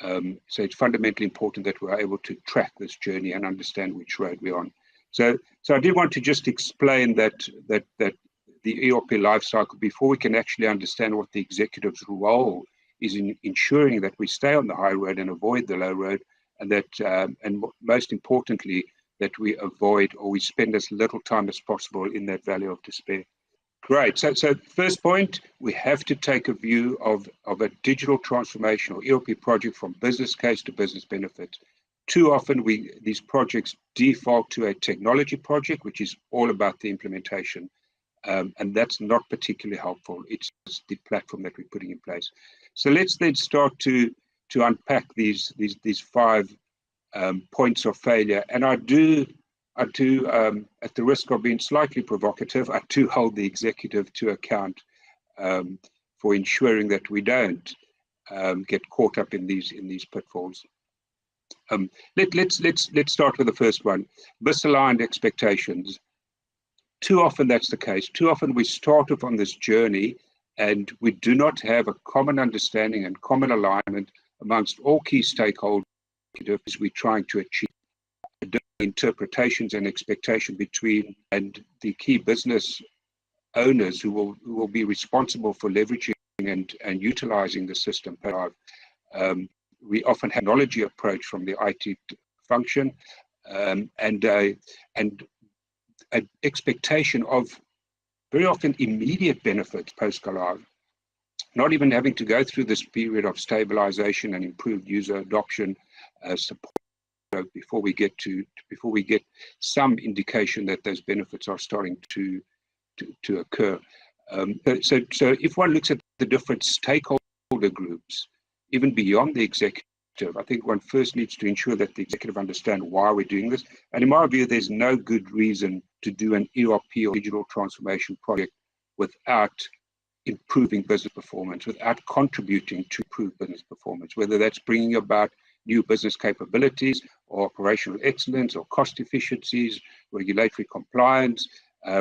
So it's fundamentally important that we're able to track this journey and understand which road we're on. So I did want to just explain that the ERP lifecycle before we can actually understand what the executive's role is in ensuring that we stay on the high road and avoid the low road, and that and most importantly that we avoid or we spend as little time as possible in that valley of despair. Great. So first point, we have to take a view of a digital transformation or ERP project from business case to business benefit. Too often these projects default to a technology project, which is all about the implementation. And that's not particularly helpful. It's the platform that we're putting in place. So let's then start to unpack these 5 points of failure. And I do, at the risk of being slightly provocative, I do hold the executive to account for ensuring that we don't get caught up in these pitfalls. Let's start with the first one: misaligned expectations. Too often that's the case. Too often we start off on this journey and we do not have a common understanding and common alignment amongst all key stakeholders as we're trying to achieve. Interpretations and expectation between and the key business owners who will be responsible for leveraging and utilizing the system. We often have a technology approach from the IT function and an expectation of very often immediate benefits post-go-live, not even having to go through this period of stabilization and improved user adoption support before we get some indication that those benefits are starting to occur. So if one looks at the different stakeholder groups, even beyond the executive, I think one first needs to ensure that the executive understand why we're doing this. And in my view, there's no good reason to do an ERP or digital transformation project without improving business performance, without contributing to improve business performance, whether that's bringing about new business capabilities or operational excellence or cost efficiencies, regulatory compliance,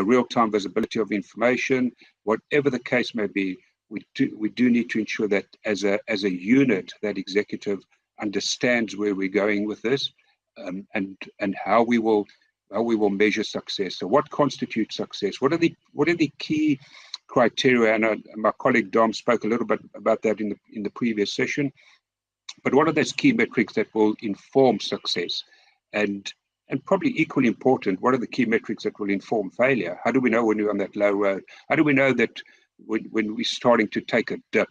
real-time visibility of information, whatever the case may be. We do need to ensure that as a unit, that executive understands where we're going with this, and how we will measure success. So what constitutes success? What are the key criteria? And my colleague Dom spoke a little bit about that in the previous session. But what are those key metrics that will inform success? And probably equally important, what are the key metrics that will inform failure? How do we know when we're on that low road? How do we know that when we're starting to take a dip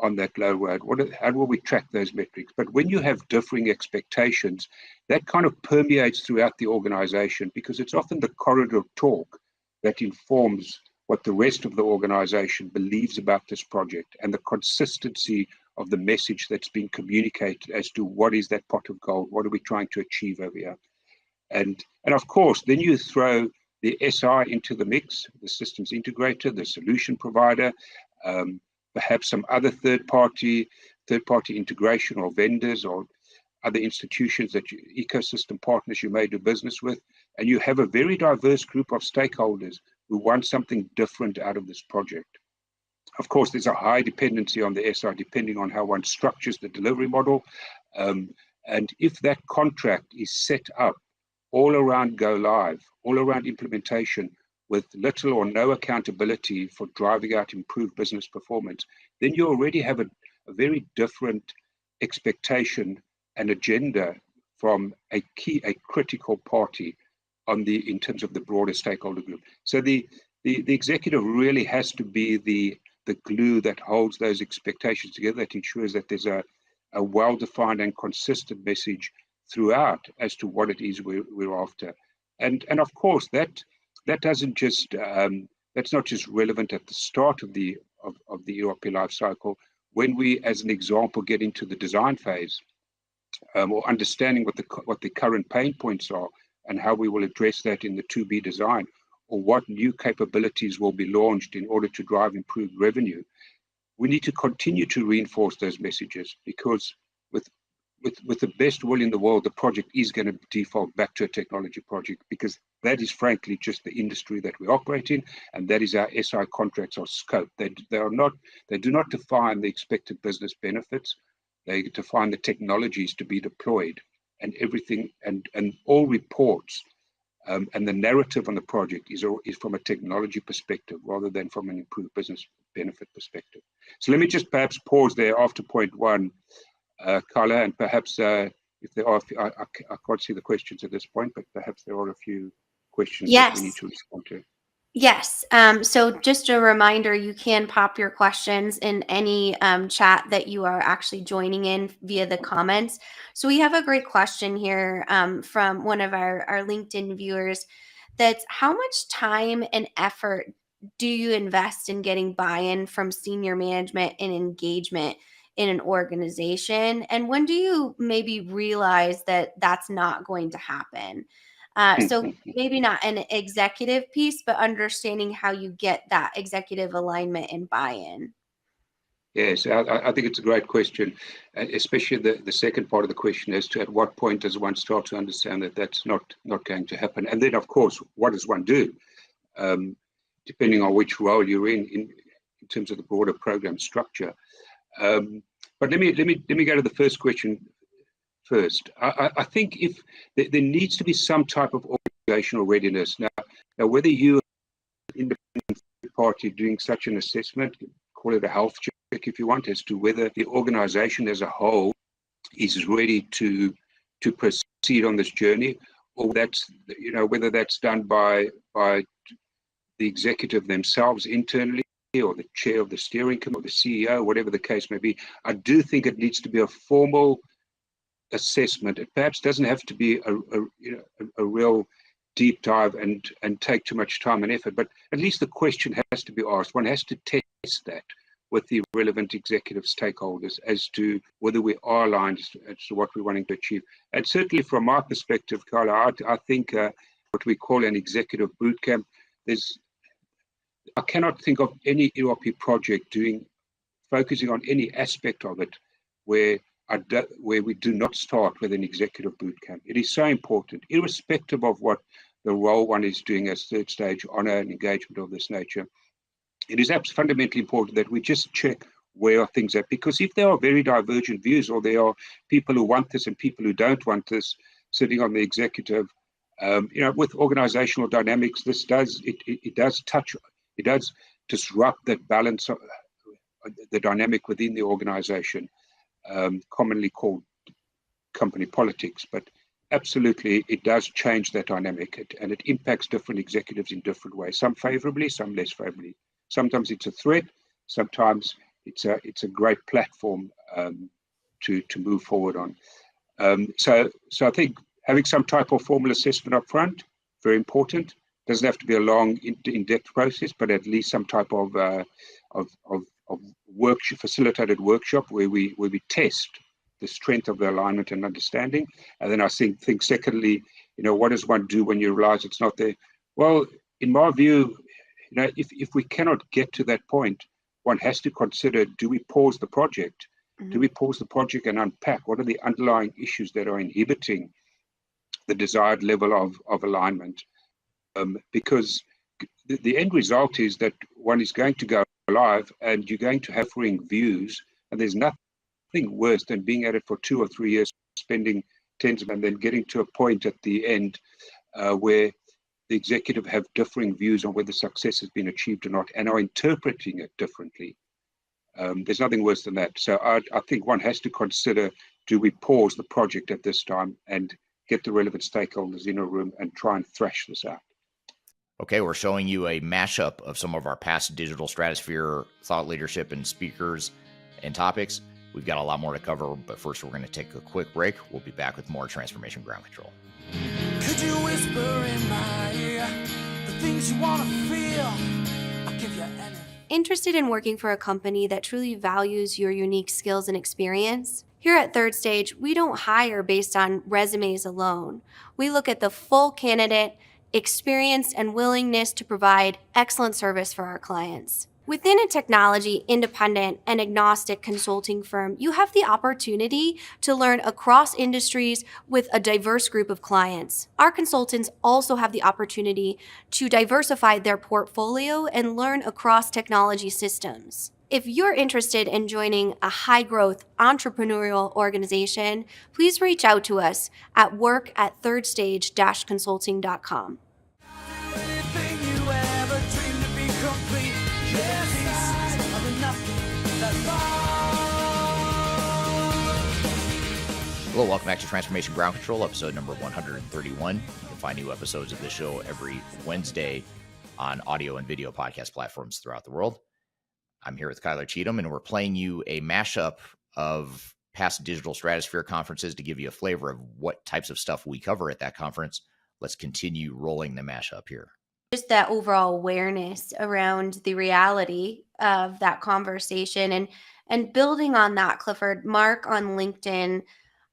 on that low road? How will we track those metrics? But when you have differing expectations, that kind of permeates throughout the organization, because it's often the corridor talk that informs what the rest of the organization believes about this project, and the consistency of the message that's being communicated as to what is that pot of gold, what are we trying to achieve over here. And of course, then you throw the SI into the mix, the systems integrator, the solution provider, perhaps some other third-party integration or vendors or other institutions ecosystem partners you may do business with, and you have a very diverse group of stakeholders who want something different out of this project. Of course, there's a high dependency on the SI depending on how one structures the delivery model. And if that contract is set up all around go live, all around implementation, with little or no accountability for driving out improved business performance, then you already have a very different expectation and agenda from a critical party in terms of the broader stakeholder group. So the executive really has to be the glue that holds those expectations together, that ensures that there's a well-defined and consistent message throughout as to what it is we're after. And of course, that doesn't just that's not just relevant at the start of the ERP life cycle. When we, as an example, get into the design phase, or understanding what the current pain points are and how we will address that in the 2B design, or what new capabilities will be launched in order to drive improved revenue, we need to continue to reinforce those messages, because with the best will in the world, the project is going to default back to a technology project, because that is frankly just the industry that we operate in, and that is our SI contracts or scope. They do not define the expected business benefits. They define the technologies to be deployed, and everything and all reports and the narrative on the project is from a technology perspective rather than from an improved business benefit perspective. So let me just perhaps pause there after point one, Carla, and perhaps if there are, I can't see the questions at this point, but perhaps there are a few questions that we need to respond to. Yes. So just a reminder, you can pop your questions in any chat that you are actually joining in via the comments. So we have a great question here from one of our LinkedIn viewers. That's how much time and effort do you invest in getting buy-in from senior management and engagement in an organization? And when do you maybe realize that that's not going to happen? So maybe not an executive piece, but understanding how you get that executive alignment and buy-in. Yes, I think it's a great question, especially the second part of the question as to at what point does one start to understand that that's not going to happen. And then, of course, what does one do, depending on which role you're in terms of the broader program structure. But let me go to the first question first. I think if there needs to be some type of organizational readiness. Now whether you are an independent party doing such an assessment, call it a health check if you want, as to whether the organization as a whole is ready to proceed on this journey, or that's, whether that's done by the executive themselves internally, or the chair of the steering committee, or the CEO, whatever the case may be. I do think it needs to be a formal assessment. It perhaps doesn't have to be a real deep dive and take too much time and effort, but at least the question has to be asked. One has to test that with the relevant executive stakeholders as to whether we are aligned as to what we're wanting to achieve. And certainly from my perspective, Carla, I think what we call an executive boot camp. I cannot think of any ERP project focusing on any aspect of it where we do not start with an executive boot camp. It is so important, irrespective of what the role one is doing as third stage honor and engagement of this nature. It is fundamentally important that we just check where are things at, because if there are very divergent views, or there are people who want this and people who don't want this sitting on the executive, with organizational dynamics, it does disrupt that balance of the dynamic within the organization, commonly called company politics. But absolutely, it does change that dynamic, and it impacts different executives in different ways, some favorably, some less favorably. Sometimes it's a threat, sometimes it's a great platform to move forward on. So I think having some type of formal assessment up front, very important. Doesn't have to be a long, in-depth process, but at least some type of facilitated workshop where we test the strength of the alignment and understanding. And then I think secondly, what does one do when you realize it's not there? Well, in my view, if we cannot get to that point, one has to consider, do we pause the project? Do we pause the project and unpack what are the underlying issues that are inhibiting the desired level of alignment? Because the end result is that one is going to go live and you're going to have differing views, and there's nothing worse than being at it for 2 or 3 years, spending tens of, and then getting to a point at the end where the executive have differing views on whether success has been achieved or not, and are interpreting it differently. There's nothing worse than that. So I think one has to consider, do we pause the project at this time and get the relevant stakeholders in a room and try and thrash this out? Okay, we're showing you a mashup of some of our past digital stratosphere thought leadership and speakers and topics. We've got a lot more to cover, but first we're going to take a quick break. We'll be back with more Transformation Ground Control. Could you whisper in my ear the things you want to feel? I'll give you anything. Interested in working for a company that truly values your unique skills and experience? Here at Third Stage, we don't hire based on resumes alone. We look at the full candidate, experience, and willingness to provide excellent service for our clients. Within a technology, independent, and agnostic consulting firm, you have the opportunity to learn across industries with a diverse group of clients. Our consultants also have the opportunity to diversify their portfolio and learn across technology systems. If you're interested in joining a high-growth entrepreneurial organization, please reach out to us at work@thirdstage-consulting.com. Hello, welcome back to Transformation Ground Control, episode number 131. You can find new episodes of this show every Wednesday on audio and video podcast platforms throughout the world. I'm here with Kyler Cheatham, and we're playing you a mashup of past digital stratosphere conferences to give you a flavor of what types of stuff we cover at that conference. Let's continue rolling the mashup here. Just that overall awareness around the reality of that conversation, and building on that, Clifford, Mark on LinkedIn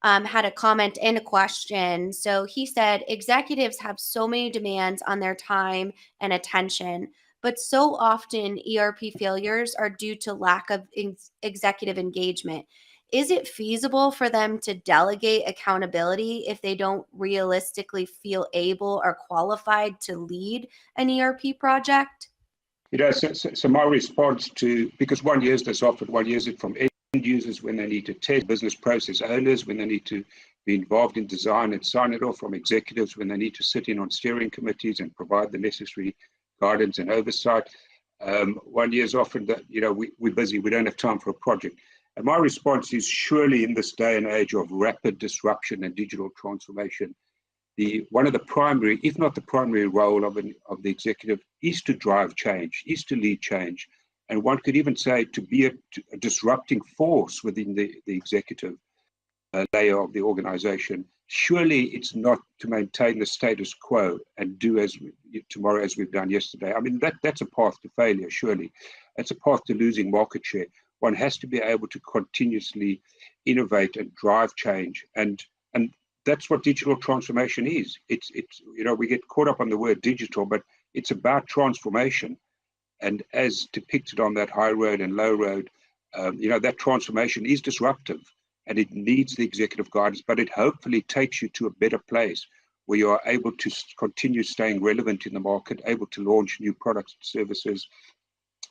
had a comment and a question. So he said, executives have so many demands on their time and attention, but so often ERP failures are due to lack of executive engagement. Is it feasible for them to delegate accountability if they don't realistically feel able or qualified to lead an ERP project? So my response to, because one hears this often, one hears it from end users when they need to test, business process owners when they need to be involved in design and sign it off, from executives when they need to sit in on steering committees and provide the necessary guidance and oversight. One hears often that, we're busy, we don't have time for a project. And my response is, surely in this day and age of rapid disruption and digital transformation, one of the primary, if not the primary role of the executive is to drive change, is to lead change. And one could even say to be a disrupting force within the executive layer of the organization. Surely it's not to maintain the status quo and do tomorrow as we've done yesterday. I mean, that's a path to failure, surely. It's a path to losing market share. One has to be able to continuously innovate and drive change. And that's what digital transformation is. It's we get caught up on the word digital, but it's about transformation. And as depicted on that high road and low road, that transformation is disruptive, and it needs the executive guidance, but it hopefully takes you to a better place where you are able to continue staying relevant in the market, able to launch new products and services,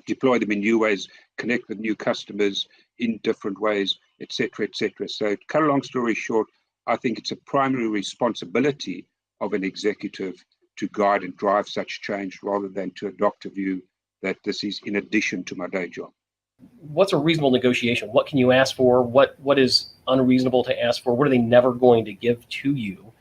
deploy them in new ways, connect with new customers in different ways, etc., etc. So, to cut a long story short, I think it's a primary responsibility of an executive to guide and drive such change rather than to adopt a view that this is in addition to my day job. What's a reasonable negotiation? What can you ask for? What is unreasonable to ask for? What are they never going to give to you?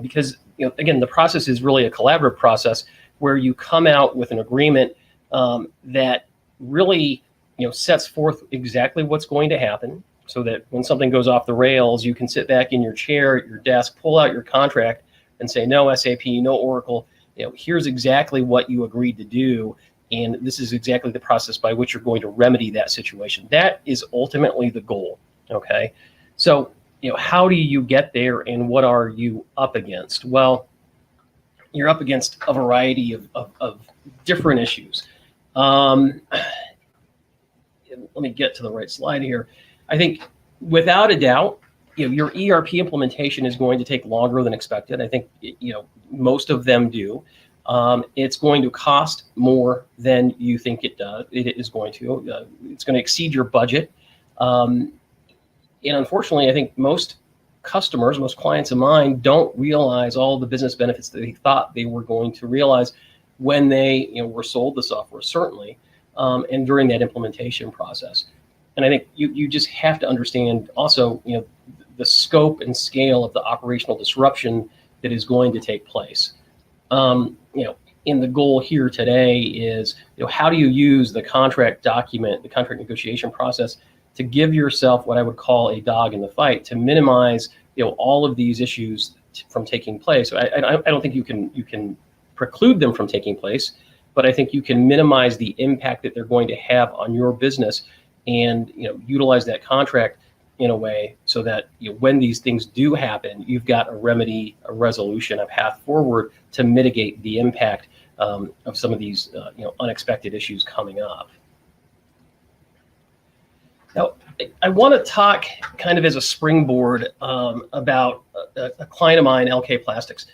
Because again, the process is really a collaborative process where you come out with an agreement that really sets forth exactly what's going to happen, so that when something goes off the rails, you can sit back in your chair at your desk, pull out your contract, and say, no SAP, no Oracle. Here's exactly what you agreed to do, and this is exactly the process by which you're going to remedy that situation. That is ultimately the goal. Okay, so how do you get there, and what are you up against? Well, you're up against a variety of different issues. Let me get to the right slide here. I think without a doubt, your ERP implementation is going to take longer than expected. I think most of them do. It's going to cost more than you think it does. It is going to. It's going to exceed your budget. And unfortunately, I think most customers, most clients of mine, don't realize all the business benefits that they thought they were going to realize when they were sold the software, certainly, and during that implementation process. And I think you just have to understand also the scope and scale of the operational disruption that is going to take place. In the goal here today is how do you use the contract document, the contract negotiation process, to give yourself what I would call a dog in the fight, to minimize all of these issues from taking place. I don't think you can preclude them from taking place, but I think you can minimize the impact that they're going to have on your business, and utilize that contract in a way so that when these things do happen, you've got a remedy, a resolution, a path forward to mitigate the impact of some of these unexpected issues coming up. Now, I want to talk kind of as a springboard about a client of mine, LK Plastics.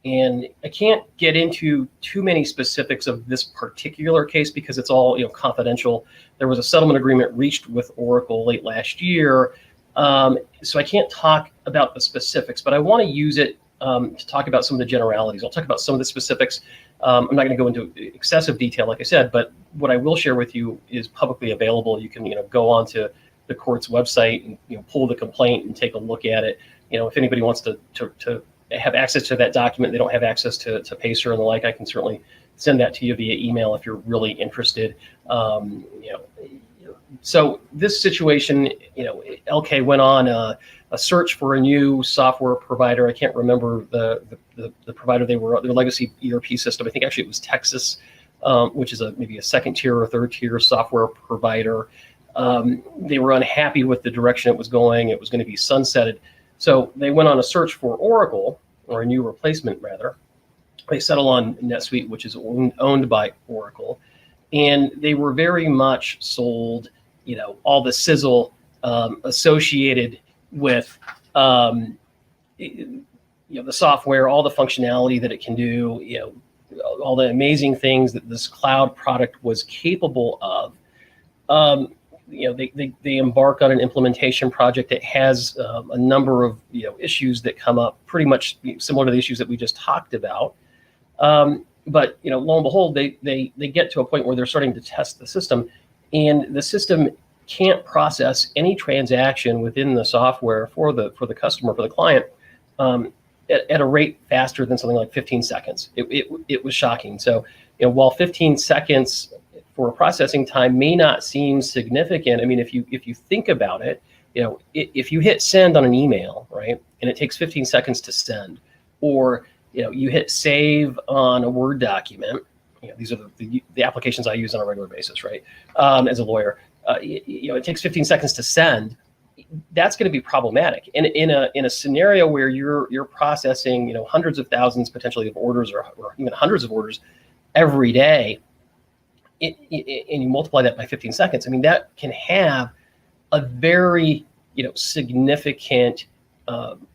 And I can't get into too many specifics of this particular case because it's all confidential. There was a settlement agreement reached with Oracle late last year, so I can't talk about the specifics. But I want to use it to talk about some of the generalities. I'll talk about some of the specifics. I'm not going to go into excessive detail, like I said, but what I will share with you is publicly available. You can go onto the court's website and pull the complaint and take a look at it. If anybody wants to have access to that document, they don't have access to Pacer and the like, I can certainly send that to you via email if you're really interested. So this situation, LK went on a search for a new software provider. I can't remember the provider they were, their legacy ERP system. I think actually it was Texas, which is maybe a second tier or third tier software provider. They were unhappy with the direction it was going. It was going to be sunsetted. So they went on a search for Oracle, or a new replacement rather. They settled on NetSuite, which is owned by Oracle. And they were very much sold, all the sizzle associated with the software, all the functionality that it can do, all the amazing things that this cloud product was capable of. They embark on an implementation project that has a number of issues that come up, pretty much similar to the issues that we just talked about. But lo and behold, they get to a point where they're starting to test the system, and the system can't process any transaction within the software for the customer, for the client, at a rate faster than something like 15 seconds. It was shocking. So while 15 seconds for a processing time may not seem significant, I mean, if you think about it, if you hit send on an email, right, and it takes 15 seconds to send, or you hit save on a Word document, these are the applications I use on a regular basis, right, as a lawyer. It takes 15 seconds to send. that's going to be problematic. And in a scenario where you're processing, hundreds of thousands potentially of orders or even hundreds of orders every day, and you multiply that by 15 seconds, I mean, that can have a very, significant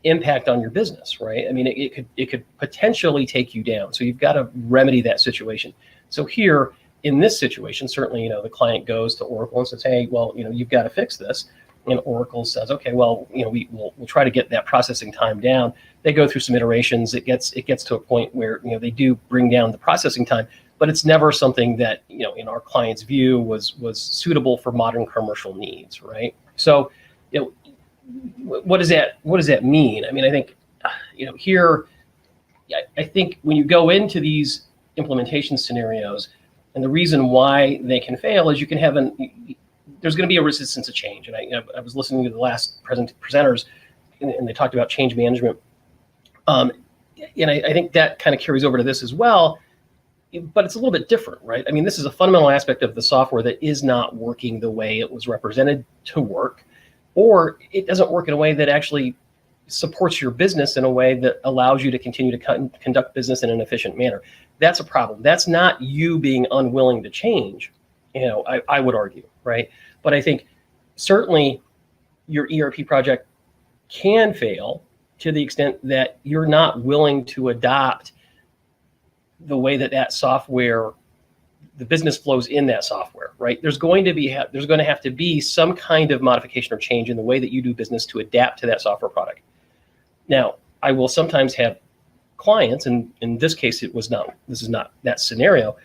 impact on your business, right? I mean, it could potentially take you down. So you've got to remedy that situation. So here in this situation, certainly, the client goes to Oracle and says, hey, well, you've got to fix this. And Oracle says, okay, well, we'll try to get that processing time down. They go through some iterations. It gets to a point where, they do bring down the processing time, but it's never something that, in our client's view was suitable for modern commercial needs, right? So, what does that mean? I mean, I think, here, I think when you go into these implementation scenarios, and the reason why they can fail is you can have there's going to be a resistance to change. And I was listening to the last presenters, and they talked about change management. And I think that kind of carries over to this as well, but it's a little bit different, right? I mean, this is a fundamental aspect of the software that is not working the way it was represented to work, or it doesn't work in a way that actually supports your business in a way that allows you to continue to conduct business in an efficient manner. That's a problem. That's not you being unwilling to change, I would argue, right? But I think certainly your ERP project can fail to the extent that you're not willing to adopt the way that software, the business flows in that software, right? There's going to have to be some kind of modification or change in the way that you do business to adapt to that software product. Now, I will sometimes have clients, and in this case, this is not that scenario,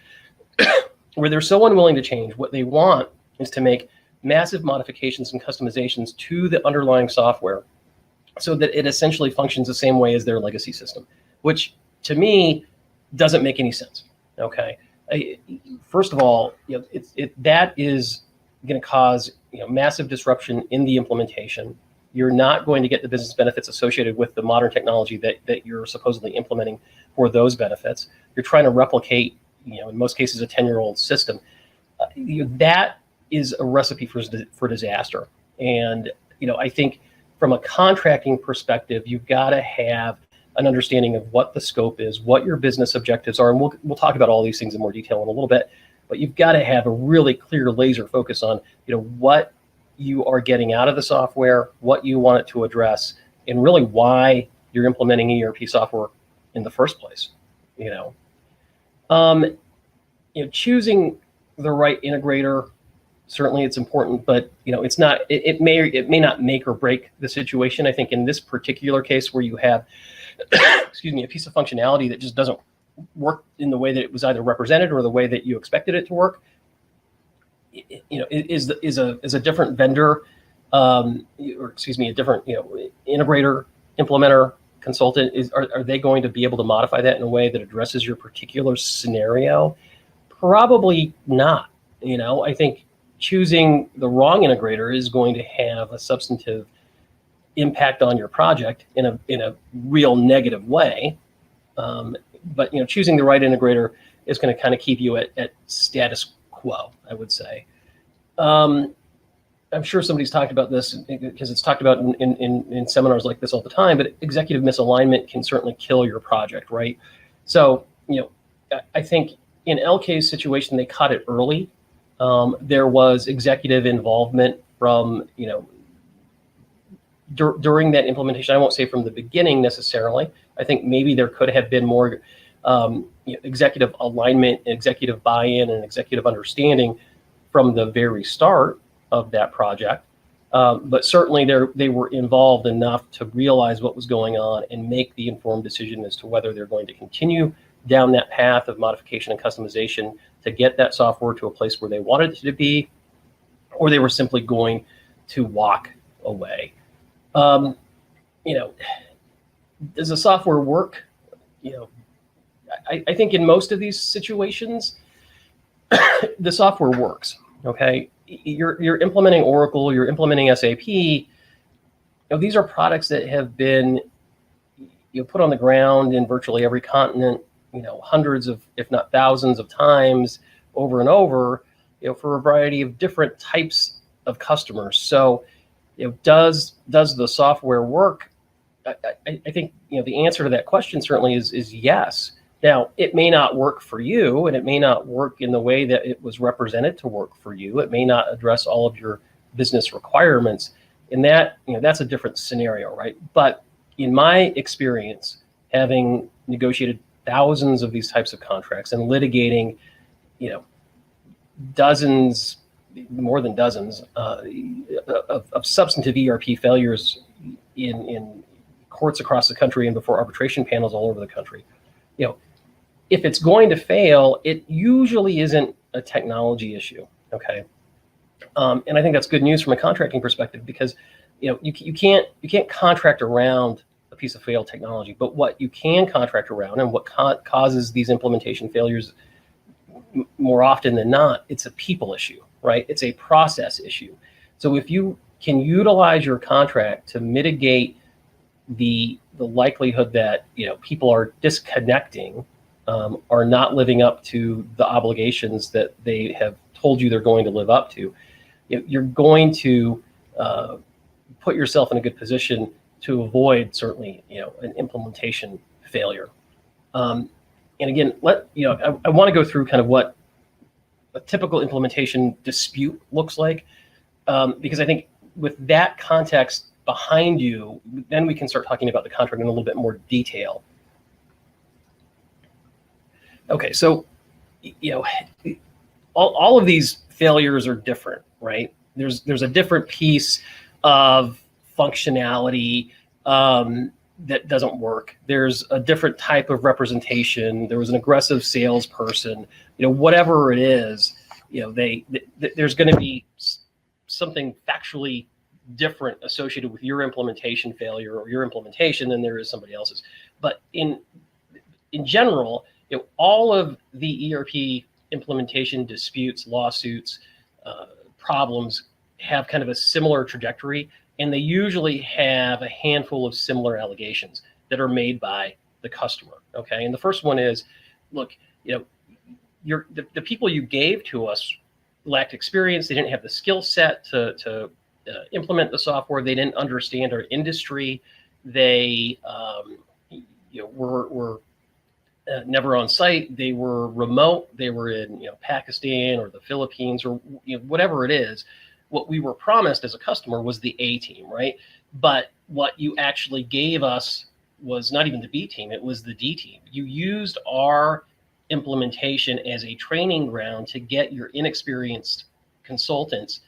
where they're so unwilling to change. What they want is to make massive modifications and customizations to the underlying software so that it essentially functions the same way as their legacy system, which to me doesn't make any sense. Okay. First of all, that is going to cause massive disruption in the implementation. You're not going to get the business benefits associated with the modern technology that you're supposedly implementing for those benefits. You're trying to replicate, in most cases, a 10-year-old system. That is a recipe for disaster. And I think from a contracting perspective, you've got to have an understanding of what the scope is, what your business objectives are, and we'll talk about all these things in more detail in a little bit. But you've got to have a really clear laser focus on what you are getting out of the software, what you want it to address, and really why you're implementing ERP software in the first place. Choosing the right integrator, certainly it's important, but it's not. It may not make or break the situation. I think in this particular case where you have, a piece of functionality that just doesn't work in the way that it was either represented or the way that you expected it to work, is a different vendor, a different integrator, implementer, consultant, are they going to be able to modify that in a way that addresses your particular scenario? Probably not. I think choosing the wrong integrator is going to have a substantive impact on your project in a real negative way. But choosing the right integrator is going to kind of keep you at status quo, I would say. I'm sure somebody's talked about this because it's talked about in seminars like this all the time, but executive misalignment can certainly kill your project, right? So, I think in LK's situation, they caught it early. There was executive involvement from, during that implementation. I won't say from the beginning necessarily. I think maybe there could have been more executive alignment, executive buy-in, and executive understanding from the very start of that project. But certainly they were involved enough to realize what was going on and make the informed decision as to whether they're going to continue down that path of modification and customization to get that software to a place where they wanted it to be, or they were simply going to walk away. Does the software work? I think in most of these situations, the software works. Okay, you're implementing Oracle, you're implementing SAP. These are products that have been put on the ground in virtually every continent, hundreds of, if not thousands of times over and over, for a variety of different types of customers. So Does the software work? I think the answer to that question certainly is yes. Now, it may not work for you, and it may not work in the way that it was represented to work for you. It may not address all of your business requirements, and that's a different scenario, right? But in my experience, having negotiated thousands of these types of contracts and litigating, dozens, more than dozens of substantive ERP failures in courts across the country and before arbitration panels all over the country, if it's going to fail, it usually isn't a technology issue. Okay. And I think that's good news from a contracting perspective, because you can't contract around a piece of failed technology, but what you can contract around and what causes these implementation failures more often than not, it's a people issue, right? It's a process issue. So if you can utilize your contract to mitigate the likelihood that people are disconnecting, are not living up to the obligations that they have told you they're going to live up to, you're going to put yourself in a good position to avoid certainly an implementation failure. And again, I want to go through kind of what a typical implementation dispute looks like, because I think with that context behind you, then we can start talking about the contract in a little bit more detail. Okay, so all of these failures are different, right? There's a different piece of functionality that doesn't work. There's a different type of representation. There was an aggressive salesperson. Whatever it is, there's going to be something factually different associated with your implementation failure or your implementation than there is somebody else's. But in general, all of the ERP implementation disputes, lawsuits, problems have kind of a similar trajectory, and they usually have a handful of similar allegations that are made by the customer. Okay, and the first one is, look, the people you gave to us lacked experience. They didn't have the skill set to implement the software. They didn't understand our industry. They were never on site. They were remote. They were in Pakistan or the Philippines or whatever it is. What we were promised as a customer was the A team, right? But what you actually gave us was not even the B team, it was the D team. You used our implementation as a training ground to get your inexperienced consultants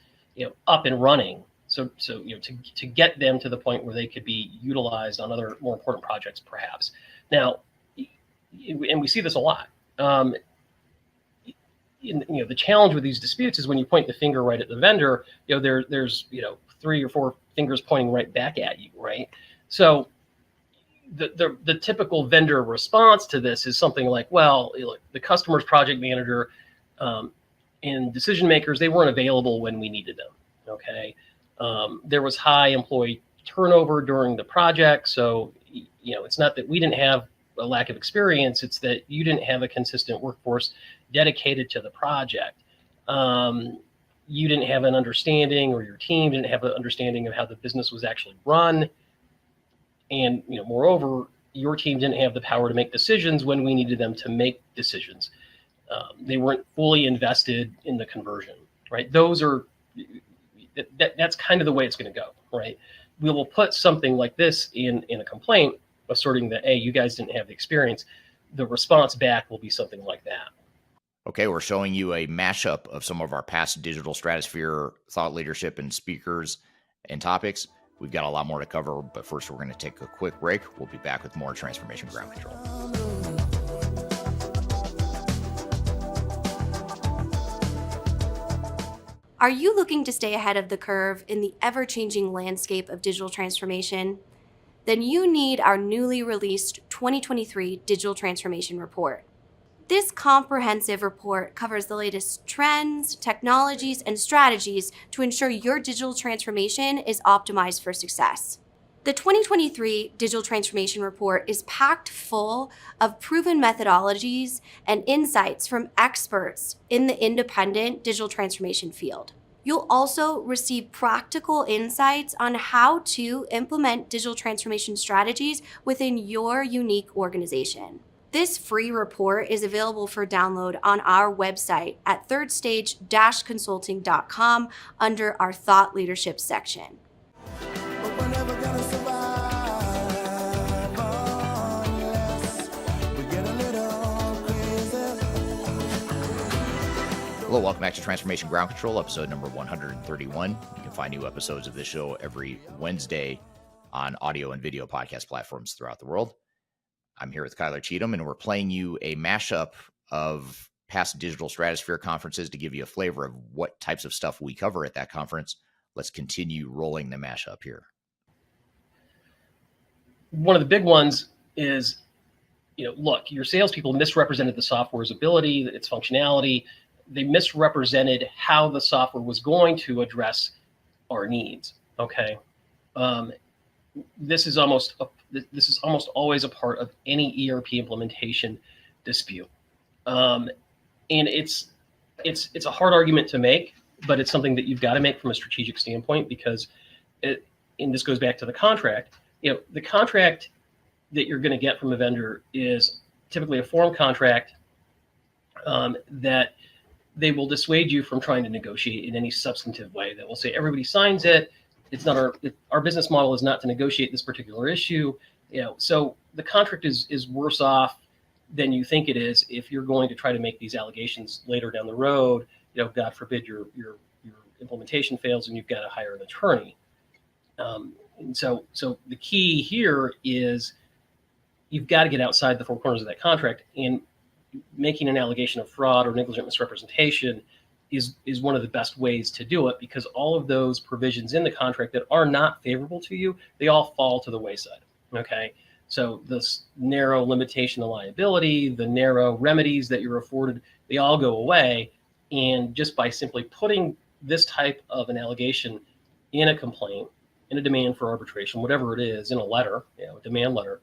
up and running, so to get them to the point where they could be utilized on other more important projects perhaps. Now, and we see this a lot. The challenge with these disputes is when you point the finger right at the vendor, there's 3 or 4 fingers pointing right back at you, right? So the typical vendor response to this is something like, well, the customer's project manager and decision makers, they weren't available when we needed them. Okay, there was high employee turnover during the project, so it's not that we didn't have a lack of experience, it's that you didn't have a consistent workforce dedicated to the project. You didn't have an understanding, or your team didn't have an understanding of how the business was actually run. And moreover, your team didn't have the power to make decisions when we needed them to make decisions. They weren't fully invested in the conversion, right? That's kind of the way it's going to go, right? We will put something like this in a complaint asserting that, hey, you guys didn't have the experience. The response back will be something like that. Okay, we're showing you a mashup of some of our past digital stratosphere thought leadership and speakers and topics. We've got a lot more to cover, but first we're going to take a quick break. We'll be back with more Transformation Ground Control. Are you looking to stay ahead of the curve in the ever-changing landscape of digital transformation? Then you need our newly released 2023 Digital Transformation Report. This comprehensive report covers the latest trends, technologies, and strategies to ensure your digital transformation is optimized for success. The 2023 Digital Transformation Report is packed full of proven methodologies and insights from experts in the independent digital transformation field. You'll also receive practical insights on how to implement digital transformation strategies within your unique organization. This free report is available for download on our website at thirdstage-consulting.com under our Thought Leadership section. Hello, welcome back to Transformation Ground Control, episode number 131. You can find new episodes of this show every Wednesday on audio and video podcast platforms throughout the world. I'm here with Kyler Cheatham, and we're playing you a mashup of past digital Stratosphere conferences to give you a flavor of what types of stuff we cover at that conference. Let's continue rolling the mashup here. One of the big ones is, look, your salespeople misrepresented the software's ability, its functionality. They misrepresented how the software was going to address our needs. Okay, this is almost always a part of any ERP implementation dispute, and it's a hard argument to make, but it's something that you've got to make from a strategic standpoint, because and this goes back to the contract. The contract that you're going to get from a vendor is typically a form contract that they will dissuade you from trying to negotiate in any substantive way. That will say everybody signs it. It's not our business model is not to negotiate this particular issue. So the contract is worse off than you think it is if you're going to try to make these allegations later down the road. God forbid your implementation fails and you've got to hire an attorney. And so the key here is you've got to get outside the four corners of that contract, and making an allegation of fraud or negligent misrepresentation is one of the best ways to do it, because all of those provisions in the contract that are not favorable to you, they all fall to the wayside. Okay, so this narrow limitation of liability, the narrow remedies that you're afforded, they all go away. And just by simply putting this type of an allegation in a complaint, in a demand for arbitration, whatever it is, in a letter, a demand letter,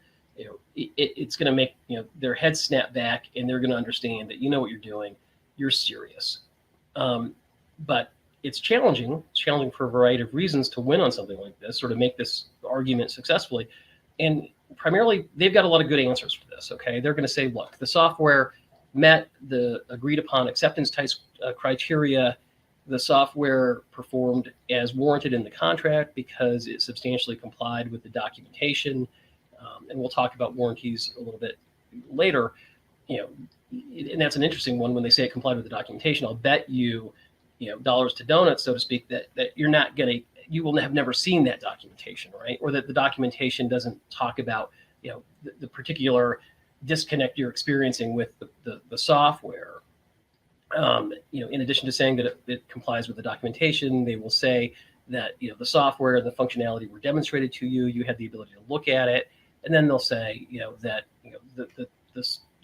it's going to make their heads snap back, and they're going to understand that you know what you're doing, you're serious. But it's challenging. It's challenging for a variety of reasons to win on something like this, or to make this argument successfully. And primarily, they've got a lot of good answers for this. Okay, they're going to say, look, the software met the agreed upon acceptance type criteria. The software performed as warranted in the contract because it substantially complied with the documentation. And we'll talk about warranties a little bit later. And that's an interesting one when they say it complied with the documentation. I'll bet you, dollars to donuts, so to speak, that you will have never seen that documentation, right? Or that the documentation doesn't talk about, the particular disconnect you're experiencing with the software. In addition to saying that it complies with the documentation, they will say that, the software and the functionality were demonstrated to you. You had the ability to look at it. And then they'll say, that the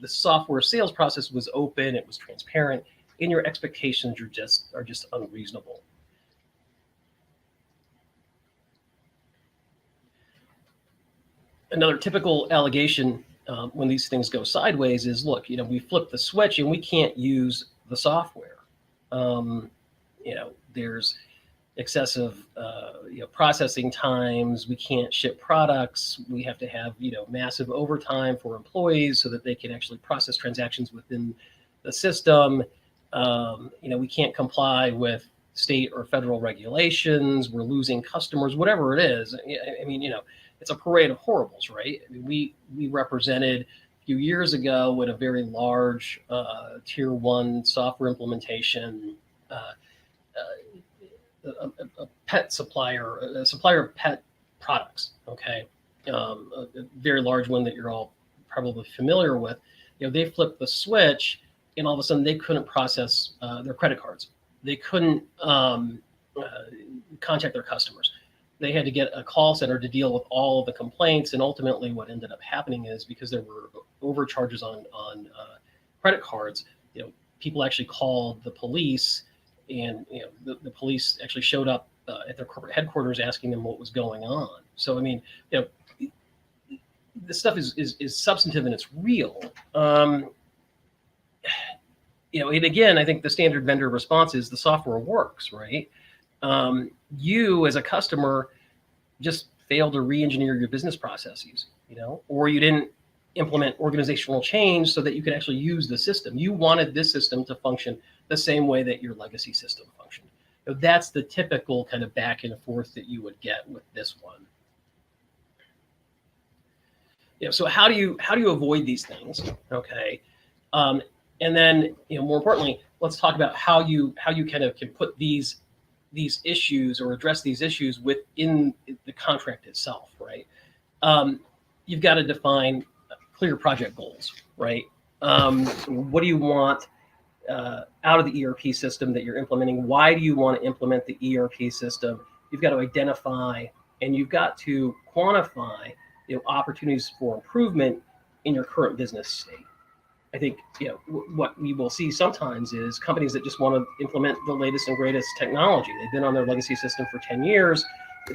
software sales process was open, it was transparent, and your expectations are just unreasonable. Another typical allegation when these things go sideways is, look, we flipped the switch and we can't use the software. There's excessive processing times. We can't ship products. We have to have massive overtime for employees so that they can actually process transactions within the system. We can't comply with state or federal regulations. We're losing customers, whatever it is. It's a parade of horribles, right? We represented a few years ago in a very large tier 1 software implementation, a pet supplier, a supplier of pet products. Okay, a very large one that you're all probably familiar with. They flipped the switch, and all of a sudden they couldn't process their credit cards. They couldn't contact their customers. They had to get a call center to deal with all of the complaints. And ultimately, what ended up happening is, because there were overcharges on credit cards, people actually called the police. And the police actually showed up at their corporate headquarters asking them what was going on. So this stuff is substantive and it's real. And again, I think the standard vendor response is the software works, right? You as a customer just failed to re-engineer your business processes, or you didn't implement organizational change so that you could actually use the system. You wanted this system to function the same way that your legacy system functioned. So that's the typical kind of back and forth that you would get with this one. So how do you avoid these things? Okay. And then, more importantly, let's talk about how you kind of can put these issues or address these issues within the contract itself, right? You've got to define clear project goals, right? What do you want out of the ERP system that you're implementing? Why do you want to implement the ERP system? You've got to identify and you've got to quantify opportunities for improvement in your current business state. I think what we will see sometimes is companies that just want to implement the latest and greatest technology. They've been on their legacy system for 10 years.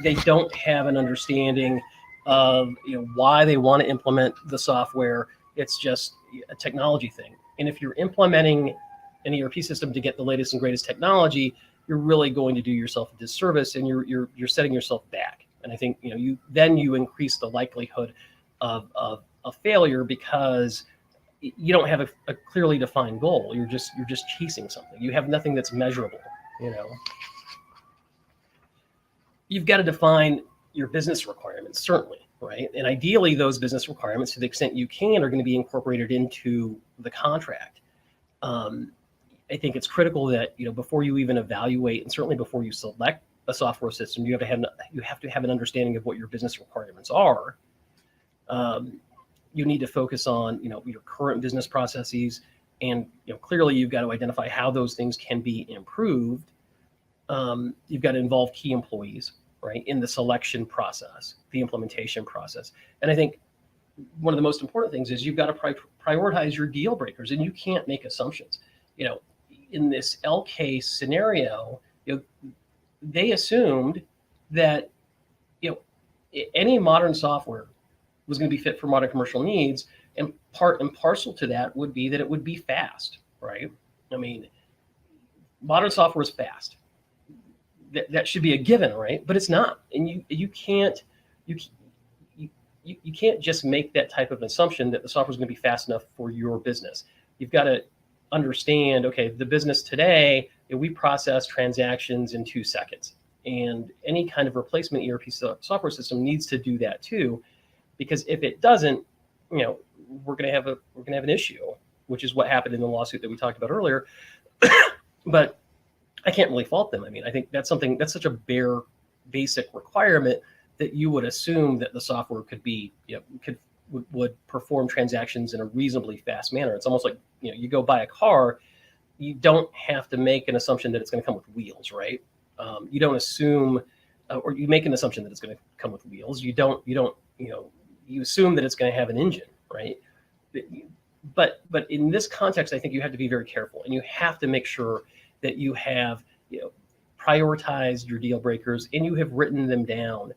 They don't have an understanding of why they want to implement the software. It's just a technology thing. And if you're implementing an ERP system to get the latest and greatest technology, you're really going to do yourself a disservice, and you're setting yourself back. And I think you increase the likelihood of failure because you don't have a clearly defined goal. You're just chasing something. You have nothing that's measurable. You've got to define your business requirements, certainly, right? And ideally, those business requirements, to the extent you can, are going to be incorporated into the contract. I think it's critical that before you even evaluate, and certainly before you select a software system, you have to have an understanding of what your business requirements are. You need to focus on your current business processes, and clearly you've got to identify how those things can be improved. You've got to involve key employees, right, in the selection process, the implementation process. And I think one of the most important things is you've got to prioritize your deal breakers, and you can't make assumptions. In this LK scenario, they assumed that any modern software was going to be fit for modern commercial needs, and part and parcel to that would be that it would be fast, right? I mean, modern software is fast. That should be a given, right? But it's not, and you can't just make that type of assumption that the software is going to be fast enough for your business. You've got to understand, okay, the business today, we process transactions in 2 seconds, and any kind of replacement ERP software system needs to do that too, because if it doesn't, we're going to have an issue, which is what happened in the lawsuit that we talked about earlier. But I can't really fault them. I mean, I think that's such a bare, basic requirement that you would assume that the software would perform transactions in a reasonably fast manner. It's almost like you go buy a car, you don't have to make an assumption that it's going to come with wheels, right? You don't assume, or you make an assumption that it's going to come with wheels. You assume that it's going to have an engine, right? But in this context, I think you have to be very careful, and you have to make sure that you have prioritized your deal breakers and you have written them down.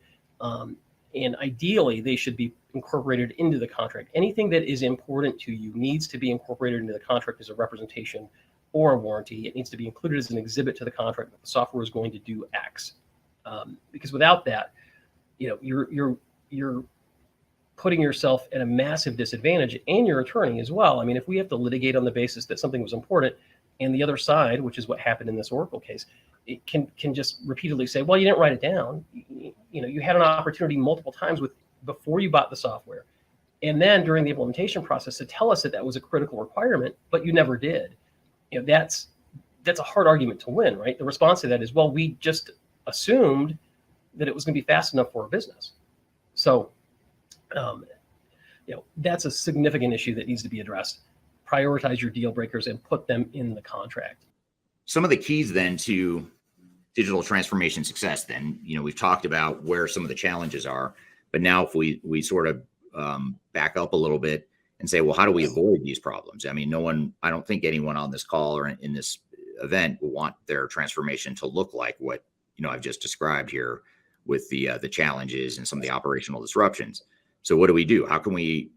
And ideally, they should be incorporated into the contract. Anything that is important to you needs to be incorporated into the contract as a representation or a warranty. It needs to be included as an exhibit to the contract that the software is going to do X. Because without that, you're putting yourself at a massive disadvantage, and your attorney as well. I mean, if we have to litigate on the basis that something was important, and the other side, which is what happened in this Oracle case, it can just repeatedly say, well, you didn't write it down. You had an opportunity multiple times before you bought the software, and then during the implementation process to tell us that was a critical requirement, but you never did. That's a hard argument to win, right? The response to that is, well, we just assumed that it was going to be fast enough for our business. So, that's a significant issue that needs to be addressed. Prioritize your deal breakers and put them in the contract. Some of the keys then to digital transformation success, then, we've talked about where some of the challenges are, but now if we sort of back up a little bit and say, well, how do we avoid these problems? I mean, I don't think anyone on this call or in this event will want their transformation to look like what, I've just described here with the challenges and some of the operational disruptions. So what do we do? How can we,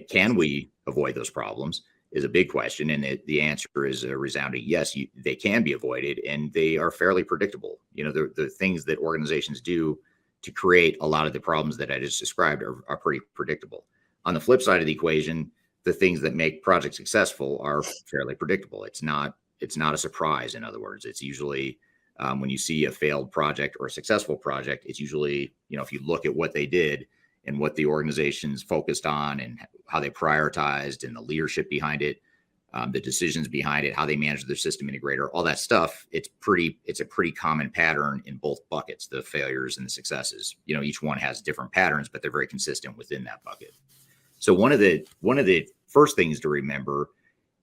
can we avoid those problems? is a big question. And the answer is a resounding yes, they can be avoided, and they are fairly predictable. The things that organizations do to create a lot of the problems that I just described are pretty predictable. On the flip side of the equation, the things that make projects successful are fairly predictable. It's not a surprise. In other words, it's usually when you see a failed project or a successful project, it's usually, if you look at what they did and what the organization's focused on and how they prioritized and the leadership behind it, the decisions behind it, how they manage their system integrator, all that stuff, it's a pretty common pattern in both buckets, the failures and the successes. Each one has different patterns, but they're very consistent within that bucket. So one of the first things to remember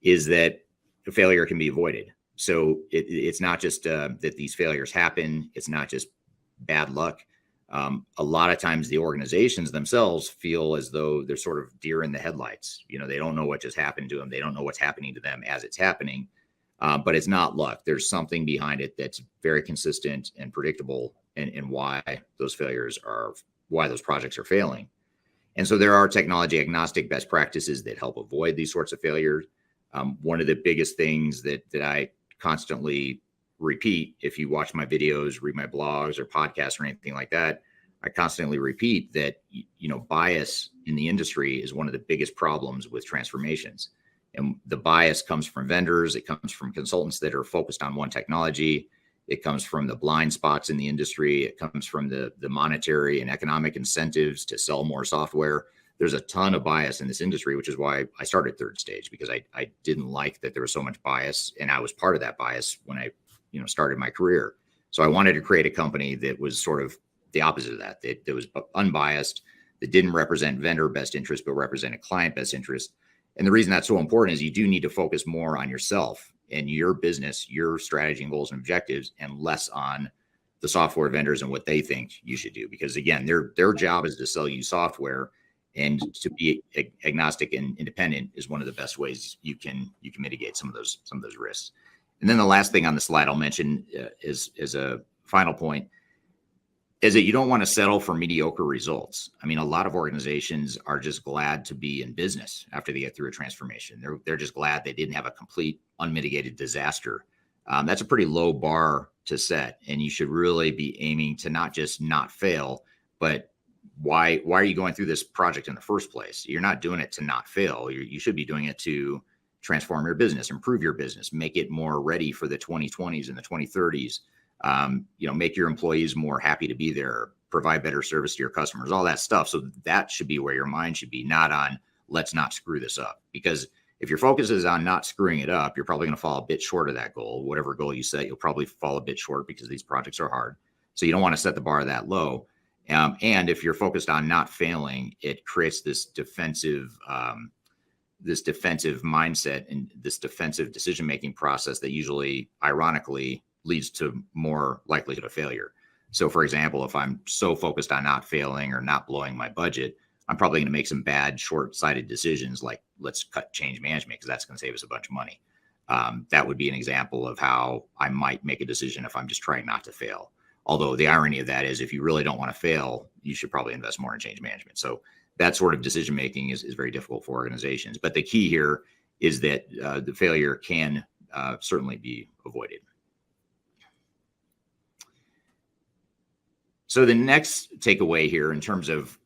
is that the failure can be avoided. So it's not just that these failures happen. It's not just bad luck. A lot of times the organizations themselves feel as though they're sort of deer in the headlights. They don't know what just happened to them. They don't know what's happening to them as it's happening. But it's not luck. There's something behind it that's very consistent and predictable, and why those projects are failing. And so there are technology agnostic best practices that help avoid these sorts of failures. One of the biggest things that I constantly repeat, if you watch my videos, read my blogs or podcasts or anything like that, I constantly repeat that, bias in the industry is one of the biggest problems with transformations. And the bias comes from vendors. It comes from consultants that are focused on one technology. It comes from the blind spots in the industry. It comes from the monetary and economic incentives to sell more software. There's a ton of bias in this industry, which is why I started Third Stage, because I didn't like that there was so much bias, and I was part of that bias when I started my career. So I wanted to create a company that was sort of the opposite of that was unbiased, that didn't represent vendor best interest, but represented client best interest. And the reason that's so important is you do need to focus more on yourself and your business, your strategy and goals and objectives, and less on the software vendors and what they think you should do. Because again, their job is to sell you software, and to be agnostic and independent is one of the best ways you can mitigate some of those risks. And then the last thing on the slide I'll mention is a final point, is that you don't want to settle for mediocre results. I mean, a lot of organizations are just glad to be in business after they get through a transformation. They're just glad they didn't have a complete unmitigated disaster. That's a pretty low bar to set, and you should really be aiming to not just not fail, but why are you going through this project in the first place? You're not doing it to not fail. You should be doing it to transform your business, improve your business, make it more ready for the 2020s and the 2030s. Make your employees more happy to be there, provide better service to your customers, all that stuff. So that should be where your mind should be, not on let's not screw this up. Because if your focus is on not screwing it up, you're probably going to fall a bit short of that goal. Whatever goal you set, you'll probably fall a bit short, because these projects are hard. So you don't want to set the bar that low. And if you're focused on not failing, it creates this defensive mindset and this defensive decision-making process that usually, ironically, leads to more likelihood of failure. So for example, if I'm so focused on not failing or not blowing my budget, I'm probably going to make some bad, short-sighted decisions, like let's cut change management because that's going to save us a bunch of money. That would be an example of how I might make a decision if I'm just trying not to fail. Although the irony of that is, if you really don't want to fail, you should probably invest more in change management. So that sort of decision-making is very difficult for organizations. But the key here is that the failure can certainly be avoided. So the next takeaway here, in terms of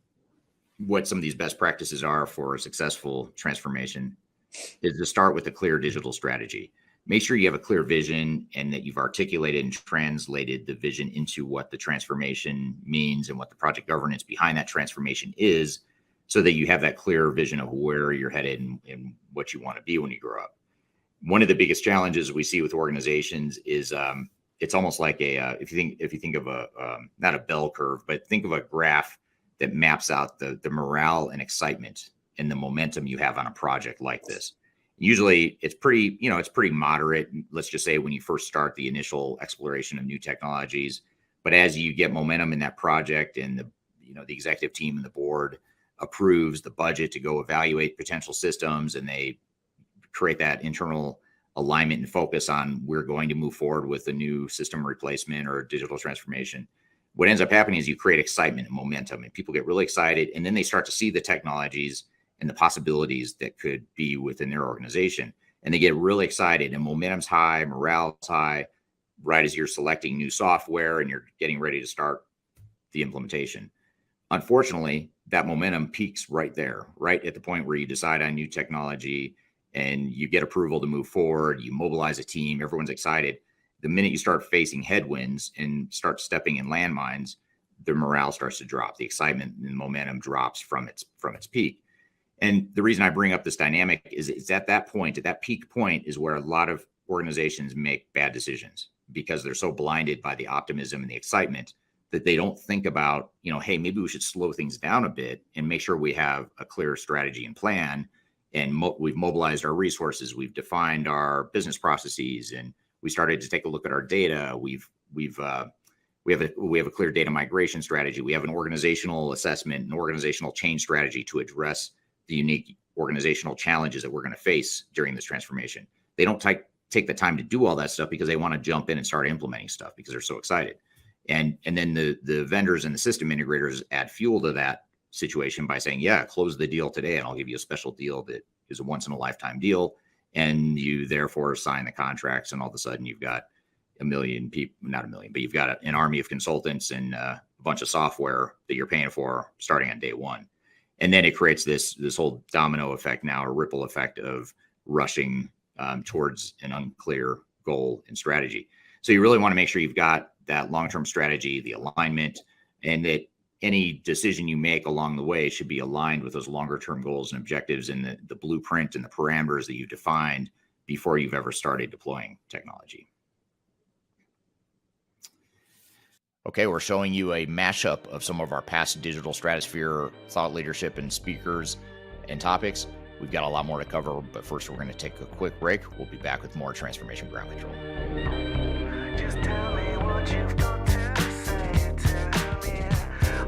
what some of these best practices are for a successful transformation, is to start with a clear digital strategy. Make sure you have a clear vision and that you've articulated and translated the vision into what the transformation means and what the project governance behind that transformation is, so that you have that clear vision of where you're headed and what you want to be when you grow up. One of the biggest challenges we see with organizations is it's almost like if you think of a not a bell curve, but think of a graph that maps out the morale and excitement and the momentum you have on a project like this. Usually it's pretty moderate. Let's just say when you first start the initial exploration of new technologies, but as you get momentum in that project and the executive team and the board approves the budget to go evaluate potential systems, and they create that internal alignment and focus on we're going to move forward with a new system replacement or digital transformation. What ends up happening is you create excitement and momentum, and people get really excited, and then they start to see the technologies and the possibilities that could be within their organization. And they get really excited, and momentum's high, morale's high, right as you're selecting new software and you're getting ready to start the implementation. Unfortunately, that momentum peaks right there, right at the point where you decide on new technology and you get approval to move forward, you mobilize a team, everyone's excited. The minute you start facing headwinds and start stepping in landmines, the morale starts to drop. The excitement and momentum drops from its peak. And the reason I bring up this dynamic is it's at that point, at that peak point, is where a lot of organizations make bad decisions because they're so blinded by the optimism and the excitement that they don't think about, hey, maybe we should slow things down a bit and make sure we have a clear strategy and plan. And we've mobilized our resources, we've defined our business processes, and we started to take a look at our data. We have a clear data migration strategy. We have an organizational assessment, an organizational change strategy to address the unique organizational challenges that we're going to face during this transformation. They don't take the time to do all that stuff because they want to jump in and start implementing stuff because they're so excited. And then the vendors and the system integrators add fuel to that situation by saying, yeah, close the deal today and I'll give you a special deal that is a once in a lifetime deal. And you therefore sign the contracts, and all of a sudden you've got a million people, not a million, but you've got an army of consultants and a bunch of software that you're paying for starting on day one. And then it creates this whole domino effect now, a ripple effect of rushing towards an unclear goal and strategy. So you really want to make sure you've got that long-term strategy, the alignment, and that any decision you make along the way should be aligned with those longer-term goals and objectives and the blueprint and the parameters that you defined before you've ever started deploying technology. Okay, we're showing you a mashup of some of our past digital stratosphere thought leadership and speakers and topics. We've got a lot more to cover, but first we're going to take a quick break. We'll be back with more Transformation Ground Control. Just tell me what you've got to say to me.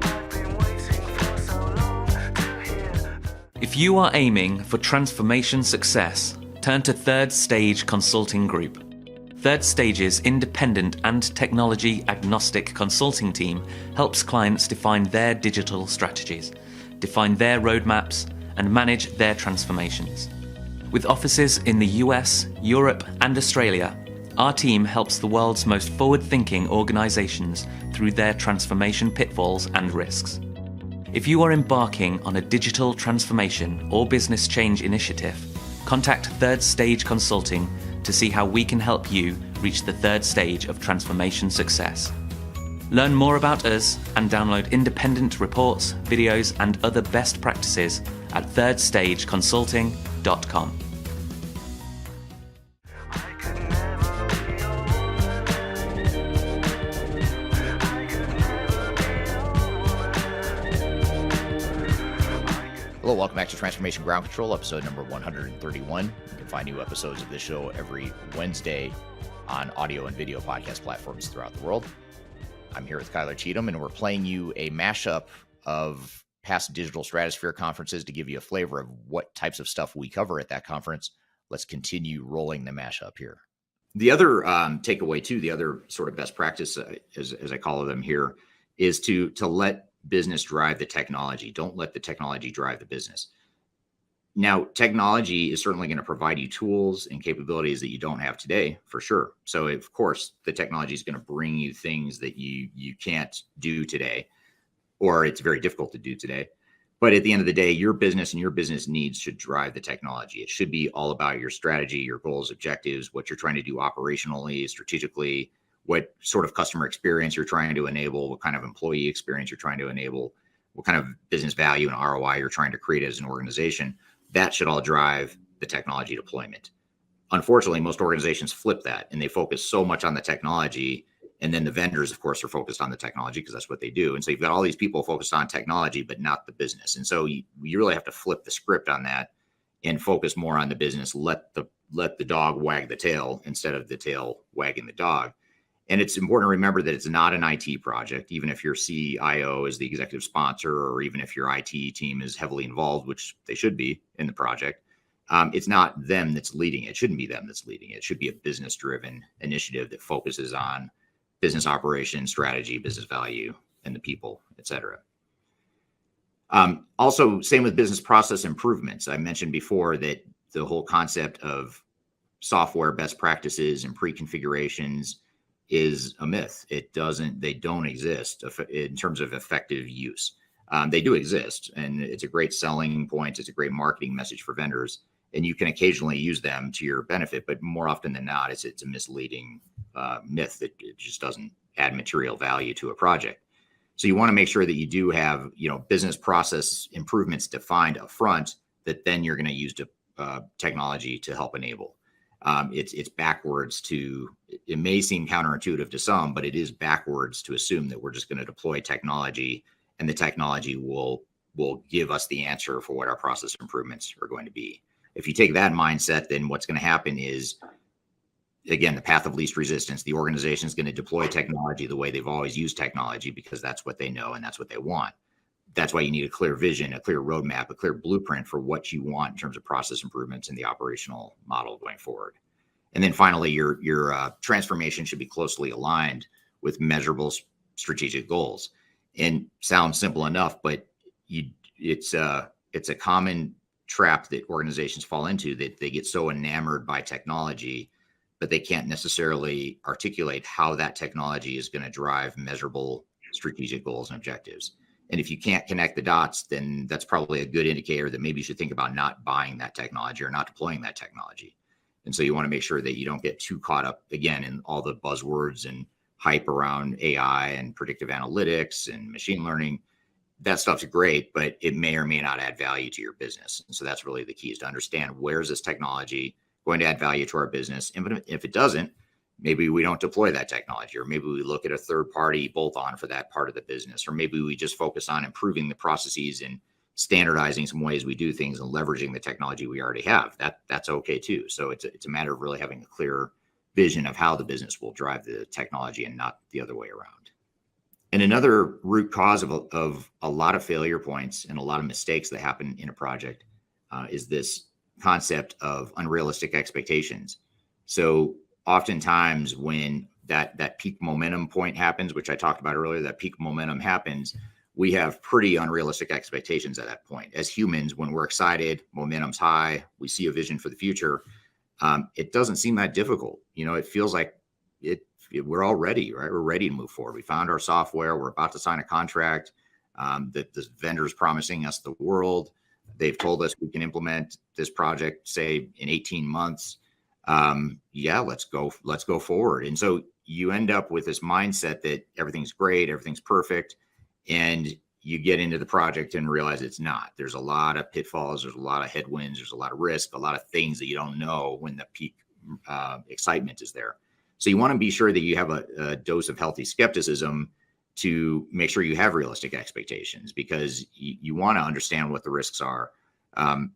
I've been waiting for so long to hear. If you are aiming for transformation success, turn to Third Stage Consulting Group. Third Stage's independent and technology agnostic consulting team helps clients define their digital strategies, define their roadmaps, and manage their transformations. With offices in the US, Europe, and Australia, our team helps the world's most forward-thinking organizations through their transformation pitfalls and risks. If you are embarking on a digital transformation or business change initiative, contact Third Stage Consulting to see how we can help you reach the third stage of transformation success. Learn more about us and download independent reports, videos, and other best practices at thirdstageconsulting.com. Hello, welcome back to Transformation Ground Control, episode number 131. You can find new episodes of this show every Wednesday on audio and video podcast platforms throughout the world. I'm here with Kyler Cheatham, and we're playing you a mashup of past digital stratosphere conferences to give you a flavor of what types of stuff we cover at that conference. Let's continue rolling the mashup here. The other takeaway, too, the other sort of best practice, as I call them here, is to let business drive the technology. Don't let the technology drive the business. Now, technology is certainly going to provide you tools and capabilities that you don't have today, for sure. So, of course, the technology is going to bring you things that you can't do today, or it's very difficult to do today. But at the end of the day, your business and your business needs should drive the technology. It should be all about your strategy, your goals, objectives, what you're trying to do operationally, strategically, what sort of customer experience you're trying to enable, what kind of employee experience you're trying to enable, what kind of business value and ROI you're trying to create as an organization. That should all drive the technology deployment. Unfortunately, most organizations flip that and they focus so much on the technology. And then the vendors, of course, are focused on the technology because that's what they do. And so you've got all these people focused on technology, but not the business. And so you really have to flip the script on that and focus more on the business. Let the dog wag the tail instead of the tail wagging the dog. And it's important to remember that it's not an IT project, even if your CIO is the executive sponsor, or even if your IT team is heavily involved, which they should be in the project. It's not them that's leading it. It shouldn't be them that's leading it. It should be a business-driven initiative that focuses on business operations, strategy, business value, and the people, et cetera. Also, same with business process improvements. I mentioned before that the whole concept of software best practices and pre-configurations is a myth. They don't exist in terms of effective use. They do exist, and it's a great selling point. It's a great marketing message for vendors, and you can occasionally use them to your benefit, but more often than not, it's a misleading myth that it just doesn't add material value to a project. So you want to make sure that you do have, business process improvements defined up front that then you're going to use technology to help enable. It's backwards it may seem counterintuitive to some, but it is backwards to assume that we're just going to deploy technology and the technology will give us the answer for what our process improvements are going to be. If you take that mindset, then what's going to happen is, again, the path of least resistance. The organization is going to deploy technology the way they've always used technology because that's what they know and that's what they want. That's why you need a clear vision, a clear roadmap, a clear blueprint for what you want in terms of process improvements in the operational model going forward. And then finally, your transformation should be closely aligned with measurable strategic goals. And sounds simple enough, but it's a common trap that organizations fall into, that they get so enamored by technology, but they can't necessarily articulate how that technology is going to drive measurable strategic goals and objectives. And if you can't connect the dots, then that's probably a good indicator that maybe you should think about not buying that technology or not deploying that technology. And so you want to make sure that you don't get too caught up, again, in all the buzzwords and hype around AI and predictive analytics and machine learning. That stuff's great, but it may or may not add value to your business. And so that's really the key, is to understand, where is this technology going to add value to our business? And if it doesn't, maybe we don't deploy that technology, or maybe we look at a third-party bolt-on for that part of the business, or maybe we just focus on improving the processes and standardizing some ways we do things and leveraging the technology we already have. That's okay too. So it's a matter of really having a clear vision of how the business will drive the technology and not the other way around. And another root cause of a lot of failure points and a lot of mistakes that happen in a project is this concept of unrealistic expectations. So oftentimes when that peak momentum point happens, which I talked about earlier, that peak momentum happens, we have pretty unrealistic expectations at that point. As humans, when we're excited, momentum's high, we see a vision for the future, it doesn't seem that difficult. It feels like we're all ready, right? We're ready to move forward. We found our software. We're about to sign a contract. That the vendor's promising us the world. They've told us we can implement this project, say, in 18 months. Let's go forward. And so you end up with this mindset that everything's great, everything's perfect, and you get into the project and realize it's not. There's a lot of pitfalls. There's a lot of headwinds. There's a lot of risk, a lot of things that you don't know when the peak excitement is there. So you want to be sure that you have a dose of healthy skepticism to make sure you have realistic expectations, because you want to understand what the risks are.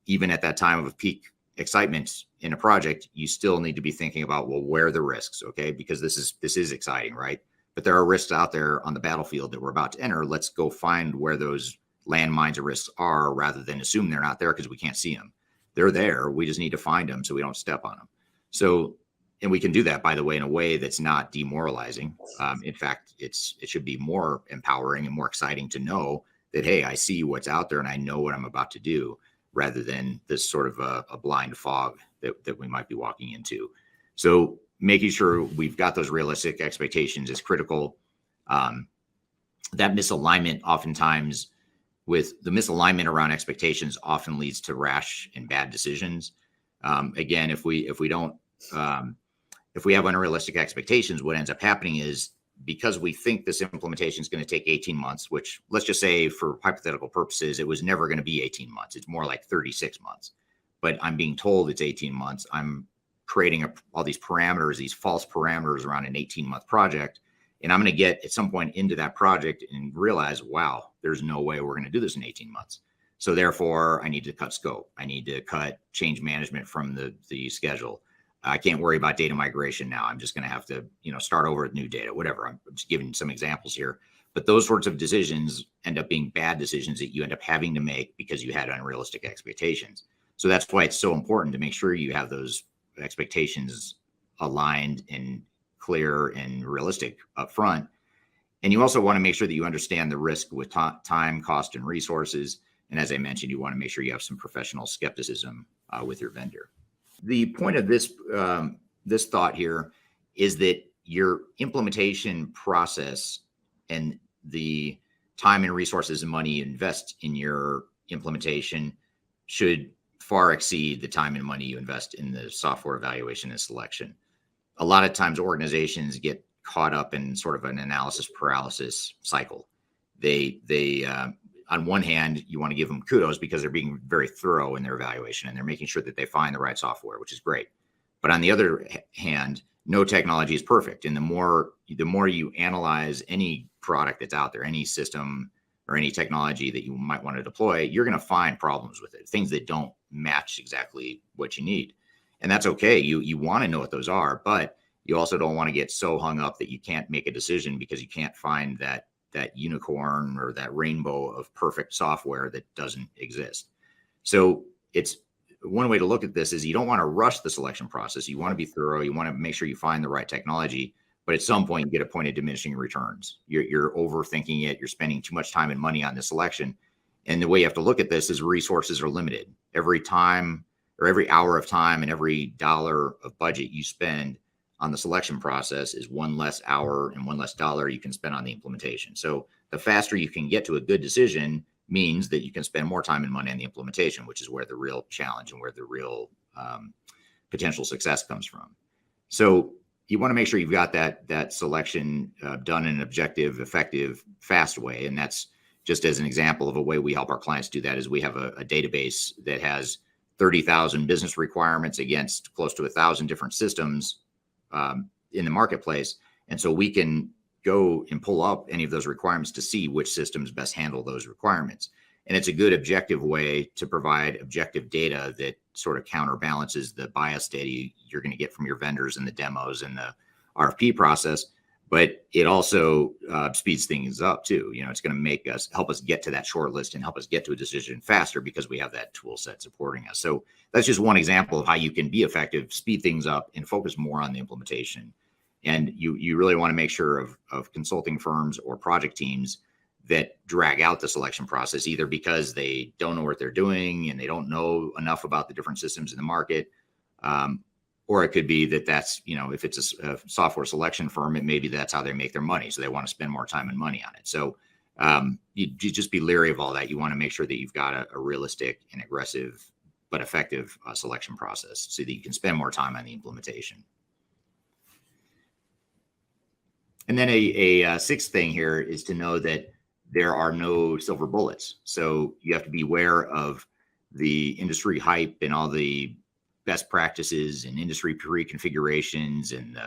Even at that time of peak excitement in a project, you still need to be thinking about, well, where are the risks? Okay, because this is exciting, right? But there are risks out there on the battlefield that we're about to enter. Let's go find where those landmines or risks are, rather than assume they're not there because we can't see them. They're there. We just need to find them so we don't step on them. So, and we can do that, by the way, in a way that's not demoralizing. In fact, it should be more empowering and more exciting to know that, hey, I see what's out there and I know what I'm about to do, rather than this sort of a blind fog that we might be walking into. So making sure we've got those realistic expectations is critical. That misalignment, oftentimes, with the misalignment around expectations, often leads to rash and bad decisions. Again, if we have unrealistic expectations, what ends up happening is, because we think this implementation is going to take 18 months, which, let's just say for hypothetical purposes, it was never going to be 18 months. It's more like 36 months. But I'm being told it's 18 months. I'm creating all these parameters, these false parameters around an 18-month project. And I'm going to get at some point into that project and realize, wow, there's no way we're going to do this in 18 months. So therefore, I need to cut scope. I need to cut change management from the schedule. I can't worry about data migration now. I'm just going to have to, start over with new data, whatever. I'm just giving some examples here. But those sorts of decisions end up being bad decisions that you end up having to make because you had unrealistic expectations. So that's why it's so important to make sure you have those expectations aligned and clear and realistic up front. And you also want to make sure that you understand the risk with time, cost, and resources. And as I mentioned, you want to make sure you have some professional skepticism with your vendor. The point of this this thought here is that your implementation process and the time and resources and money you invest in your implementation should far exceed the time and money you invest in the software evaluation and selection. A lot of times organizations get caught up in sort of an analysis paralysis cycle. They on one hand, you want to give them kudos because they're being very thorough in their evaluation and they're making sure that they find the right software, which is great. But on the other hand, no technology is perfect. And the more you analyze any product that's out there, any system or any technology that you might want to deploy, you're going to find problems with it, things that don't match exactly what you need. And that's okay. You want to know what those are, but you also don't want to get so hung up that you can't make a decision because you can't find that unicorn or that rainbow of perfect software that doesn't exist. So it's one way to look at this is you don't want to rush the selection process. You want to be thorough. You want to make sure you find the right technology, but at some point you get a point of diminishing returns. You're overthinking it. You're spending too much time and money on the selection. And the way you have to look at this is resources are limited. Every time or every hour of time and every dollar of budget you spend on the selection process is one less hour and one less dollar you can spend on the implementation. So the faster you can get to a good decision means that you can spend more time and money on the implementation, which is where the real challenge and where the real potential success comes from. So you want to make sure you've got that selection done in an objective, effective, fast way. And that's just as an example of a way we help our clients do that is we have a database that has 30,000 business requirements against close to 1,000 different systems in the marketplace. And so we can go and pull up any of those requirements to see which systems best handle those requirements. And it's a good objective way to provide objective data that sort of counterbalances the bias data you're going to get from your vendors and the demos and the RFP process. But it also speeds things up too. It's going to help us get to that short list and help us get to a decision faster because we have that tool set supporting us. So that's just one example of how you can be effective, speed things up, and focus more on the implementation. And you really want to make sure of consulting firms or project teams that drag out the selection process, either because they don't know what they're doing and they don't know enough about the different systems in the market, or it could be that's, if it's a software selection firm, it maybe that's how they make their money. So they want to spend more time and money on it. So you just be leery of all that. You want to make sure that you've got a realistic and aggressive but effective selection process so that you can spend more time on the implementation. And then a sixth thing here is to know that there are no silver bullets. So you have to be aware of the industry hype and all the best practices and industry pre-configurations and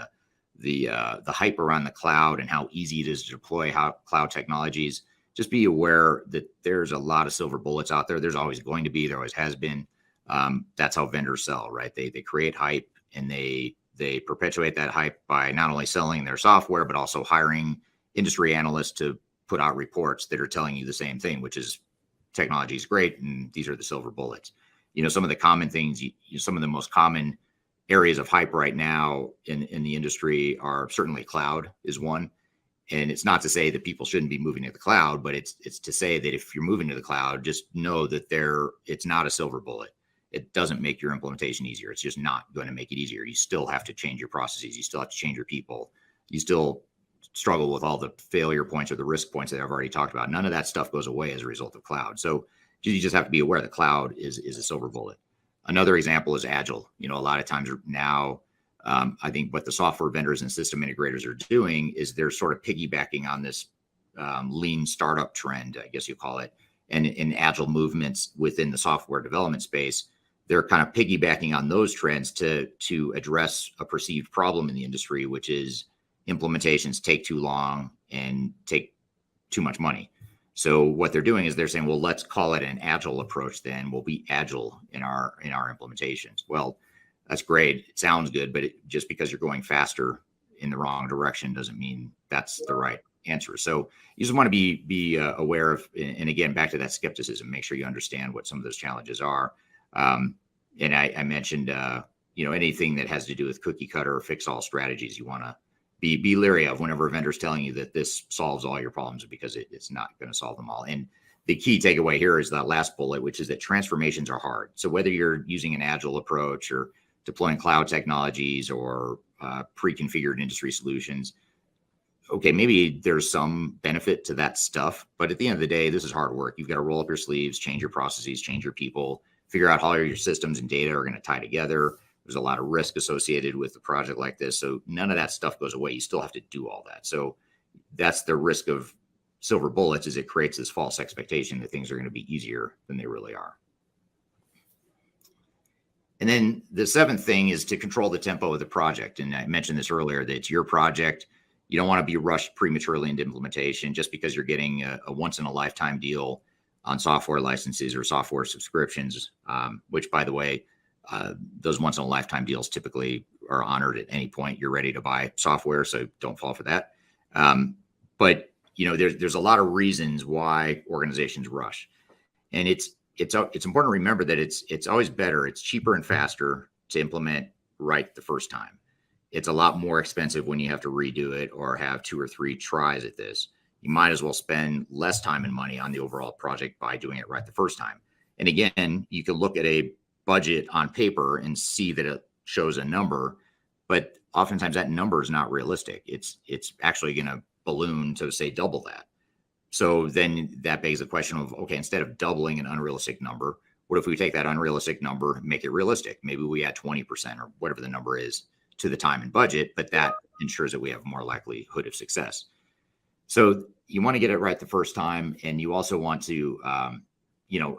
the hype around the cloud and how easy it is to deploy cloud technologies. Just be aware that there's a lot of silver bullets out there. There's always going to be, there always has been. That's how vendors sell, right? They create hype and they perpetuate that hype by not only selling their software, but also hiring industry analysts to put out reports that are telling you the same thing, which is technology is great and these are the silver bullets. Some of the common things, some of the most common areas of hype right now in the industry are certainly cloud is one. And it's not to say that people shouldn't be moving to the cloud, but it's to say that if you're moving to the cloud, just know that it's not a silver bullet. It doesn't make your implementation easier. It's just not going to make it easier. You still have to change your processes. You still have to change your people. You still struggle with all the failure points or the risk points that I've already talked about. None of that stuff goes away as a result of cloud. So you just have to be aware that cloud is a silver bullet. Another example is Agile. A lot of times now, I think what the software vendors and system integrators are doing is they're sort of piggybacking on this lean startup trend, I guess you call it, and in Agile movements within the software development space. They're kind of piggybacking on those trends to address a perceived problem in the industry, which is implementations take too long and take too much money. So what they're doing is they're saying, well, let's call it an Agile approach then. We'll be Agile in our implementations. Well, that's great. It sounds good, but just because you're going faster in the wrong direction doesn't mean that's the right answer. So you just want to be aware of, and again, back to that skepticism, make sure you understand what some of those challenges are. And I mentioned, anything that has to do with cookie cutter or fix all strategies, you want to be leery of whenever a vendor's telling you that this solves all your problems, because it's not going to solve them all. And the key takeaway here is that last bullet, which is that transformations are hard. So whether you're using an agile approach or deploying cloud technologies or pre-configured industry solutions, okay, maybe there's some benefit to that stuff, but at the end of the day, this is hard work. You've got to roll up your sleeves, change your processes, change your people, figure out how your systems and data are going to tie together. There's a lot of risk associated with a project like this. So none of that stuff goes away. You still have to do all that. So that's the risk of silver bullets, is it creates this false expectation that things are going to be easier than they really are. And then the seventh thing is to control the tempo of the project. And I mentioned this earlier, that it's your project. You don't want to be rushed prematurely into implementation just because you're getting a once in a lifetime deal on software licenses or software subscriptions, which, by the way, those once in a lifetime deals typically are honored at any point you're ready to buy software. So don't fall for that. But there's a lot of reasons why organizations rush, and it's important to remember that it's always better. It's cheaper and faster to implement right the first time. It's a lot more expensive when you have to redo it or have 2 or 3 tries at this. You might as well spend less time and money on the overall project by doing it right the first time. And again, you can look at a budget on paper and see that it shows a number, but oftentimes that number is not realistic. It's actually going to balloon to, say, double that. So then that begs the question of, okay, instead of doubling an unrealistic number, what if we take that unrealistic number and make it realistic? Maybe we add 20% or whatever the number is to the time and budget, but that ensures that we have more likelihood of success. So you want to get it right the first time, and you also want to,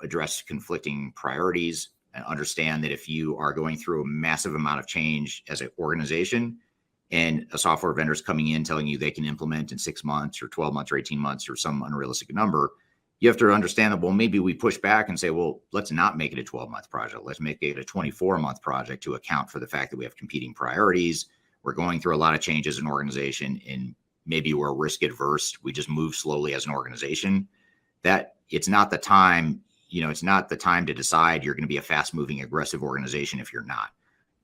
address conflicting priorities and understand that if you are going through a massive amount of change as an organization, and a software vendor is coming in telling you they can implement in 6 months or 12 months or 18 months or some unrealistic number, you have to understand that, well, maybe we push back and say, well, let's not make it a 12-month project. Let's make it a 24-month project to account for the fact that we have competing priorities. We're going through a lot of change as an organization, and maybe we're risk adverse. We just move slowly as an organization. That it's not the time, it's not the time to decide you're going to be a fast-moving, aggressive organization if you're not.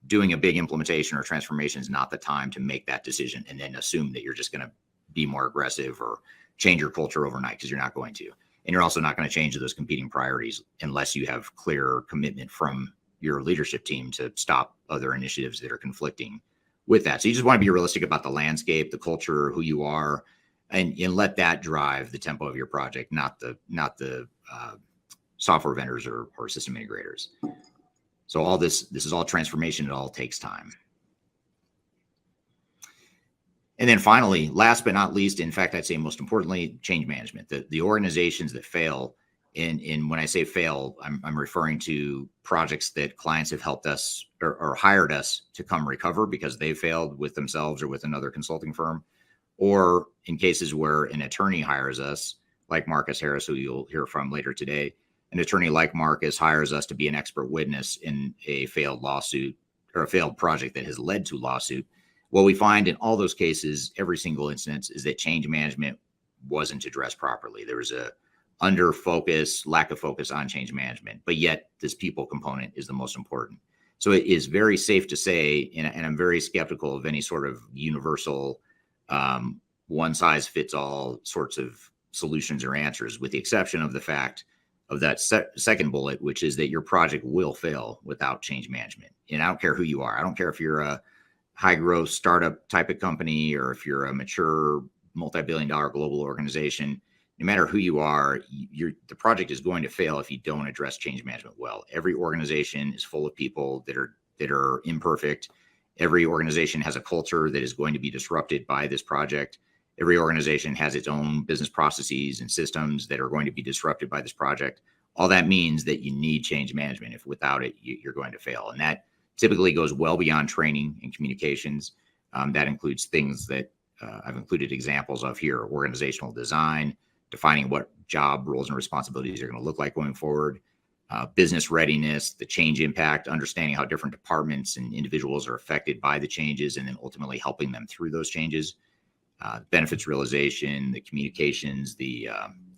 Doing a big implementation or transformation is not the time to make that decision and then assume that you're just going to be more aggressive or change your culture overnight, because you're not going to. And you're also not going to change those competing priorities unless you have clear commitment from your leadership team to stop other initiatives that are conflicting with that. So you just want to be realistic about the landscape, the culture, who you are, and let that drive the tempo of your project, not the software vendors or system integrators. So all this is all transformation. It all takes time. And then finally, last but not least, in fact, I'd say most importantly, change management. The organizations that fail, and when I say fail, I'm referring to projects that clients have helped us or hired us to come recover because they failed with themselves or with another consulting firm, or in cases where an attorney hires us, like Marcus Harris, who you'll hear from later today. An attorney like Marcus hires us to be an expert witness in a failed lawsuit or a failed project that has led to lawsuit. What we find in all those cases, every single instance, is that change management wasn't addressed properly. There was a lack of focus on change management, but yet this people component is the most important. So it is very safe to say, and I'm very skeptical of any sort of universal one size fits all sorts of solutions or answers, with the exception of the fact of that second bullet, which is that your project will fail without change management. And I don't care who you are. I don't care if you're a high growth startup type of company or if you're a mature multi-billion-dollar global organization. No matter who you are, the project is going to fail if you don't address change management well. Every organization is full of people that are imperfect. Every organization has a culture that is going to be disrupted by this project. Every organization has its own business processes and systems that are going to be disrupted by this project. All that means that you need change management. If without it, you're going to fail. And that typically goes well beyond training and communications. That includes things that I've included examples of here: organizational design, defining what job roles and responsibilities are going to look like going forward, business readiness, the change impact, understanding how different departments and individuals are affected by the changes, and then ultimately helping them through those changes. Benefits realization, the communications, the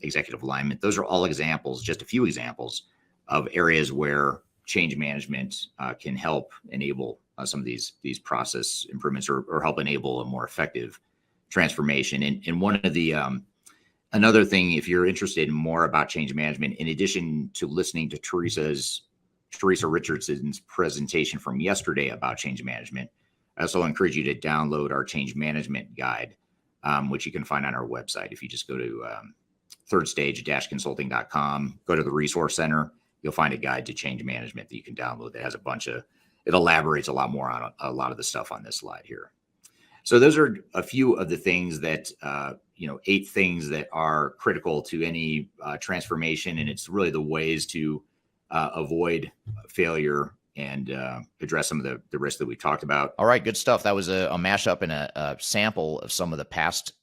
executive alignment. Those are all examples, just a few examples of areas where change management can help enable some of these process improvements or help enable a more effective transformation. And one of the another thing, if you're interested in more about change management, in addition to listening to Teresa Richardson's presentation from yesterday about change management, I also encourage you to download our change management guide, which you can find on our website. If you just go to thirdstage-consulting.com, go to the resource center, you'll find a guide to change management that you can download that has it elaborates a lot more on a lot of the stuff on this slide here. So those are a few of the things that, 8 things that are critical to any transformation. And it's really the ways to avoid failure and address some of the risks that we talked about. All right, good stuff. That was a mashup and a sample of some of the past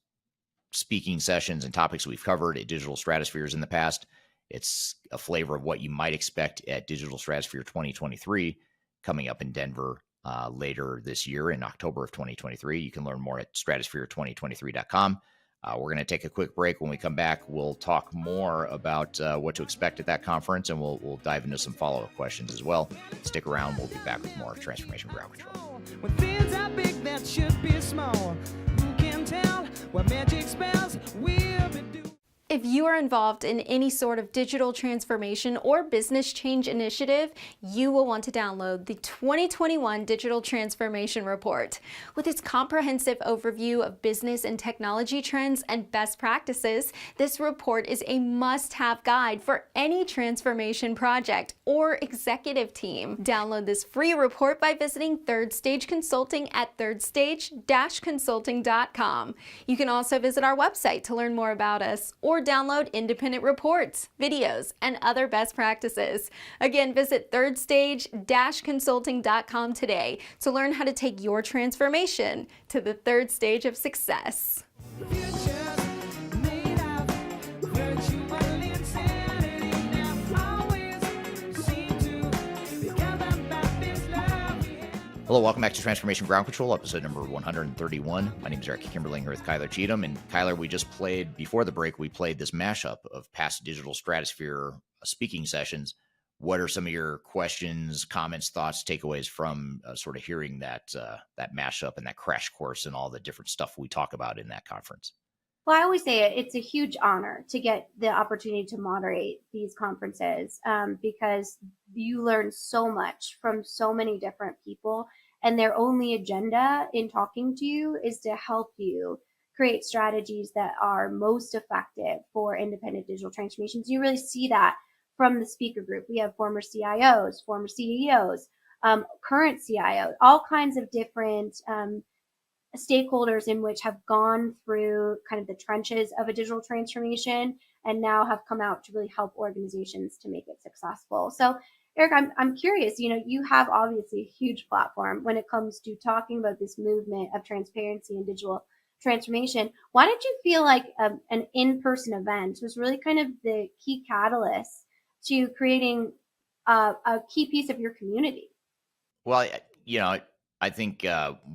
speaking sessions and topics we've covered at Digital Stratospheres in the past. It's a flavor of what you might expect at Digital Stratosphere 2023 coming up in Denver later this year in October of 2023. You can learn more at stratosphere2023.com. We're going to take a quick break. When we come back, we'll talk more about what to expect at that conference, and we'll dive into some follow-up questions as well. Stick around. We'll be back with more Transformation Ground Control. When things are big that should be small, who can tell what magic spells will be doing? If you are involved in any sort of digital transformation or business change initiative, you will want to download the 2021 Digital Transformation Report. With its comprehensive overview of business and technology trends and best practices, this report is a must-have guide for any transformation project or executive team. Download this free report by visiting Third Stage Consulting at thirdstage-consulting.com. You can also visit our website to learn more about us or download independent reports, videos, and other best practices. Again, visit thirdstage-consulting.com today to learn how to take your transformation to the third stage of success. Hello, welcome back to Transformation Ground Control, episode number 131. My name is Eric Kimberling here with Kyler Cheatham. And Kyler, we just played, before the break, we played this mashup of past Digital Stratosphere speaking sessions. What are some of your questions, comments, thoughts, takeaways from sort of hearing that mashup and that crash course and all the different stuff we talk about in that conference? Well, I always say it's a huge honor to get the opportunity to moderate these conferences because you learn so much from so many different people, and their only agenda in talking to you is to help you create strategies that are most effective for independent digital transformations. You really see that from the speaker group. We have former CIOs, former CEOs, current CIOs, all kinds of different stakeholders in which have gone through kind of the trenches of a digital transformation and now have come out to really help organizations to make it successful. So, Eric, I'm curious, you have obviously a huge platform when it comes to talking about this movement of transparency and digital transformation. Why did you feel like an in-person event was really kind of the key catalyst to creating a key piece of your community? Well, I think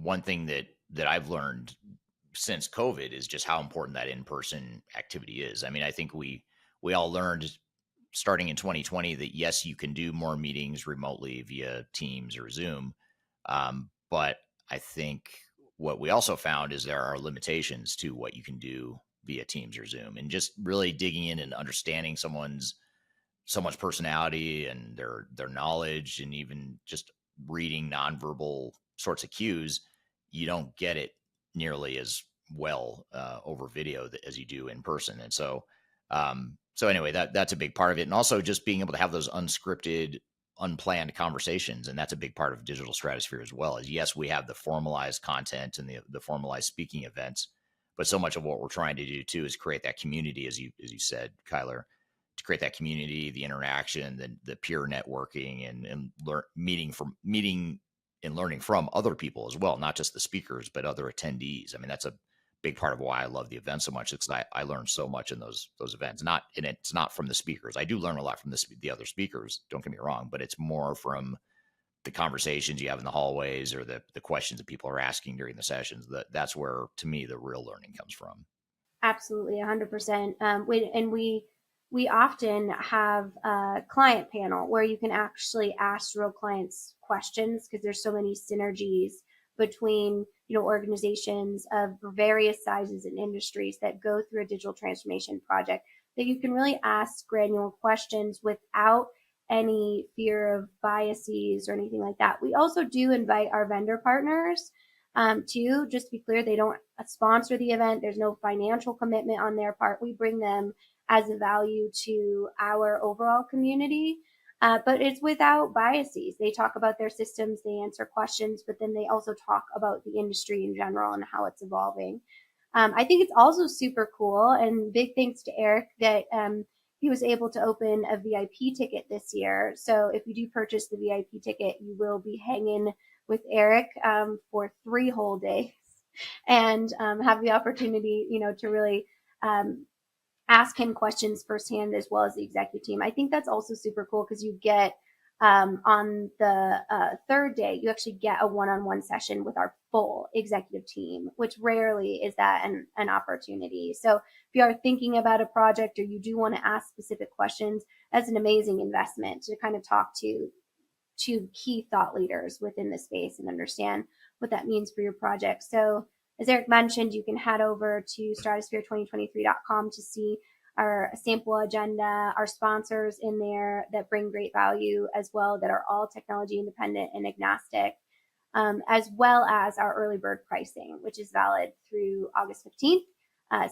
one thing that I've learned since COVID is just how important that in-person activity is. I mean, I think we all learned starting in 2020 that yes, you can do more meetings remotely via Teams or Zoom. But I think what we also found is there are limitations to what you can do via Teams or Zoom, and just really digging in and understanding someone's personality and their knowledge, and even just reading nonverbal sorts of cues. You don't get it nearly as well over video as you do in person. And so anyway, that's a big part of it. And also just being able to have those unscripted, unplanned conversations. And that's a big part of Digital Stratosphere as well. Is yes, we have the formalized content and the formalized speaking events, but so much of what we're trying to do too is create that community, as you said, Kyler, to create that community, the interaction, the peer networking, and meeting and learning from other people as well, not just the speakers, but other attendees. I mean, that's a big part of why I love the event so much. It's I learn so much in those events. It's not from the speakers. I do learn a lot from the other speakers, don't get me wrong, but it's more from the conversations you have in the hallways or the questions that people are asking during the sessions. That's where, to me, the real learning comes from. Absolutely, 100%. we often have a client panel where you can actually ask real clients questions, because there's so many synergies between, organizations of various sizes and industries that go through a digital transformation project, that you can really ask granular questions without any fear of biases or anything like that. We also do invite our vendor partners too. Just to be clear, they don't sponsor the event. There's no financial commitment on their part. We bring them as a value to our overall community. But it's without biases. They talk about their systems, they answer questions, but then they also talk about the industry in general and how it's evolving. I think it's also super cool, and big thanks to Eric that he was able to open a VIP ticket this year. So if you do purchase the VIP ticket, you will be hanging with Eric for 3 whole days and have the opportunity, to really ask him questions firsthand, as well as the executive team. I think that's also super cool, because you get on the 3rd day, you actually get a one-on-one session with our full executive team, which rarely is that an opportunity. So if you are thinking about a project or you do want to ask specific questions, that's an amazing investment to kind of talk to key thought leaders within the space and understand what that means for your project. So as Eric mentioned, you can head over to stratosphere2023.com to see our sample agenda, our sponsors in there that bring great value as well, that are all technology independent and agnostic, as well as our early bird pricing, which is valid through August 15th.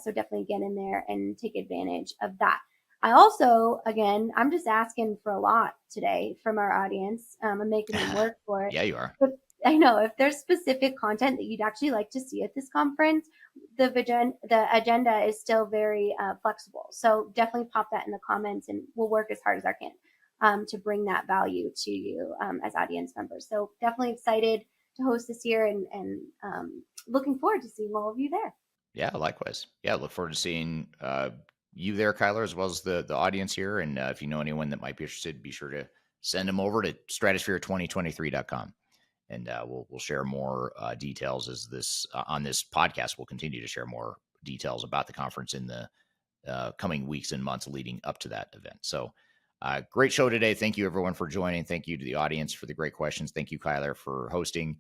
So definitely get in there and take advantage of that. I also, again, I'm just asking for a lot today from our audience. I'm making them work for it. Yeah, you are. But I know if there's specific content that you'd actually like to see at this conference, the agenda is still very flexible. So definitely pop that in the comments, and we'll work as hard as I can to bring that value to you as audience members. So definitely excited to host this year, and looking forward to seeing all of you there. Yeah, likewise. Yeah, look forward to seeing you there, Kyler, as well as the audience here. And if you know anyone that might be interested, be sure to send them over to stratosphere2023.com. And we'll share more details as this on this podcast. We'll continue to share more details about the conference in the coming weeks and months leading up to that event. So great show today. Thank you, everyone, for joining. Thank you to the audience for the great questions. Thank you, Kyler, for hosting.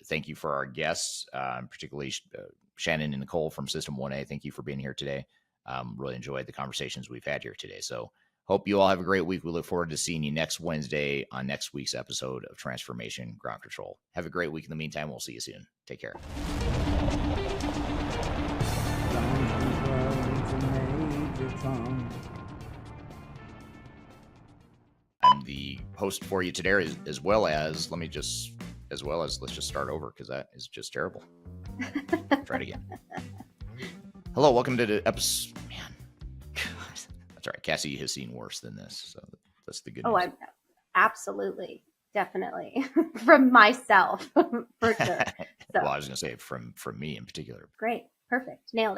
Thank you for our guests, particularly Shannon and Nicole from System 1A. Thank you for being here today. Really enjoyed the conversations we've had here today. So hope you all have a great week. We look forward to seeing you next Wednesday on next week's episode of Transformation Ground Control. Have a great week. In the meantime, we'll see you soon. Take care. I'm the host for you today, as well as let's just start over, because that is just terrible. Try it again. Hello, welcome to the episode. Man, God. That's all right. Cassie has seen worse than this, so that's the good news. Oh, absolutely, definitely, from myself for sure. So. Well, I was going to say from me in particular. Great, perfect, nailed it.